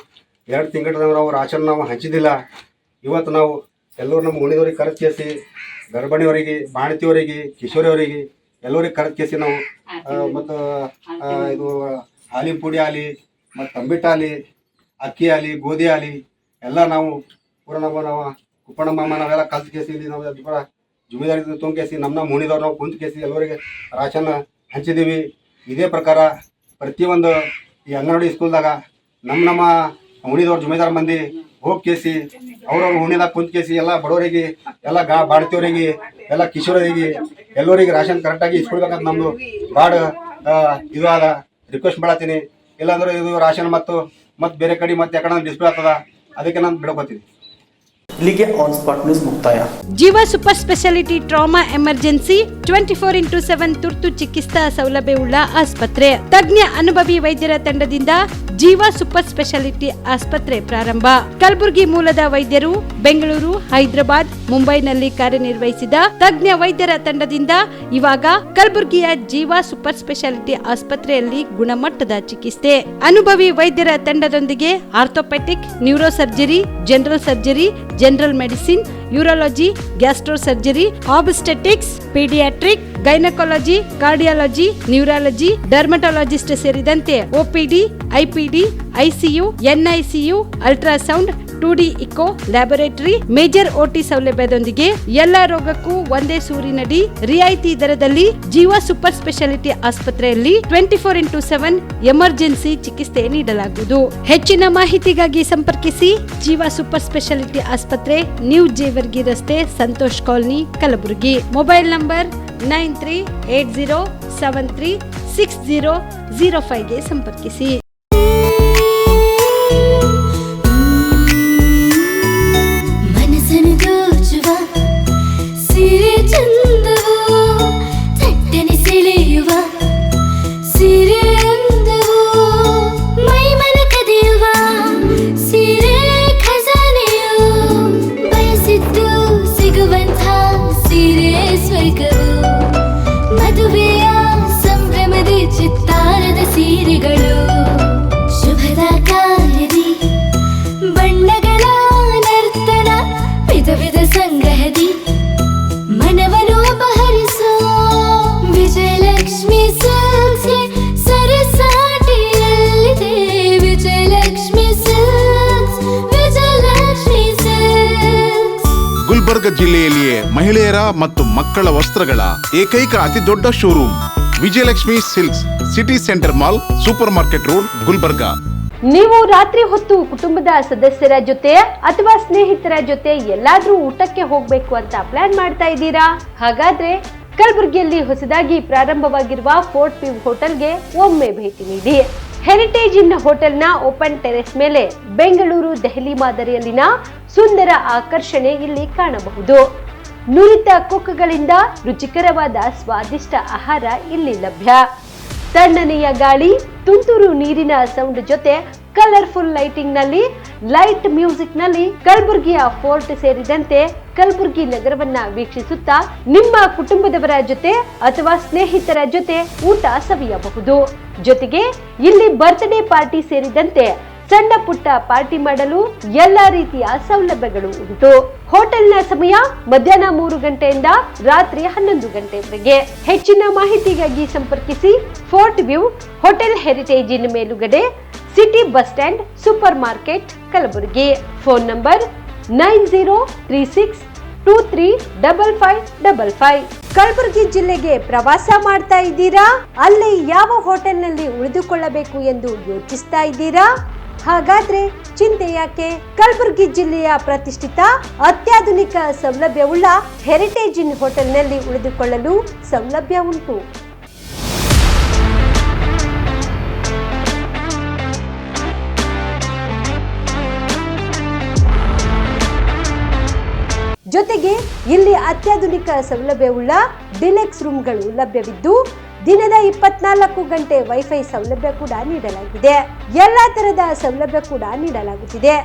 Speaker 20: 2 ತಿಂಗಳು ನಾವು ರಾಷನ್ ನಾವು ಹಂಚಿದ್ದಿಲ್ಲ. ಇವತ್ತು ನಾವು ಎಲ್ಲರೂ ನಮ್ಮ ಉಣಿದವ್ರಿಗೆ ಕರೆದು ಕೇಸಿ, ಗರ್ಭಿಣಿಯವರಿಗೆ, ಬಾಣತಿಯವರಿಗೆ, ಕಿಶೋರಿಯವರಿಗೆ ಎಲ್ಲರಿಗೆ ಕರೆದು ಕೇಸಿ ನಾವು ಮತ್ತು ಇದು ಹಾಲಿನ ಪುಡಿ ಆಲಿ, ಮತ್ತು ತಂಬಿಟ್ಟು ಆಲಿ, ಅಕ್ಕಿ ಆಲಿ, ಗೋಧಿ ಆಲಿ ಎಲ್ಲ ನಾವು ಪೂರ ನಾವು ಕುಪ್ಪಣ್ಣ ಮಾಮ ನಾವೆಲ್ಲ ಕಲ್ತು ಕೇಸಿ ಇಲ್ಲಿ ನಾವು ಪೂರ ಜುಮೇದಾರಿ ತುಂಬ ಕೇಸಿ ನಮ್ಮ ಉಣಿದವ್ರು ನಾವು ಕುಂತು ಕೇಸಿ ಎಲ್ಲರಿಗೆ ರಾಷನ್ ಹಂಚಿದ್ದೀವಿ. ಇದೇ ಪ್ರಕಾರ ಪ್ರತಿಯೊಂದು ಈ ಅಂಗನವಾಡಿ ಸ್ಕೂಲ್ದಾಗ ನಮ್ಮ ಉಣಿದವ್ರು ಜುಮೇದಾರ ಮಂದಿ ಹೋಗಿ ಕೇಸಿ ಅವ್ರವ್ರು ಉಣಿದಾಗ ಕುಂತು ಕೇಸಿ ಎಲ್ಲ ಬಡವರಿಗೆ, ಎಲ್ಲ ಬಾಡ್ತಿಯವರಿಗೆ, ಎಲ್ಲ ಕಿಶೋರಿಗೆ ಎಲ್ಲರಿಗೆ ರಾಷನ್ ಕರೆಕ್ಟಾಗಿ ಇಸ್ಕೊಳ್ಬೇಕಂತ ನಮ್ಮದು ಬಾಡ್ ಇದು ಆದ ರಿಕ್ವೆಸ್ಟ್ ಮಾಡತ್ತೀನಿ. ಇಲ್ಲಾಂದ್ರೆ ಇದು ರಾಷನ್ ಮತ್ತು ಬೇರೆ ಕಡೆ ಮತ್ತೆ ಯಾಕಡೆ ಡಿಸ್ಪ್ಲೇ ಆಗ್ತದ, ಅದಕ್ಕೆ ನಾನು ಬಿಡಕೋತೀನಿ.
Speaker 3: ಇಲ್ಲಿಗೆ ಆನ್ ಸ್ಪಾಟ್ ನ್ಯೂಸ್ ಮುಕ್ತಾಯ.
Speaker 2: ಜೀವ super speciality trauma emergency 24x7 ತುರ್ತು ಚಿಕಿತ್ಸಾ ಸೌಲಭ್ಯವುಳ್ಳ ಆಸ್ಪತ್ರೆ. ತಜ್ಞ ಅನುಭವಿ ವೈದ್ಯರ ತಂಡದಿಂದ ಜೀವ ಸೂಪರ್ ಸ್ಪೆಷಾಲಿಟಿ ಆಸ್ಪತ್ರೆ ಪ್ರಾರಂಭ. ಕಲಬುರಗಿ ಮೂಲದ ವೈದ್ಯರು ಬೆಂಗಳೂರು, ಹೈದರಾಬಾದ್, ಮುಂಬೈನಲ್ಲಿ ಕಾರ್ಯನಿರ್ವಹಿಸಿದ ತಜ್ಞ ವೈದ್ಯರ ತಂಡದಿಂದ ಇವಾಗ ಕಲಬುರಗಿಯ ಜೀವ ಸೂಪರ್ ಸ್ಪೆಷಾಲಿಟಿ ಆಸ್ಪತ್ರೆಯಲ್ಲಿ ಗುಣಮಟ್ಟದ ಚಿಕಿತ್ಸೆ. ಅನುಭವಿ ವೈದ್ಯರ ತಂಡದೊಂದಿಗೆ orthopaedic, neuro surgery, general surgery, general medicine, urology, gastro surgery, obstetrics, paediatric, gynaecology, cardiology, neurology, dermatologist ಸೇರಿದಂತೆ OPD, IPD, ICU, NICU, ultrasound, 2D echo, laboratory, major OT ಸೌಲಭ್ಯದೊಂದಿಗೆ ಎಲ್ಲಾ ರೋಗಕ್ಕೂ ಒಂದೇ ಸೂರಿನಡಿ ರಿಯಾಯಿತಿ ದರದಲ್ಲಿ ಜೀವ ಸೂಪರ್ ಸ್ಪೆಷಾಲಿಟಿ ಆಸ್ಪತ್ರೆಯಲ್ಲಿ 24x7 ಎಮರ್ಜೆನ್ಸಿ ಚಿಕಿತ್ಸೆ ನೀಡಲಾಗುವುದು. ಹೆಚ್ಚಿನ ಮಾಹಿತಿಗಾಗಿ ಸಂಪರ್ಕಿಸಿ ಜೀವ ಸೂಪರ್ ಸ್ಪೆಷಾಲಿಟಿ ಆಸ್ಪತ್ರೆ, ನ್ಯೂ ಜೇವರ್ಗಿ ರಸ್ತೆ, Santosh colony, Kalaburagi. Mobile number 9380736005 ಗೆ ಸಂಪರ್ಕಿಸಿ.
Speaker 21: ಮದುವೆಯ ಸಂಭ್ರಮದ ಚಿತ್ತಾರದ ಸೀರೆಗಳು, ಶುಭದ ಕಾರ್ಯದಿ ಬಣ್ಣಗಳ ನರ್ತನ, ವಿಧ ವಿಧ ಸಂಗ್ರಹದಿ ಮನವನ್ನು ಅಪಹರಿಸೋ ವಿಜಯಲಕ್ಷ್ಮಿ ಸಿಲ್ಕ್ಸ್ ಸರಸಾಟಿಯಲ್ಲಿದೆ. Vijayalakshmi silks, Vijayalakshmi silks.
Speaker 1: ಗುಲ್ಬರ್ಗ ಜಿಲ್ಲೆಯಲ್ಲಿಯೇ ಮಹಿಳೆಯರ ಮತ್ತು ಮಕ್ಕಳ ವಸ್ತ್ರಗಳ ಏಕೈಕ ಅತಿ ದೊಡ್ಡ showroom Vijayalakshmi silks, city centre mall, super market road, Gulbarga.
Speaker 2: ನೀವು ರಾತ್ರಿ ಹೊತ್ತು ಕುಟುಂಬದ ಸದಸ್ಯರ ಜೊತೆ ಅಥವಾ ಸ್ನೇಹಿತರ ಜೊತೆ ಎಲ್ಲಾದ್ರೂ ಊಟಕ್ಕೆ ಹೋಗ್ಬೇಕು ಅಂತ ಪ್ಲಾನ್ ಮಾಡ್ತಾ ಇದ್ದೀರಾ? ಹಾಗಾದ್ರೆ ಕಲಬುರಗಿಯಲ್ಲಿ ಹೊಸದಾಗಿ ಪ್ರಾರಂಭವಾಗಿರುವ ಫೋರ್ಟ್ ವ್ಯೂ ಹೋಟೆಲ್ಗೆ ಒಮ್ಮೆ ಭೇಟಿ ನೀಡಿ. ಹೆರಿಟೇಜ್ ಇನ್ ಹೋಟೆಲ್ನ ಓಪನ್ ಟೆರೆಸ್ ಮೇಲೆ ಬೆಂಗಳೂರು, ದೆಹಲಿ ಮಾದರಿಯಲ್ಲಿನ ಸುಂದರ ಆಕರ್ಷಣೆ ಇಲ್ಲಿ ಕಾಣಬಹುದು. ನುರಿತ ಕುಕ್ಗಳಿಂದ ರುಚಿಕರವಾದ ಸ್ವಾದಿಷ್ಟ ಆಹಾರ ಇಲ್ಲಿ ಲಭ್ಯ. ತಣ್ಣನೆಯ ಗಾಳಿ, ತುಂತುರು ನೀರಿನ ಸೌಂಡ್ ಜೊತೆ ಕಲರ್ಫುಲ್ ಲೈಟಿಂಗ್ ನಲ್ಲಿ, ಲೈಟ್ ಮ್ಯೂಸಿಕ್ ನಲ್ಲಿ ಕಲಬುರಗಿಯ ಫೋರ್ಟ್ ಸೇರಿದಂತೆ ಕಲಬುರಗಿ ನಗರವನ್ನ ವೀಕ್ಷಿಸುತ್ತಾ ನಿಮ್ಮ ಕುಟುಂಬದವರ ಜೊತೆ ಅಥವಾ ಸ್ನೇಹಿತರ ಜೊತೆ ಊಟ ಸವಿಯಬಹುದು. ಜೊತೆಗೆ ಇಲ್ಲಿ ಬರ್ತ್ಡೇ ಪಾರ್ಟಿ ಸೇರಿದಂತೆ ಸಣ್ಣ ಪುಟ್ಟ ಪಾರ್ಟಿ ಮಾಡಲು ಎಲ್ಲಾ ರೀತಿಯ ಸೌಲಭ್ಯಗಳು ಉಂಟು. ಹೋಟೆಲ್ನ ಸಮಯ ಮಧ್ಯಾಹ್ನ 3 ಗಂಟೆಯಿಂದ ರಾತ್ರಿ 11 ಗಂಟೆವರೆಗೆ. ಹೆಚ್ಚಿನ ಮಾಹಿತಿಗಾಗಿ ಸಂಪರ್ಕಿಸಿ ಫೋರ್ಟ್ ವ್ಯೂ ಹೋಟೆಲ್, ಹೆರಿಟೇಜ್ ಇನ್ ಮೇಲುಗಡೆ, city bus stand, super market, Kalaburagi. Phone number 9036235555. Kalaburagi ಜಿಲ್ಲೆಗೆ ಪ್ರವಾಸ ಮಾಡ್ತಾ ಇದ್ದೀರಾ? ಅಲ್ಲಿ ಯಾವ ಹೋಟೆಲ್ನಲ್ಲಿ ಉಳಿದುಕೊಳ್ಳಬೇಕು ಎಂದು ಯೋಚಿಸ್ತಾ ಇದ್ದೀರಾ? ಹಾಗಾದ್ರೆ ಚಿಂತೆ ಯಾಕೆ? ಕಲಬುರಗಿ ಜಿಲ್ಲೆಯ ಪ್ರತಿಷ್ಠಿತ ಅತ್ಯಾಧುನಿಕ ಸೌಲಭ್ಯವುಳ್ಳ ಹೆರಿಟೇಜ್ ಇನ್ ಹೋಟೆಲ್ನಲ್ಲಿ ಉಳಿದುಕೊಳ್ಳಲು ಸೌಲಭ್ಯ ಉಂಟು. ಜೊತೆಗೆ ಇಲ್ಲಿ ಅತ್ಯಾಧುನಿಕ ಸೌಲಭ್ಯವುಳ್ಳ ಡಿಲೆಕ್ಸ್ ರೂಮ್ಗಳು ಲಭ್ಯವಿದ್ದು ದಿನದ 24 ಗಂಟೆ ವೈಫೈ ಸೌಲಭ್ಯ ಕೂಡ ನೀಡಲಾಗಿದೆ. ಎಲ್ಲಾ ತರಹದ ಸೌಲಭ್ಯ ಕೂಡ ನೀಡಲಾಗುತ್ತಿದೆ.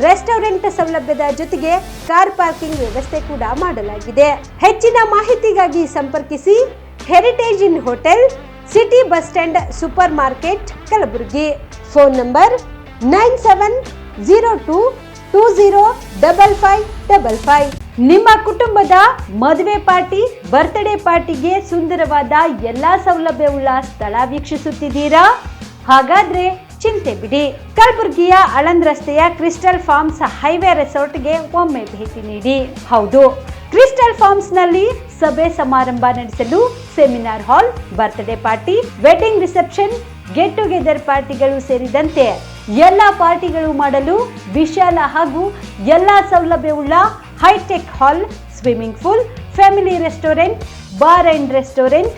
Speaker 2: ರೆಸ್ಟೋರೆಂಟ್ ಸೌಲಭ್ಯದ ಜೊತೆಗೆ ಕಾರ್ ಪಾರ್ಕಿಂಗ್ ವ್ಯವಸ್ಥೆ ಕೂಡ ಮಾಡಲಾಗಿದೆ. ಹೆಚ್ಚಿನ ಮಾಹಿತಿಗಾಗಿ ಸಂಪರ್ಕಿಸಿ Heritage Inn hotel, city bus stand, super market, Kalaburagi. Phone number 9702205555. ನಿಮ್ಮ ಕುಟುಂಬದ ಮದುವೆ ಪಾರ್ಟಿ, ಬರ್ತ್ಡೇ ಪಾರ್ಟಿಗೆ ಸುಂದರವಾದ ಎಲ್ಲಾ ಸೌಲಭ್ಯವುಳ್ಳ ಸ್ಥಳ ವೀಕ್ಷಿಸುತ್ತಿದ್ದೀರಾ? ಹಾಗಾದ್ರೆ ಚಿಂತೆ ಬಿಡಿ. ಕಲಬುರಗಿಯ ಆಳಂದ್ ರಸ್ತೆಯ ಕ್ರಿಸ್ಟಲ್ ಫಾರ್ಮ್ಸ್ ಹೈವೇ ರೆಸಾರ್ಟ್ಗೆ ಒಮ್ಮೆ ಭೇಟಿ ನೀಡಿ. ಹೌದು, ಕ್ರಿಸ್ಟಲ್ ಫಾರ್ಮ್ಸ್ ನಲ್ಲಿ ಸಭೆ ಸಮಾರಂಭ ನಡೆಸಲು seminar hall, birthday party, wedding reception, get together ಪಾರ್ಟಿಗಳು ಸೇರಿದಂತೆ ಎಲ್ಲಾ ಪಾರ್ಟಿಗಳು ಮಾಡಲು ವಿಶಾಲ ಹಾಗೂ ಎಲ್ಲಾ ಸೌಲಭ್ಯವುಳ್ಳ hi-tech hall, swimming pool, family restaurant, bar and restaurant,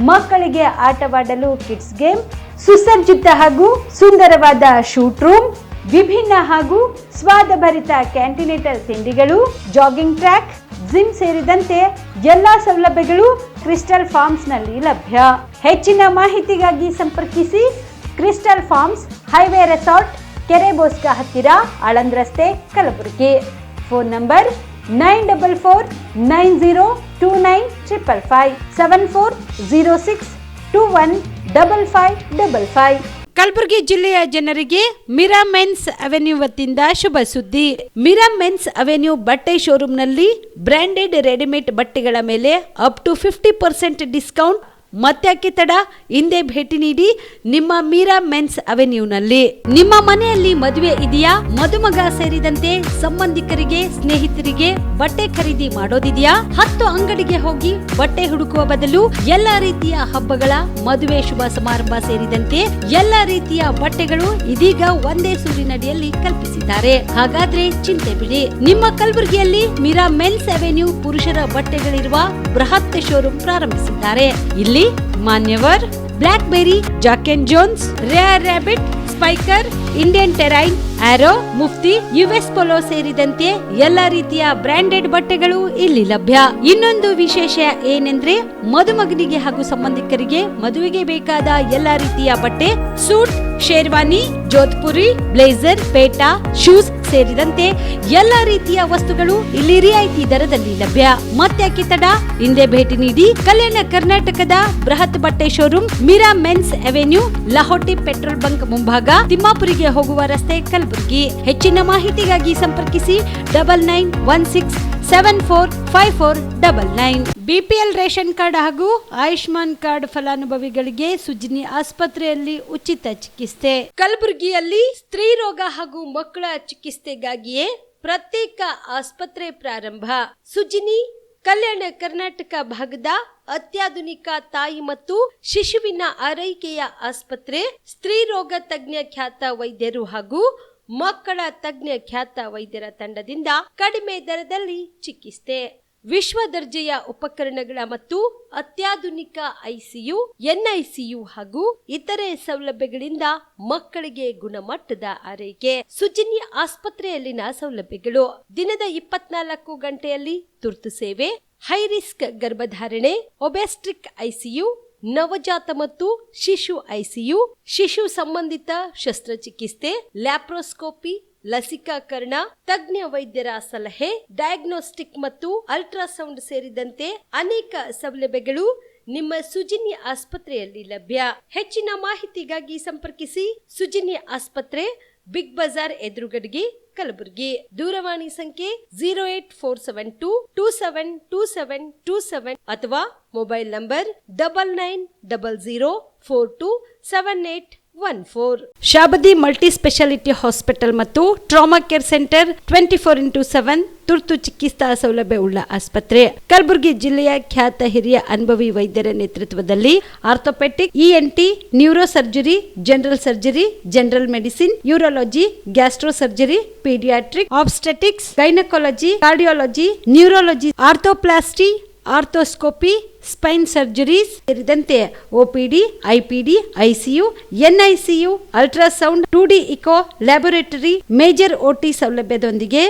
Speaker 2: ಮಕ್ಕಳಿಗೆ ಆಟವಾಡಲು ಕಿಡ್ಸ್ ಗೇಮ್, ಸುಸಜ್ಜಿತ ಹಾಗೂ ಸುಂದರವಾದ ಶೂಟ್ ರೂಮ್, ವಿಭಿನ್ನ ಹಾಗೂ ಸ್ವಾದಭರಿತ ಕ್ಯಾಂಟಿನೇಟರ್ ತಿಂಡಿಗಳು, ಜಾಗಿಂಗ್ ಟ್ರ್ಯಾಕ್, ಜಿಮ್ ಸೇರಿದಂತೆ ಎಲ್ಲಾ ಸೌಲಭ್ಯಗಳು ಕ್ರಿಸ್ಟಲ್ ಫಾರ್ಮ್ಸ್ ನಲ್ಲಿ ಲಭ್ಯ. ಹೆಚ್ಚಿನ ಮಾಹಿತಿಗಾಗಿ ಸಂಪರ್ಕಿಸಿ ಕ್ರಿಸ್ಟಲ್ ಫಾರ್ಮ್ಸ್, ಹೈವೇ ರೆಸಾರ್ಟ್, ಕೆರೆಬೋಸ್ಕ ಹತ್ತಿರ, ಆಳಂದ್ ರಸ್ತೆ, ಕಲಬುರಗಿ. Phone number 9490295555 7406215555. ಕಲಬುರಗಿ ಜಿಲ್ಲೆಯ ಜನರಿಗೆ ಮಿರಾ ಮೆನ್ಸ್ ಅವೆನ್ಯೂ ವತಿಯಿಂದ ಶುಭ ಸುದ್ದಿ. ಮಿರಾ ಮೆನ್ಸ್ ಅವೆನ್ಯೂ ಬಟ್ಟೆ ಶೋರೂಮ್ನಲ್ಲಿ ಬ್ರಾಂಡೆಡ್ ರೆಡಿಮೇಡ್ ಬಟ್ಟೆಗಳ ಮೇಲೆ ಅಪ್ ಟು 50% ಡಿಸ್ಕೌಂಟ್. ಮತ್ತ್ಯಾಕೆ ತಡ, ಹಿಂದೆ ಭೇಟಿ ನೀಡಿ ನಿಮ್ಮ ಮೀರಾ ಮೆನ್ಸ್ ಅವೆನ್ಯೂನಲ್ಲಿ. ನಿಮ್ಮ ಮನೆಯಲ್ಲಿ ಮದುವೆ ಇದೆಯಾ, ಮದುಮಗ ಸೇರಿದಂತೆ ಸಂಬಂಧಿಕರಿಗೆ, ಸ್ನೇಹಿತರಿಗೆ ಬಟ್ಟೆ ಖರೀದಿ ಮಾಡೋದಿದೆಯಾ? 10 ಅಂಗಡಿಗೆ ಹೋಗಿ ಬಟ್ಟೆ ಹುಡುಕುವ ಬದಲು ಎಲ್ಲಾ ರೀತಿಯ ಹಬ್ಬಗಳ, ಮದುವೆ, ಶುಭ ಸಮಾರಂಭ ಸೇರಿದಂತೆ ಎಲ್ಲಾ ರೀತಿಯ ಬಟ್ಟೆಗಳು ಇದೀಗ ಒಂದೇ ಸೂರಿನಡಿಯಲ್ಲಿ ಕಲ್ಪಿಸಿದ್ದಾರೆ. ಹಾಗಾದ್ರೆ ಚಿಂತೆ ಬಿಡಿ, ನಿಮ್ಮ ಕಲಬುರಗಿಯಲ್ಲಿ ಮೀರಾ ಮೆನ್ಸ್ ಅವೆನ್ಯೂ ಪುರುಷರ ಬಟ್ಟೆಗಳಿರುವ ಬೃಹತ್ ಶೋರೂಮ್ ಪ್ರಾರಂಭಿಸಿದ್ದಾರೆ. ಇಲ್ಲಿ Manyavar, Blackberrys, Jack and Jones, Rare Rabbit, Spykar, Indian Terrain, Arrow, Mufti, US Polo ಸೇರಿದಂತೆ ಎಲ್ಲಾ ರೀತಿಯ ಬ್ರಾಂಡೆಡ್ ಬಟ್ಟೆಗಳು ಇಲ್ಲಿ ಲಭ್ಯ. ಇನ್ನೊಂದು ವಿಶೇಷ ಏನೆಂದ್ರೆ, ಮದುಮಗನಿಗೆ ಹಾಗೂ ಸಂಬಂಧಿಕರಿಗೆ ಮದುವೆಗೆ ಬೇಕಾದ ಎಲ್ಲಾ ರೀತಿಯ ಬಟ್ಟೆ, ಸೂಟ್, ಶೇರ್ವಾನಿ, ಜೋಧ್ಪುರಿ, ಬ್ಲೇಸರ್, ಪೇಟಾ, ಶೂಸ್ ಸೇರಿದಂತೆ ಎಲ್ಲಾ ರೀತಿಯ ವಸ್ತುಗಳು ಇಲ್ಲಿ ರಿಯಾಯಿತಿ ದರದಲ್ಲಿ ಲಭ್ಯ. ಮತ್ತ್ಯಾಕೆ ತಡ, ಹಿಂದೆ ಭೇಟಿ ನೀಡಿ. ಕಲ್ಯಾಣ ಕರ್ನಾಟಕದ ಬೃಹತ್ ಬಟ್ಟೆ showroom Meera men's avenue, Lahoti petrol bunk ಮುಂಭಾಗ, ತಿಮ್ಮಾಪುರಿಗೆ ಹೋಗುವ ರಸ್ತೆ, ಕಲಬುರಗಿ. ಹೆಚ್ಚಿನ ಮಾಹಿತಿಗಾಗಿ ಸಂಪರ್ಕಿಸಿ 9916745499. ಬಿಪಿಎಲ್ ರೇಷನ್ ಕಾರ್ಡ್ ಹಾಗೂ ಆಯುಷ್ಮಾನ್ ಕಾರ್ಡ್ ಫಲಾನುಭವಿಗಳಿಗೆ ಸುಜ್ನಿ ಆಸ್ಪತ್ರೆಯಲ್ಲಿ ಉಚಿತ ಚಿಕಿತ್ಸೆ. ಕಲಬುರಗಿಯಲ್ಲಿ ಸ್ತ್ರೀ ರೋಗ ಹಾಗೂ ಮಕ್ಕಳ ಚಿಕಿತ್ಸೆಗಾಗಿಯೇ ಪ್ರತ್ಯೇಕ ಆಸ್ಪತ್ರೆ ಪ್ರಾರಂಭ. ಸುಜ್ನಿ ಕಲ್ಯಾಣ ಕರ್ನಾಟಕ ಭಾಗದ ಅತ್ಯಾಧುನಿಕ ತಾಯಿ ಮತ್ತು ಶಿಶುವಿನ ಆರೈಕೆಯ ಆಸ್ಪತ್ರೆ. ಸ್ತ್ರೀ ರೋಗ ತಜ್ಞ ಖ್ಯಾತ ವೈದ್ಯರು ಹಾಗೂ ಮಕ್ಕಳ ತಜ್ಞ ಖ್ಯಾತ ವೈದ್ಯರ ತಂಡದಿಂದ ಕಡಿಮೆ ದರದಲ್ಲಿ ಚಿಕಿತ್ಸೆ. ವಿಶ್ವ ದರ್ಜೆಯ ಉಪಕರಣಗಳ ಮತ್ತು ಅತ್ಯಾಧುನಿಕ ಐಸಿಯು, ಎನ್ಐಸಿಯು ಹಾಗೂ ಇತರೆ ಸೌಲಭ್ಯಗಳಿಂದ ಮಕ್ಕಳಿಗೆ ಗುಣಮಟ್ಟದ ಆರೈಕೆ. ಸುಜನ್ಯ ಆಸ್ಪತ್ರೆಯಲ್ಲಿನ ಸೌಲಭ್ಯಗಳು: ದಿನದ 24 ಗಂಟೆಯಲ್ಲಿ ತುರ್ತು ಸೇವೆ, ಹೈ ರಿಸ್ಕ್ ಗರ್ಭಧಾರಣೆ, ಒಬೆಸ್ಟ್ರಿಕ್ ಐಸಿಯು, ನವಜಾತ ಮತ್ತು ಶಿಶು ಐಸಿಯು, ಶಿಶು ಸಂಬಂಧಿತ ಶಸ್ತ್ರಚಿಕಿತ್ಸೆ, ಲ್ಯಾಪ್ರೋಸ್ಕೋಪಿ, ಲಸಿಕಾಕರಣ, ತಜ್ಞ ವೈದ್ಯರ ಸಲಹೆ, ಡಯಾಗ್ನೋಸ್ಟಿಕ್ ಮತ್ತು ಅಲ್ಟ್ರಾಸೌಂಡ್ ಸೇರಿದಂತೆ ಅನೇಕ ಸೌಲಭ್ಯಗಳು ನಿಮ್ಮ ಸುಜನ್ಯ ಆಸ್ಪತ್ರೆಯಲ್ಲಿ ಲಭ್ಯ. ಹೆಚ್ಚಿನ ಮಾಹಿತಿಗಾಗಿ ಸಂಪರ್ಕಿಸಿ ಸುಜನ್ಯ ಆಸ್ಪತ್ರೆ, ಬಿಗ್ ಬಜಾರ್ ಎದುರುಗಡೆಗೆ, ಕಲಬುರಗಿ. ದೂರವಾಣಿ ಸಂಖ್ಯೆ 08472272727 ಅಥವಾ mobile number 9900427814. Shabadi multi speciality hospital ಮತ್ತು ಟ್ರಾಮಾ ಕೇರ್ ಸೆಂಟರ್ 24x7 ತುರ್ತು ಚಿಕಿತ್ಸಾ ಸೌಲಭ್ಯ ಉಳ್ಳ ಆಸ್ಪತ್ರೆ. ಕಲಬುರಗಿ ಜಿಲ್ಲೆಯ ಖ್ಯಾತ ಹಿರಿಯ ಅನುಭವಿ ವೈದ್ಯರ ನೇತೃತ್ವದಲ್ಲಿ orthopaedic, ENT, neuro surgery, general surgery, general medicine, urology, gastro surgery, paediatric, obstetrics, gynaecology, cardiology, neurology, arthroplasty, arthroscopy, spine surgeries ಸೇರಿದಂತೆ OPD, IPD, ICU, NICU, ultrasound, 2D echo, laboratory, major OT ಸೌಲಭ್ಯದೊಂದಿಗೆ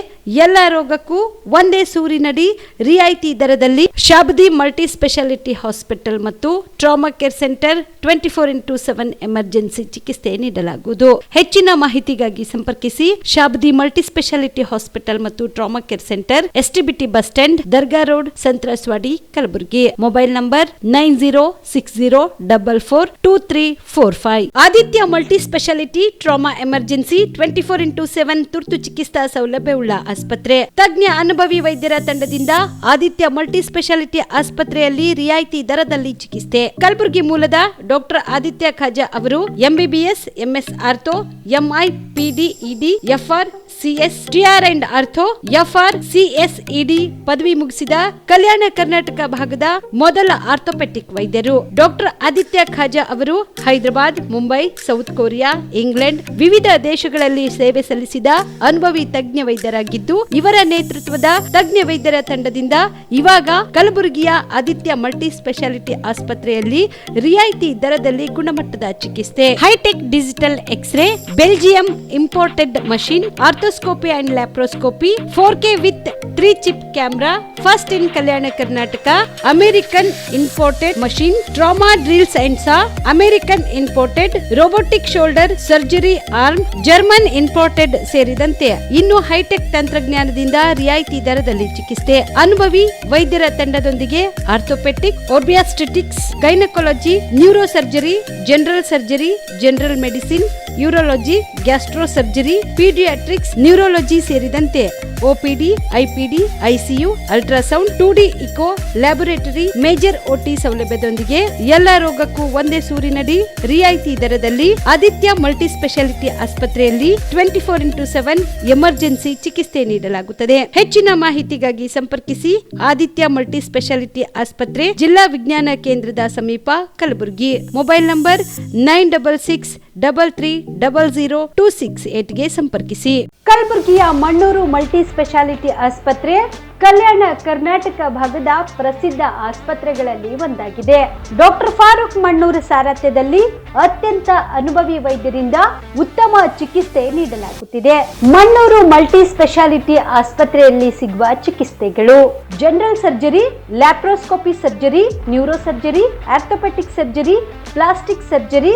Speaker 2: ಎಲ್ಲ ರೋಗಕ್ಕೂ ಒಂದೇ ಸೂರಿನಡಿ ರಿಯಾಯಿತಿ ದರದಲ್ಲಿ ಶಾಬದಿ ಮಲ್ಟಿ ಸ್ಪೆಷಾಲಿಟಿ ಹಾಸ್ಪಿಟಲ್ ಮತ್ತು trauma care centre 24x7 emergency ಚಿಕಿತ್ಸೆ ನೀಡಲಾಗುವುದು. ಹೆಚ್ಚಿನ ಮಾಹಿತಿಗಾಗಿ ಸಂಪರ್ಕಿಸಿ ಶಾಬದಿ ಮಲ್ಟಿ ಸ್ಪೆಷಾಲಿಟಿ ಹಾಸ್ಪಿಟಲ್ ಮತ್ತು trauma care centre, STBT bus stand, Dargah road, ಸಂತ್ರಸ್ವಾಡಿ, Kalaburagi. Mobile number 9060442345. Aditya multi speciality trauma emergency 24x7 ತುರ್ತು ಚಿಕಿತ್ಸಾ ಸೌಲಭ್ಯವುಳ್ಳ ಆಸ್ಪತ್ರೆ. ತಜ್ಞ ಅನುಭವಿ ವೈದ್ಯರ ತಂಡದಿಂದ ಆದಿತ್ಯ ಮಲ್ಟಿ ಸ್ಪೆಷಾಲಿಟಿ ಆಸ್ಪತ್ರೆಯಲ್ಲಿ ರಿಯಾಯಿತಿ ದರದಲ್ಲಿ ಚಿಕಿತ್ಸೆ. ಕಲಬುರಗಿ ಮೂಲದ ಡಾಕ್ಟರ್ ಆದಿತ್ಯ ಖಾಜಾ ಅವರು MBBS, MS ortho, MI, PD, ED, FR, CS, TR and ortho, FR, CSED ಪದವಿ ಮುಗಿಸಿದ ಕಲ್ಯಾಣ ಕರ್ನಾಟಕ ಭಾಗದ ಮೊದಲ ಮೊದಲ ಆರ್ಥೋಪೆಟಿಕ್ ವೈದ್ಯರು. ಡಾಕ್ಟರ್ ಆದಿತ್ಯ ಖಾಜಾ ಅವರು Hyderabad, Mumbai, south Korea, England ವಿವಿಧ ದೇಶಗಳಲ್ಲಿ ಸೇವೆ ಸಲ್ಲಿಸಿದ ಅನುಭವಿ ತಜ್ಞ ವೈದ್ಯರಾಗಿದ್ದು, ಇವರ ನೇತೃತ್ವದ ತಜ್ಞ ವೈದ್ಯರ ತಂಡದಿಂದ ಇವಾಗ ಕಲಬುರಗಿಯ ಆದಿತ್ಯ ಮಲ್ಟಿ ಸ್ಪೆಷಾಲಿಟಿ ಆಸ್ಪತ್ರೆಯಲ್ಲಿ ರಿಯಾಯಿತಿ ದರದಲ್ಲಿ ಗುಣಮಟ್ಟದ ಚಿಕಿತ್ಸೆ, hi-tech digital X-ray, Belgium imported machine, arthroscopy and laparoscopy, 4K with 3 chip camera, first in Kalyana Karnataka, American imported machine, trauma drills and saw, American imported robotic shoulder surgery arm, German imported ಸೇರಿದಂತೆ ಇನ್ನು high tech ತಂತ್ರಜ್ಞಾನದಿಂದ ರಿಯಾಯಿತಿ ದರದಲ್ಲಿ ಚಿಕಿತ್ಸೆ. ಅನುಭವಿ ವೈದ್ಯರ ತಂಡದೊಂದಿಗೆ orthopaedic, obstetrics, gynaecology, neuro surgery, general surgery, general medicine, urology, gastro surgery, paediatrics, neurology ಸೇರಿದಂತೆ OPD, IPD, ICU, ultrasound, 2D echo, laboratory, major OT ಸೌಲಭ್ಯದೊಂದಿಗೆ ಎಲ್ಲ ರೋಗಕ್ಕೂ ಒಂದೇ ಸೂರಿನಡಿ ರಿಯಾಯಿತಿ ದರದಲ್ಲಿ ಆದಿತ್ಯ ಮಲ್ಟಿ ಸ್ಪೆಷಾಲಿಟಿ ಆಸ್ಪತ್ರೆಯಲ್ಲಿ 24x7 ಎಮರ್ಜೆನ್ಸಿ ಚಿಕಿತ್ಸೆ ನೀಡಲಾಗುತ್ತದೆ. ಹೆಚ್ಚಿನ ಮಾಹಿತಿಗಾಗಿ ಸಂಪರ್ಕಿಸಿ ಆದಿತ್ಯ ಮಲ್ಟಿ ಸ್ಪೆಷಾಲಿಟಿ ಆಸ್ಪತ್ರೆ, ಜಿಲ್ಲಾ ವಿಜ್ಞಾನ ಕೇಂದ್ರದ ಸಮೀಪ, ಕಲಬುರಗಿ. ಮೊಬೈಲ್ ನಂಬರ್ 9663300268 ಗೆ ಸಂಪರ್ಕಿಸಿ. ಕಲಬುರಗಿಯ ಮಣ್ಣೂರು ಮಲ್ಟಿ ಸ್ಪೆಷಾಲಿಟಿ ಆಸ್ಪತ್ರೆ ಕಲ್ಯಾಣ ಕರ್ನಾಟಕ ಭಾಗದ ಪ್ರಸಿದ್ಧ ಆಸ್ಪತ್ರೆಗಳಲ್ಲಿ ಒಂದಾಗಿದೆ. ಡಾಕ್ಟರ್ ಫಾರೂಕ್ ಮಣ್ಣೂರು ಸಾರಥ್ಯದಲ್ಲಿ ಅತ್ಯಂತ ಅನುಭವಿ ವೈದ್ಯರಿಂದ ಉತ್ತಮ ಚಿಕಿತ್ಸೆ ನೀಡಲಾಗುತ್ತಿದೆ. ಮಣ್ಣೂರು ಮಲ್ಟಿ ಸ್ಪೆಷಾಲಿಟಿ ಆಸ್ಪತ್ರೆಯಲ್ಲಿ ಸಿಗುವ ಚಿಕಿತ್ಸೆಗಳು: general surgery, laparoscopy surgery, neuro surgery, orthopaedic surgery, plastic surgery,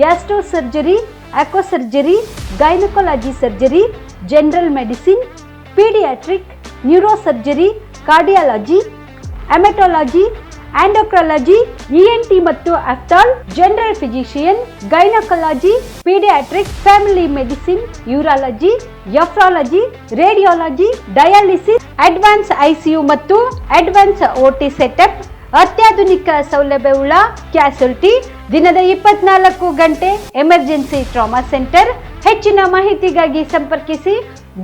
Speaker 2: gastro surgery, onco surgery, gynaecology surgery, general medicine, paediatric, neuro surgery, cardiology, haematology, endocrinology, ENT ಮತ್ತು ophthal, general physician, gynaecology, paediatric, family medicine, urology, nephrology, radiology, dialysis, advance ICU ಮತ್ತು advance OT setup, ಅತ್ಯಾಧುನಿಕ ಸೌಲಭ್ಯವುಳ್ಳ ಕ್ಯಾಸುಲಿಟಿ, ದಿನದ 24 ಗಂಟೆ emergency trauma centre. ಹೆಚ್ಚಿನ ಮಾಹಿತಿಗಾಗಿ ಸಂಪರ್ಕಿಸಿ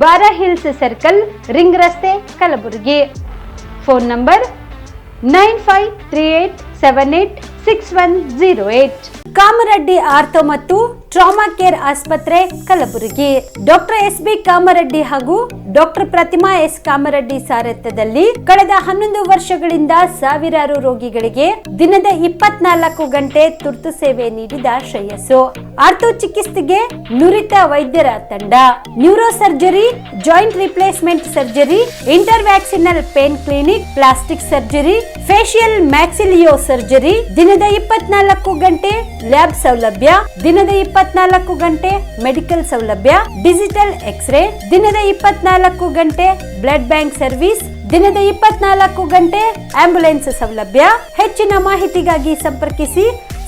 Speaker 2: ಬಾರಾ hills circle, ring ರಸ್ತೆ, Kalaburagi. Phone number 9538786108. Kamareddy ortho ಮತ್ತು ಟ್ರಾಮಾ ಕೇರ್ ಆಸ್ಪತ್ರೆ, ಕಲಬುರಗಿ. ಡಾಕ್ಟರ್ SB ಕಾಮರೆಡ್ಡಿ ಹಾಗೂ ಡಾಕ್ಟರ್ ಪ್ರತಿಮಾ S ಕಾಮರೆಡ್ಡಿ ಸಾರಥ್ಯದಲ್ಲಿ ಕಳೆದ 11 ವರ್ಷಗಳಿಂದ ಸಾವಿರಾರು ರೋಗಿಗಳಿಗೆ ದಿನದ 24 ಗಂಟೆ ತುರ್ತು ಸೇವೆ ನೀಡಿದ ಶ್ರೇಯಸ್ಸು. ಆರ್ಥೋ ಚಿಕಿತ್ಸೆಗೆ ನುರಿತ ವೈದ್ಯರ ತಂಡ, neuro surgery, joint replacement surgery, interventional pain clinic, plastic surgery, facial maxillo surgery, ದಿನದ 24 ಗಂಟೆ ಲ್ಯಾಬ್ ಸೌಲಭ್ಯ, ದಿನದ 24 ಗಂಟೆ ಮೆಡಿಕಲ್ ಸೌಲಭ್ಯ, ಡಿಜಿಟಲ್ ಎಕ್ಸ್ರೇ, ದಿನದ 24 ಗಂಟೆ ಬ್ಲಡ್ ಬ್ಯಾಂಕ್ ಸರ್ವಿಸ್, ದಿನದ 24 ಗಂಟೆ ಆಂಬ್ಯುಲೆನ್ಸ್ ಸೌಲಭ್ಯ. ಹೆಚ್ಚಿನ ಮಾಹಿತಿಗಾಗಿ ಸಂಪರ್ಕಿಸಿ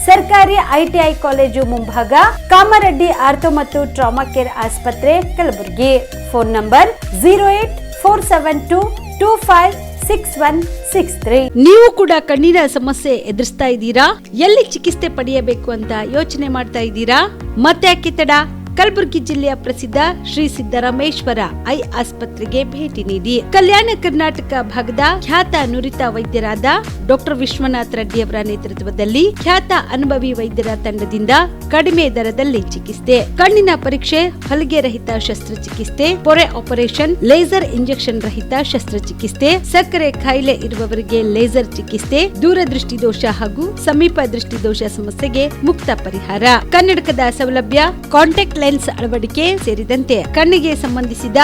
Speaker 2: ಸರ್ಕಾರಿ ITI ಕಾಲೇಜು ಮುಂಭಾಗ, ಕಾಮರೆಡ್ಡಿ ಆರ್ಥೋ ಮತ್ತು ಟ್ರಾಮಾ ಕೇರ್ ಆಸ್ಪತ್ರೆ, ಕಲಬುರಗಿ. Phone number 08472256163. ನೀವು ಕೂಡ ಕಣ್ಣಿನ ಸಮಸ್ಯೆ ಎದುರಿಸ್ತಾ ಇದ್ದೀರಾ? ಎಲ್ಲಿ ಚಿಕಿತ್ಸೆ ಪಡೆಯಬೇಕು ಅಂತ ಯೋಚನೆ ಮಾಡ್ತಾ ಇದ್ದೀರಾ? ಮತ್ತೆ ಯಾಕೆ ತಡ? ಕಲಬುರಗಿ ಜಿಲ್ಲೆಯ ಪ್ರಸಿದ್ಧ ಶ್ರೀ ಸಿದ್ದರಾಮೇಶ್ವರ ಐ ಆಸ್ಪತ್ರೆಗೆ ಭೇಟಿ ನೀಡಿ ಕಲ್ಯಾಣ ಕರ್ನಾಟಕ ಭಾಗದ ಖ್ಯಾತ ನುರಿತ ವೈದ್ಯರಾದ ಡಾಕ್ಟರ್ ವಿಶ್ವನಾಥ್ ರೆಡ್ಡಿ ಅವರ ನೇತೃತ್ವದಲ್ಲಿ ಖ್ಯಾತ ಅನುಭವಿ ವೈದ್ಯರ ತಂಡದಿಂದ ಕಡಿಮೆ ದರದಲ್ಲಿ ಚಿಕಿತ್ಸೆ, ಕಣ್ಣಿನ ಪರೀಕ್ಷೆ, ಹೊಲಿಗೆ ರಹಿತ ಶಸ್ತ್ರಚಿಕಿತ್ಸೆ, ಪೊರೆ ಆಪರೇಷನ್, ಲೇಸರ್ ಇಂಜೆಕ್ಷನ್ ರಹಿತ ಶಸ್ತ್ರಚಿಕಿತ್ಸೆ, ಸಕ್ಕರೆ ಕಾಯಿಲೆ ಇರುವವರಿಗೆ ಲೇಸರ್ ಚಿಕಿತ್ಸೆ, ದೂರದೃಷ್ಟಿ ದೋಷ ಹಾಗೂ ಸಮೀಪ ದೃಷ್ಟಿ ದೋಷ ಸಮಸ್ಯೆಗೆ ಮುಕ್ತ ಪರಿಹಾರ, ಕನ್ನಡಕದ ಸೌಲಭ್ಯ, ಕಾಂಟ್ಯಾಕ್ಟ್ ಲೆನ್ಸ್ ಅಳವಡಿಕೆ ಸೇರಿದಂತೆ ಕಣ್ಣಿಗೆ ಸಂಬಂಧಿಸಿದ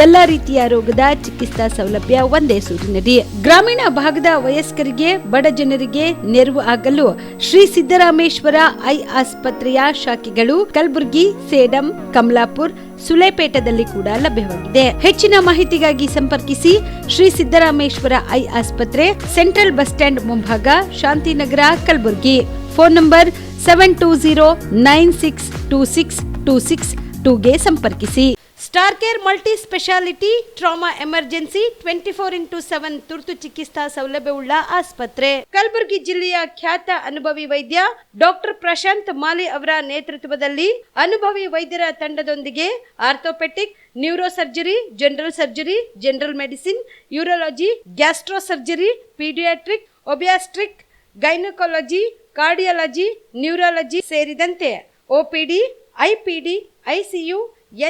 Speaker 2: ಎಲ್ಲ ರೀತಿಯ ರೋಗದ ಚಿಕಿತ್ಸಾ ಸೌಲಭ್ಯ ಒಂದೇ ಸೂರಿನಡಿ. ಗ್ರಾಮೀಣ ಭಾಗದ ವಯಸ್ಕರಿಗೆ, ಬಡ ಜನರಿಗೆ ನೆರವು ಆಗಲು ಶ್ರೀ ಸಿದ್ದರಾಮೇಶ್ವರ ಐ ಆಸ್ಪತ್ರೆಯ ಶಾಖೆಗಳು ಕಲಬುರಗಿ, ಸೇಡಂ, ಕಮಲಾಪುರ್, ಸುಲೇಪೇಟದಲ್ಲಿ ಕೂಡ ಲಭ್ಯವಾಗಿದೆ. ಹೆಚ್ಚಿನ ಮಾಹಿತಿಗಾಗಿ ಸಂಪರ್ಕಿಸಿ ಶ್ರೀ ಸಿದ್ದರಾಮೇಶ್ವರ ಐ ಆಸ್ಪತ್ರೆ, ಸೆಂಟ್ರಲ್ ಬಸ್ ಸ್ಟ್ಯಾಂಡ್ ಮುಂಭಾಗ, ಶಾಂತಿನಗರ, ಕಲಬುರಗಿ. ಫೋನ್ ನಂಬರ್ 720962626 ಸಂಪರ್ಕಿಸಿ. Star care multi speciality trauma emergency 24x7 ತುರ್ತು ಚಿಕಿತ್ಸಾ ಸೌಲಭ್ಯವುಳ್ಳ ಆಸ್ಪತ್ರೆ. ಕಲಬುರಗಿ ಜಿಲ್ಲೆಯ ಖ್ಯಾತ ಅನುಭವಿ ವೈದ್ಯ ಡಾಕ್ಟರ್ ಪ್ರಶಾಂತ್ ಮಾಲಿ ಅವರ ನೇತೃತ್ವದಲ್ಲಿ ಅನುಭವಿ ವೈದ್ಯರ ತಂಡದೊಂದಿಗೆ orthopaedic, neuro surgery, general surgery, general medicine, urology, gastro surgery, paediatric, obstetric, gynaecology, cardiology, neurology ಸೇರಿದಂತೆ OPD, IPD, ICU,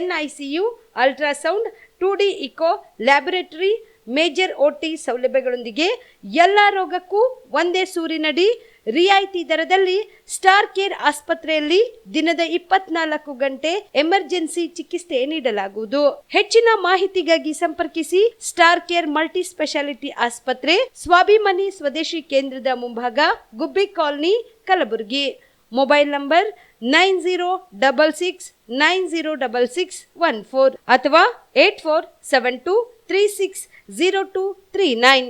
Speaker 2: NICU, ultrasound, 2D echo, laboratory, major OT ಸೌಲಭ್ಯಗಳೊಂದಿಗೆ ಎಲ್ಲ ರೋಗಕ್ಕೂ ಒಂದೇ ಸೂರಿನಡಿ ರಿಯಾಯಿತಿ ದರದಲ್ಲಿ ಸ್ಟಾರ್ ಕೇರ್ ಆಸ್ಪತ್ರೆಯಲ್ಲಿ ದಿನದ 24 ಗಂಟೆ ಎಮರ್ಜೆನ್ಸಿ ಚಿಕಿತ್ಸೆ ನೀಡಲಾಗುವುದು. ಹೆಚ್ಚಿನ ಮಾಹಿತಿಗಾಗಿ ಸಂಪರ್ಕಿಸಿ ಸ್ಟಾರ್ ಕೇರ್ ಮಲ್ಟಿ ಸ್ಪೆಷಾಲಿಟಿ ಆಸ್ಪತ್ರೆ, ಸ್ವಾಭಿಮಾನಿ ಸ್ವದೇಶಿ ಕೇಂದ್ರದ ಮುಂಭಾಗ, ಗುಬ್ಬಿ ಕಾಲನಿ, ಕಲಬುರಗಿ. ಮೊಬೈಲ್ ನಂಬರ್ 9066906614 ಅಥವಾ 8472360239.